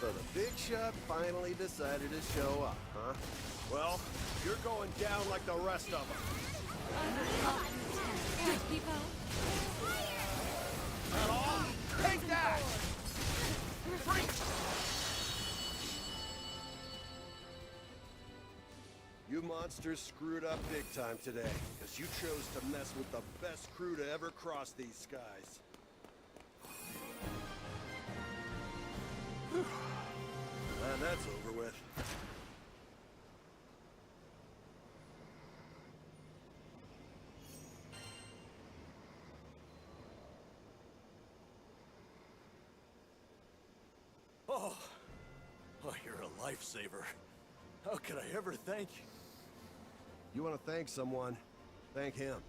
So the big shot finally decided to show up, huh? Well, you're going down like the rest of them. Not all. Take that. You monsters screwed up big time today, because you chose to mess with the best crew to ever cross these skies. Glad that's over with. Oh, you're a lifesaver. How could I ever thank you? You want to thank someone? Thank him.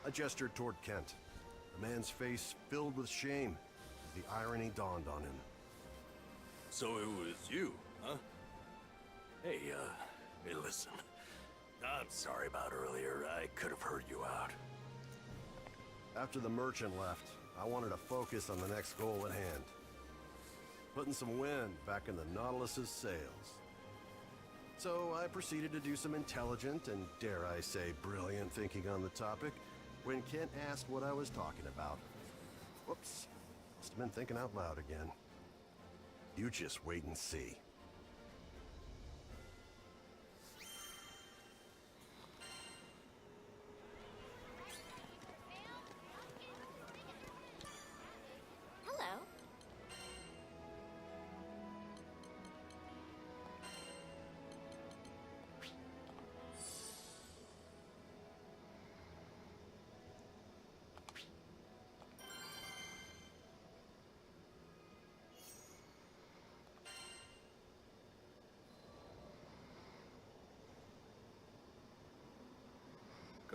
I gestured toward Kent. The man's face filled with shame as the irony dawned on him. So it was you, huh? Hey, listen. I'm sorry about earlier. I could have heard you out. After the merchant left, I wanted to focus on the next goal at hand. Putting some wind back in the Nautilus's sails. So I proceeded to do some intelligent and, dare I say, brilliant thinking on the topic when Kent asked what I was talking about. Whoops. Must have been thinking out loud again. You just wait and see. Hello.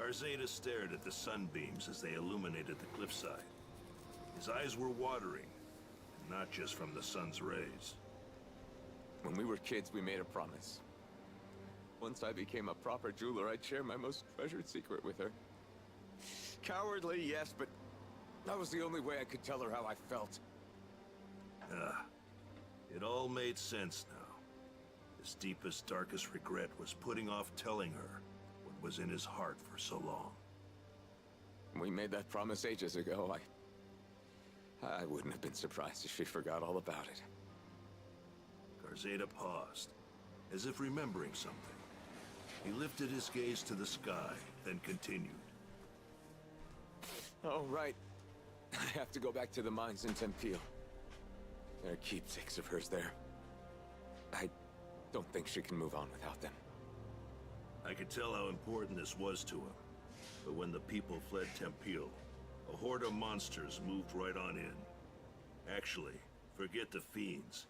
Garzeda stared at the sunbeams as they illuminated the cliffside. His eyes were watering, and not just from the sun's rays. When we were kids, we made a promise. Once I became a proper jeweler, I'd share my most treasured secret with her. Cowardly, yes, but that was the only way I could tell her how I felt. It all made sense now. His deepest, darkest regret was putting off telling her what was in his heart for so long. We made that promise ages ago. I wouldn't have been surprised if she forgot all about it. Garzeda paused, as if remembering something. He lifted his gaze to the sky, then continued. Oh, right. I have to go back to the mines in Tempeel. There are keepsakes of hers there. I don't think she can move on without them. I could tell how important this was to him. But when the people fled Tempeel, a horde of monsters moved right on in. Actually, forget the fiends.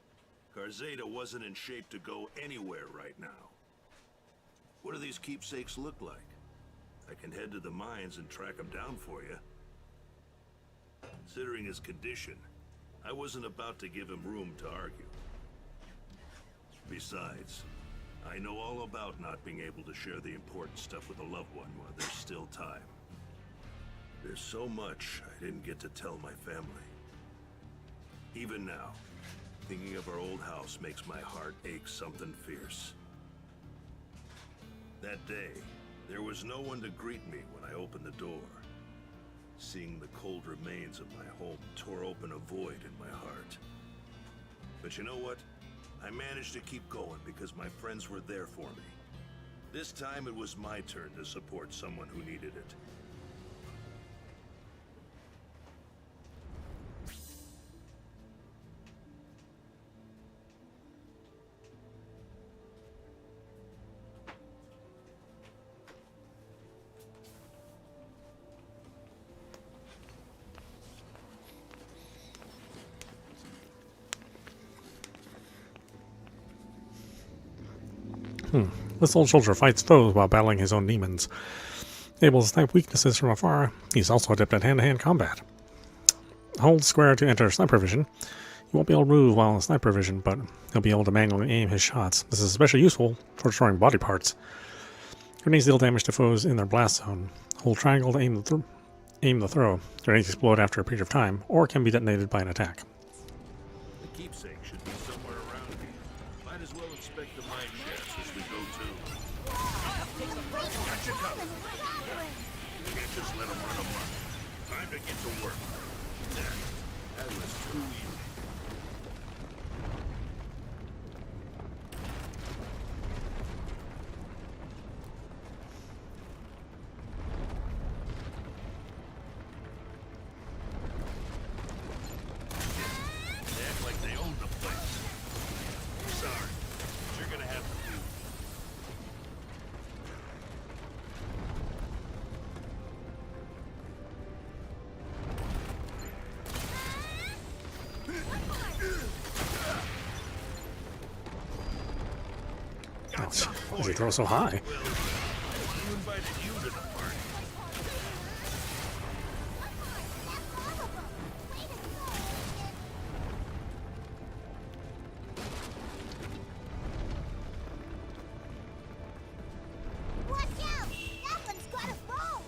Garzeda wasn't in shape to go anywhere right now. What do these keepsakes look like? I can head to the mines and track them down for you. Considering his condition, I wasn't about to give him room to argue. Besides, I know all about not being able to share the important stuff with a loved one while there's still time. There's so much I didn't get to tell my family. Even now, thinking of our old house makes my heart ache something fierce. That day, there was no one to greet me when I opened the door. Seeing the cold remains of my home tore open a void in my heart. But you know what? I managed to keep going because my friends were there for me. This time it was my turn to support someone who needed it. This old soldier fights foes while battling his own demons. Able to snipe weaknesses from afar, he's also adept at hand-to-hand combat. Hold square to enter sniper vision. He won't be able to move while in sniper vision, but he'll be able to manually aim his shots. This is especially useful for destroying body parts. Grenades deal damage to foes in their blast zone. Hold triangle to aim the throw. Grenades explode after a period of time, or can be detonated by an attack. The keepsake should be somewhere around here. Might as well inspect the mine shafts as we go too. Got you covered. You can't just let them run amok. Time to get to work. There. That was too easy. They act like they own the place. Sorry, but you're gonna have to do. Why does he throw so high? Who invited you to the party? Watch out! That one's got a bow!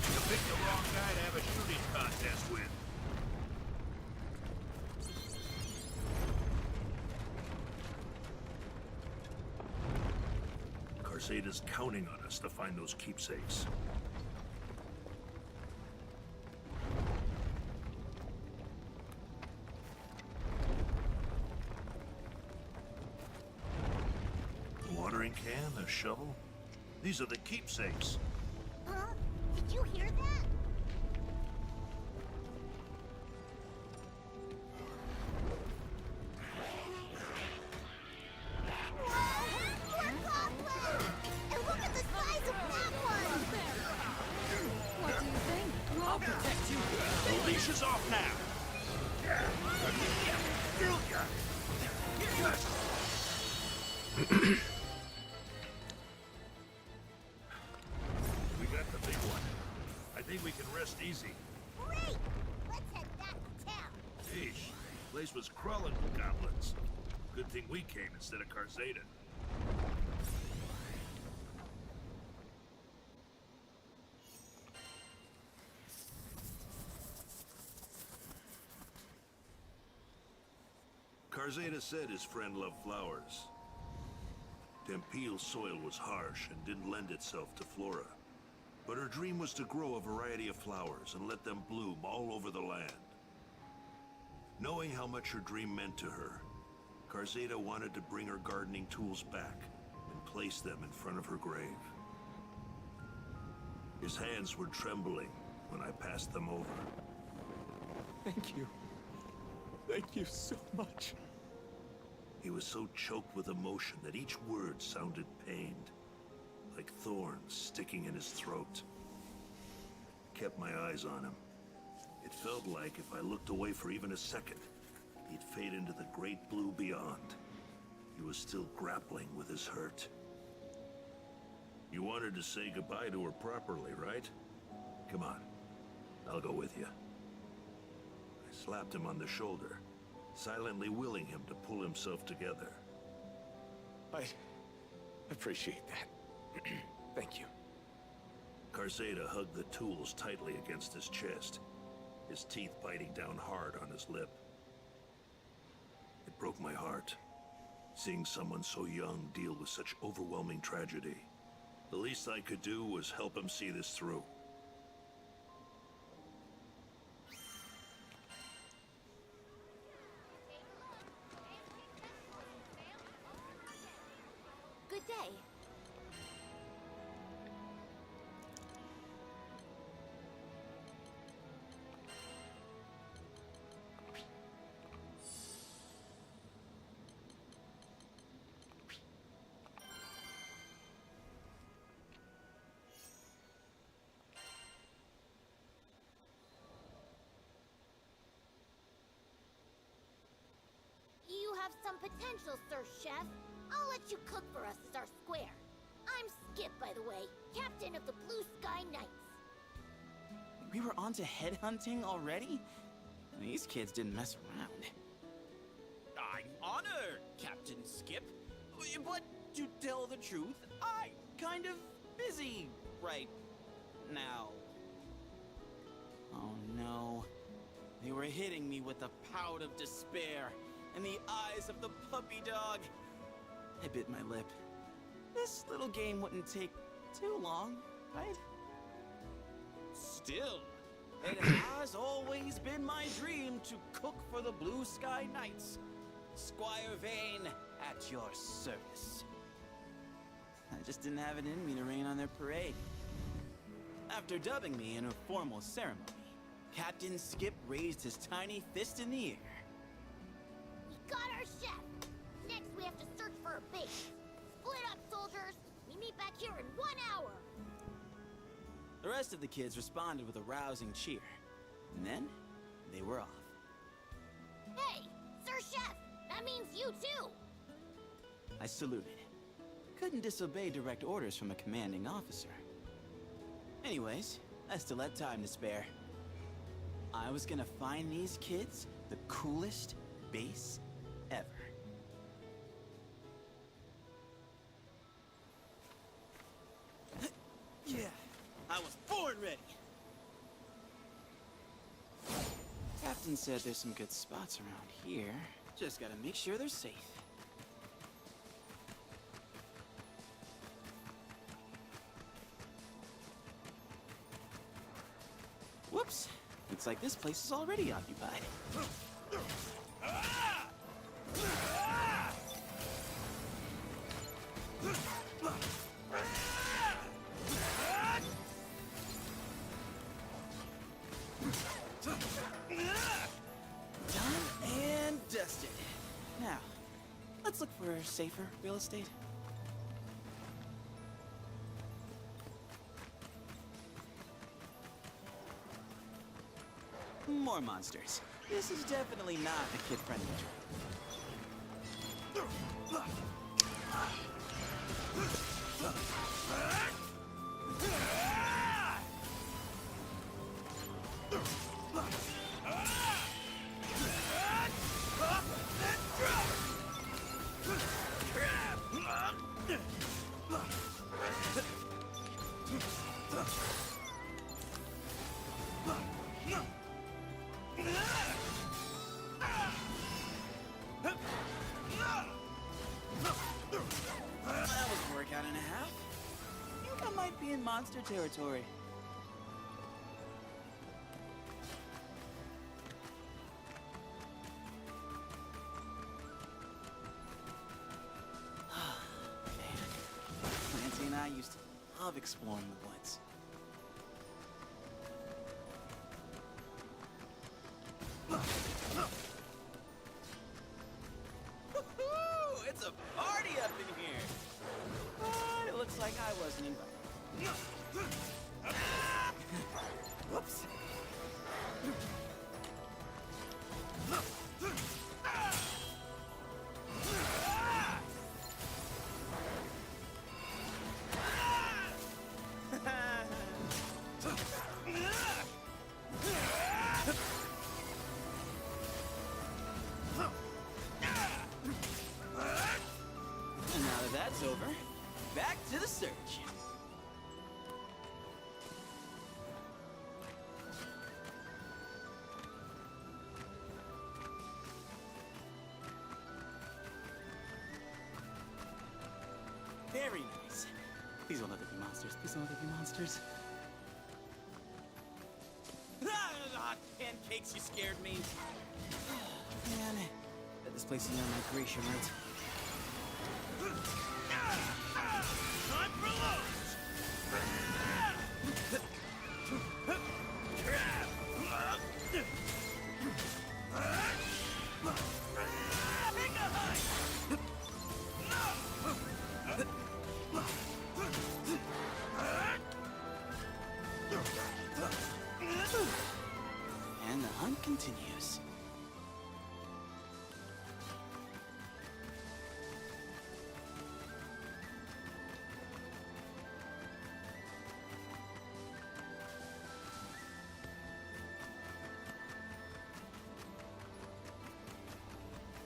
You picked the wrong guy to have a shooting contest with. Garzeda's counting on us to find those keepsakes. A watering can, a shovel. These are the keepsakes. Huh? Did you hear that? And look at the size of that one! What do you think? I'll protect you. The leash is off now. We got the big one. I think we can rest easy. Great! Let's head back to town. Yeesh, the place was crawling with goblins. Good thing we came instead of Karzada. Karzada said his friend loved flowers. Tempeal's soil was harsh and didn't lend itself to flora. But her dream was to grow a variety of flowers and let them bloom all over the land. Knowing how much her dream meant to her, Karzada wanted to bring her gardening tools back and place them in front of her grave. His hands were trembling when I passed them over. Thank you. Thank you so much. He was so choked with emotion that each word sounded pained, like thorns sticking in his throat. I kept my eyes on him. It felt like if I looked away for even a second, he'd fade into the great blue beyond. He was still grappling with his hurt. You wanted to say goodbye to her properly, right? Come on, I'll go with you. I slapped him on the shoulder, silently willing him to pull himself together. I appreciate that. Thank you. Karzada hugged the tools tightly against his chest, his teeth biting down hard on his lip. It broke my heart, seeing someone so young deal with such overwhelming tragedy. The least I could do was help him see this through. Good day. You have some potential, Sir Chef. I'll let you cook for us as our square. I'm Skip, by the way, captain of the Blue Sky Knights. We were on to headhunting already? These kids didn't mess around. I'm honored, Captain Skip. But to tell the truth, I'm kind of busy right now. Oh no. They were hitting me with the pout of despair in the eyes of the puppy dog. I bit my lip. This little game wouldn't take too long, right? Still, it has always been my dream to cook for the Blue Sky Knights. Squire Vane, at your service. I just didn't have it in me to rain on their parade. After dubbing me in a formal ceremony, Captain Skip raised his tiny fist in the air. We got our chef. Next, we have to search for a base. Split up, soldiers. We meet back here in 1 hour. The rest of the kids responded with a rousing cheer. And then, they were off. Hey, Sir Chef, that means you too. I saluted. Couldn't disobey direct orders from a commanding officer. Anyways, I still had time to spare. I was gonna find these kids the coolest base ever. Yeah, I was born ready. Captain said there's some good spots around here. Just gotta make sure they're safe. Whoops. Looks like this place is already occupied. Done and dusted. Now, let's look for safer real estate. More monsters. This is definitely not a kid-friendly trip. That was a workout and a half. I think I might be in monster territory. Nancy and I used to love exploring the woods. Woohoo! It's a party up in here! But it looks like I wasn't invited. Whoops. And now that that's over, back to the search. Very nice. Please don't let there be monsters. Please don't let there be monsters. Ah, pancakes, you scared me. Man, bet this place is on my Gracia, right? Time for loads! Take a hike! And the hunt continues.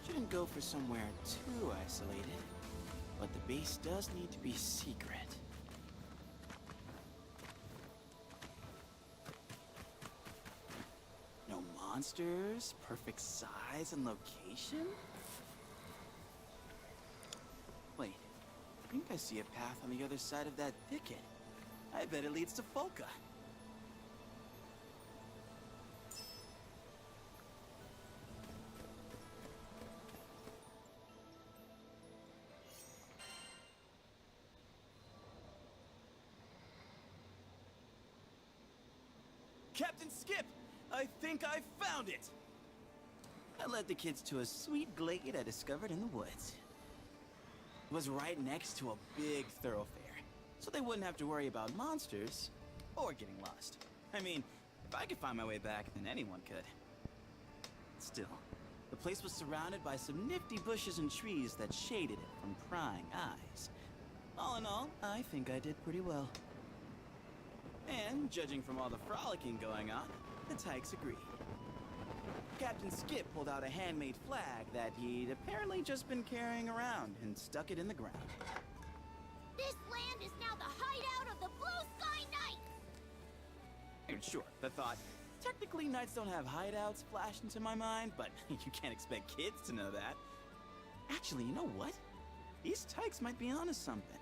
Shouldn't go for somewhere too isolated, but the base does need to be secret. No monsters, perfect size and location? Wait, I think I see a path on the other side of that thicket. I bet it leads to Folka. Captain Skip! I think I found it! I led the kids to a sweet glade I discovered in the woods. It was right next to a big thoroughfare, so they wouldn't have to worry about monsters or getting lost. I mean, if I could find my way back, then anyone could. Still, the place was surrounded by some nifty bushes and trees that shaded it from prying eyes. All in all, I think I did pretty well. And, judging from all the frolicking going on, the Tykes agreed. Captain Skip pulled out a handmade flag that he'd apparently just been carrying around and stuck it in the ground. This land is now the hideout of the Blue Sky Knights! And sure, the thought, technically knights don't have hideouts, flashed into my mind, but you can't expect kids to know that. Actually, you know what? These Tykes might be onto something.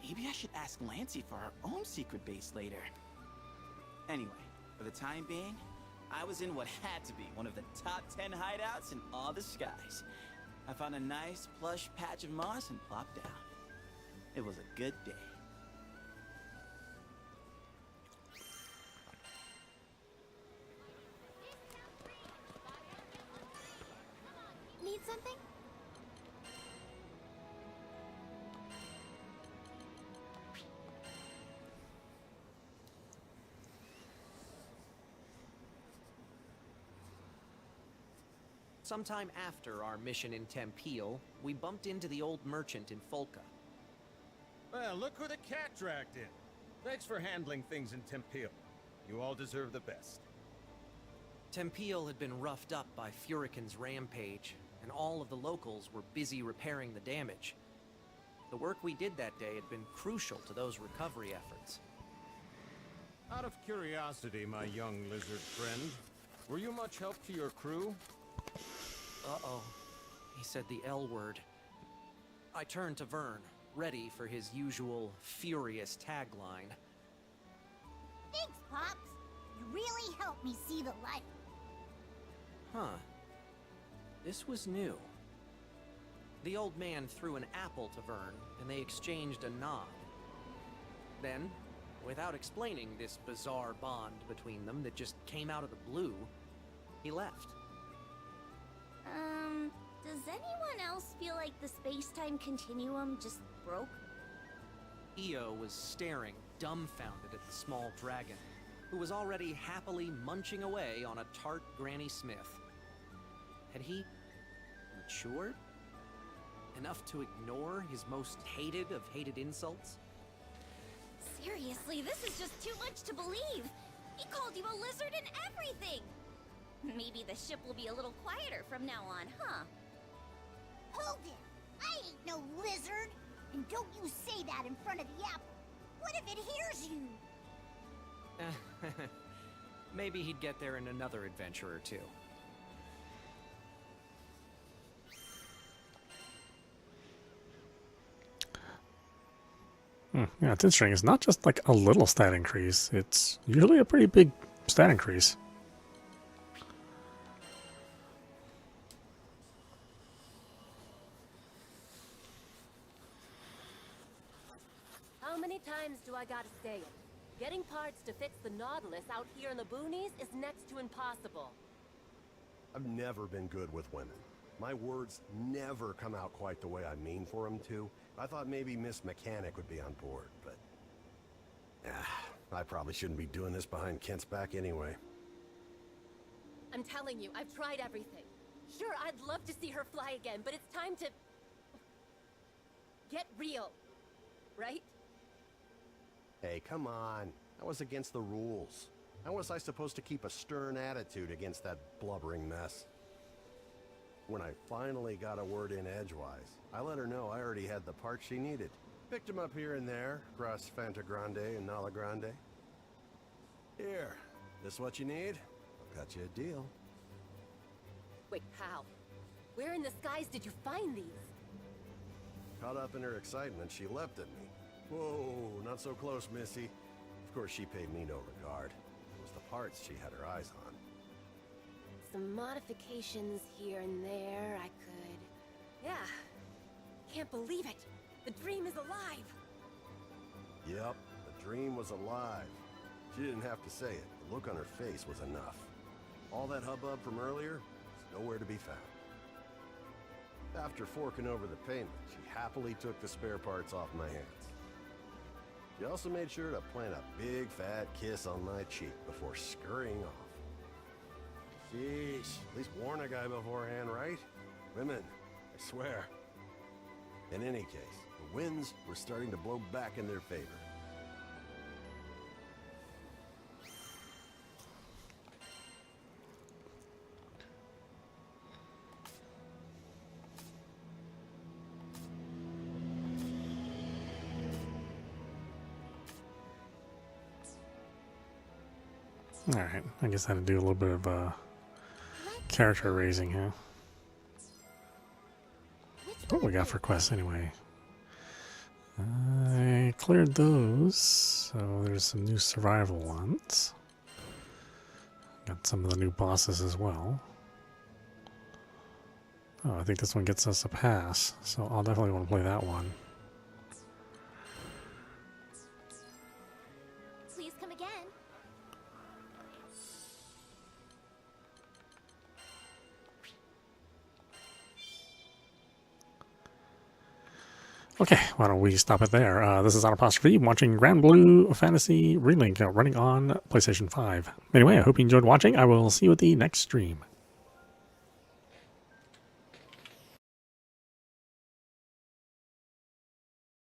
Maybe I should ask Lancey for our own secret base later. Anyway, for the time being, I was in what had to be one of the top 10 hideouts in all the skies. I found a nice, plush patch of moss and plopped down. It was a good day. Need something? Sometime after our mission in Tempeal, we bumped into the old merchant in Folka. Well, look who the cat dragged in. Thanks for handling things in Tempeal. You all deserve the best. Tempeal had been roughed up by Furican's rampage, and all of the locals were busy repairing the damage. The work we did that day had been crucial to those recovery efforts. Out of curiosity, my young lizard friend, were you much help to your crew? Uh-oh. He said the L word. I turned to Vern, ready for his usual furious tagline. Thanks, Pops. You really helped me see the light. Huh. This was new. The old man threw an apple to Vern, and they exchanged a nod. Then, without explaining this bizarre bond between them that just came out of the blue, he left. Does anyone else feel like the space-time continuum just broke? Io was staring, dumbfounded at the small dragon, who was already happily munching away on a tart Granny Smith. Had he matured? Enough to ignore his most hated of hated insults? Seriously, this is just too much to believe. He called you a lizard and everything. Maybe the ship will be a little quieter from now on, huh? Hold it! I ain't no lizard! And don't you say that in front of the apple! What if it hears you? Maybe he'd get there in another adventure or two. Yeah, it's interesting. It's not just like a little stat increase. It's usually a pretty big stat increase. How many times do I gotta say it? Getting parts to fix the Nautilus out here in the boonies is next to impossible. I've never been good with women. My words never come out quite the way I mean for them to. I thought maybe Miss Mechanic would be on board, but... I probably shouldn't be doing this behind Kent's back anyway. I'm telling you, I've tried everything. Sure, I'd love to see her fly again, but it's time to... get real. Right? Hey, come on. That was against the rules. How was I supposed to keep a stern attitude against that blubbering mess? When I finally got a word in edgewise, I let her know I already had the parts she needed. Picked them up here and there, across Fanta Grande and Nala Grande. Here, this what you need? I've got you a deal. Wait, how? Where in the skies did you find these? Caught up in her excitement, she leapt at me. Whoa, not so close, Missy. Of course, she paid me no regard. It was the parts she had her eyes on. Some modifications here and there, I could... Yeah. Can't believe it. The dream is alive. Yep, the dream was alive. She didn't have to say it. The look on her face was enough. All that hubbub from earlier was nowhere to be found. After forking over the payment, she happily took the spare parts off my hands. She also made sure to plant a big fat kiss on my cheek before scurrying off. Sheesh, at least warn a guy beforehand, right? Women, I swear. In any case, the winds were starting to blow back in their favor. Alright, I guess I had to do a little bit of character raising here. What we got for quests anyway? I cleared those, so there's some new survival ones. Got some of the new bosses as well. Oh, I think this one gets us a pass, so I'll definitely want to play that one. Please come again. Okay, why don't we stop it there? This is audap watching Granblue Fantasy Relink running on PlayStation 5. Anyway, I hope you enjoyed watching. I will see you at the next stream.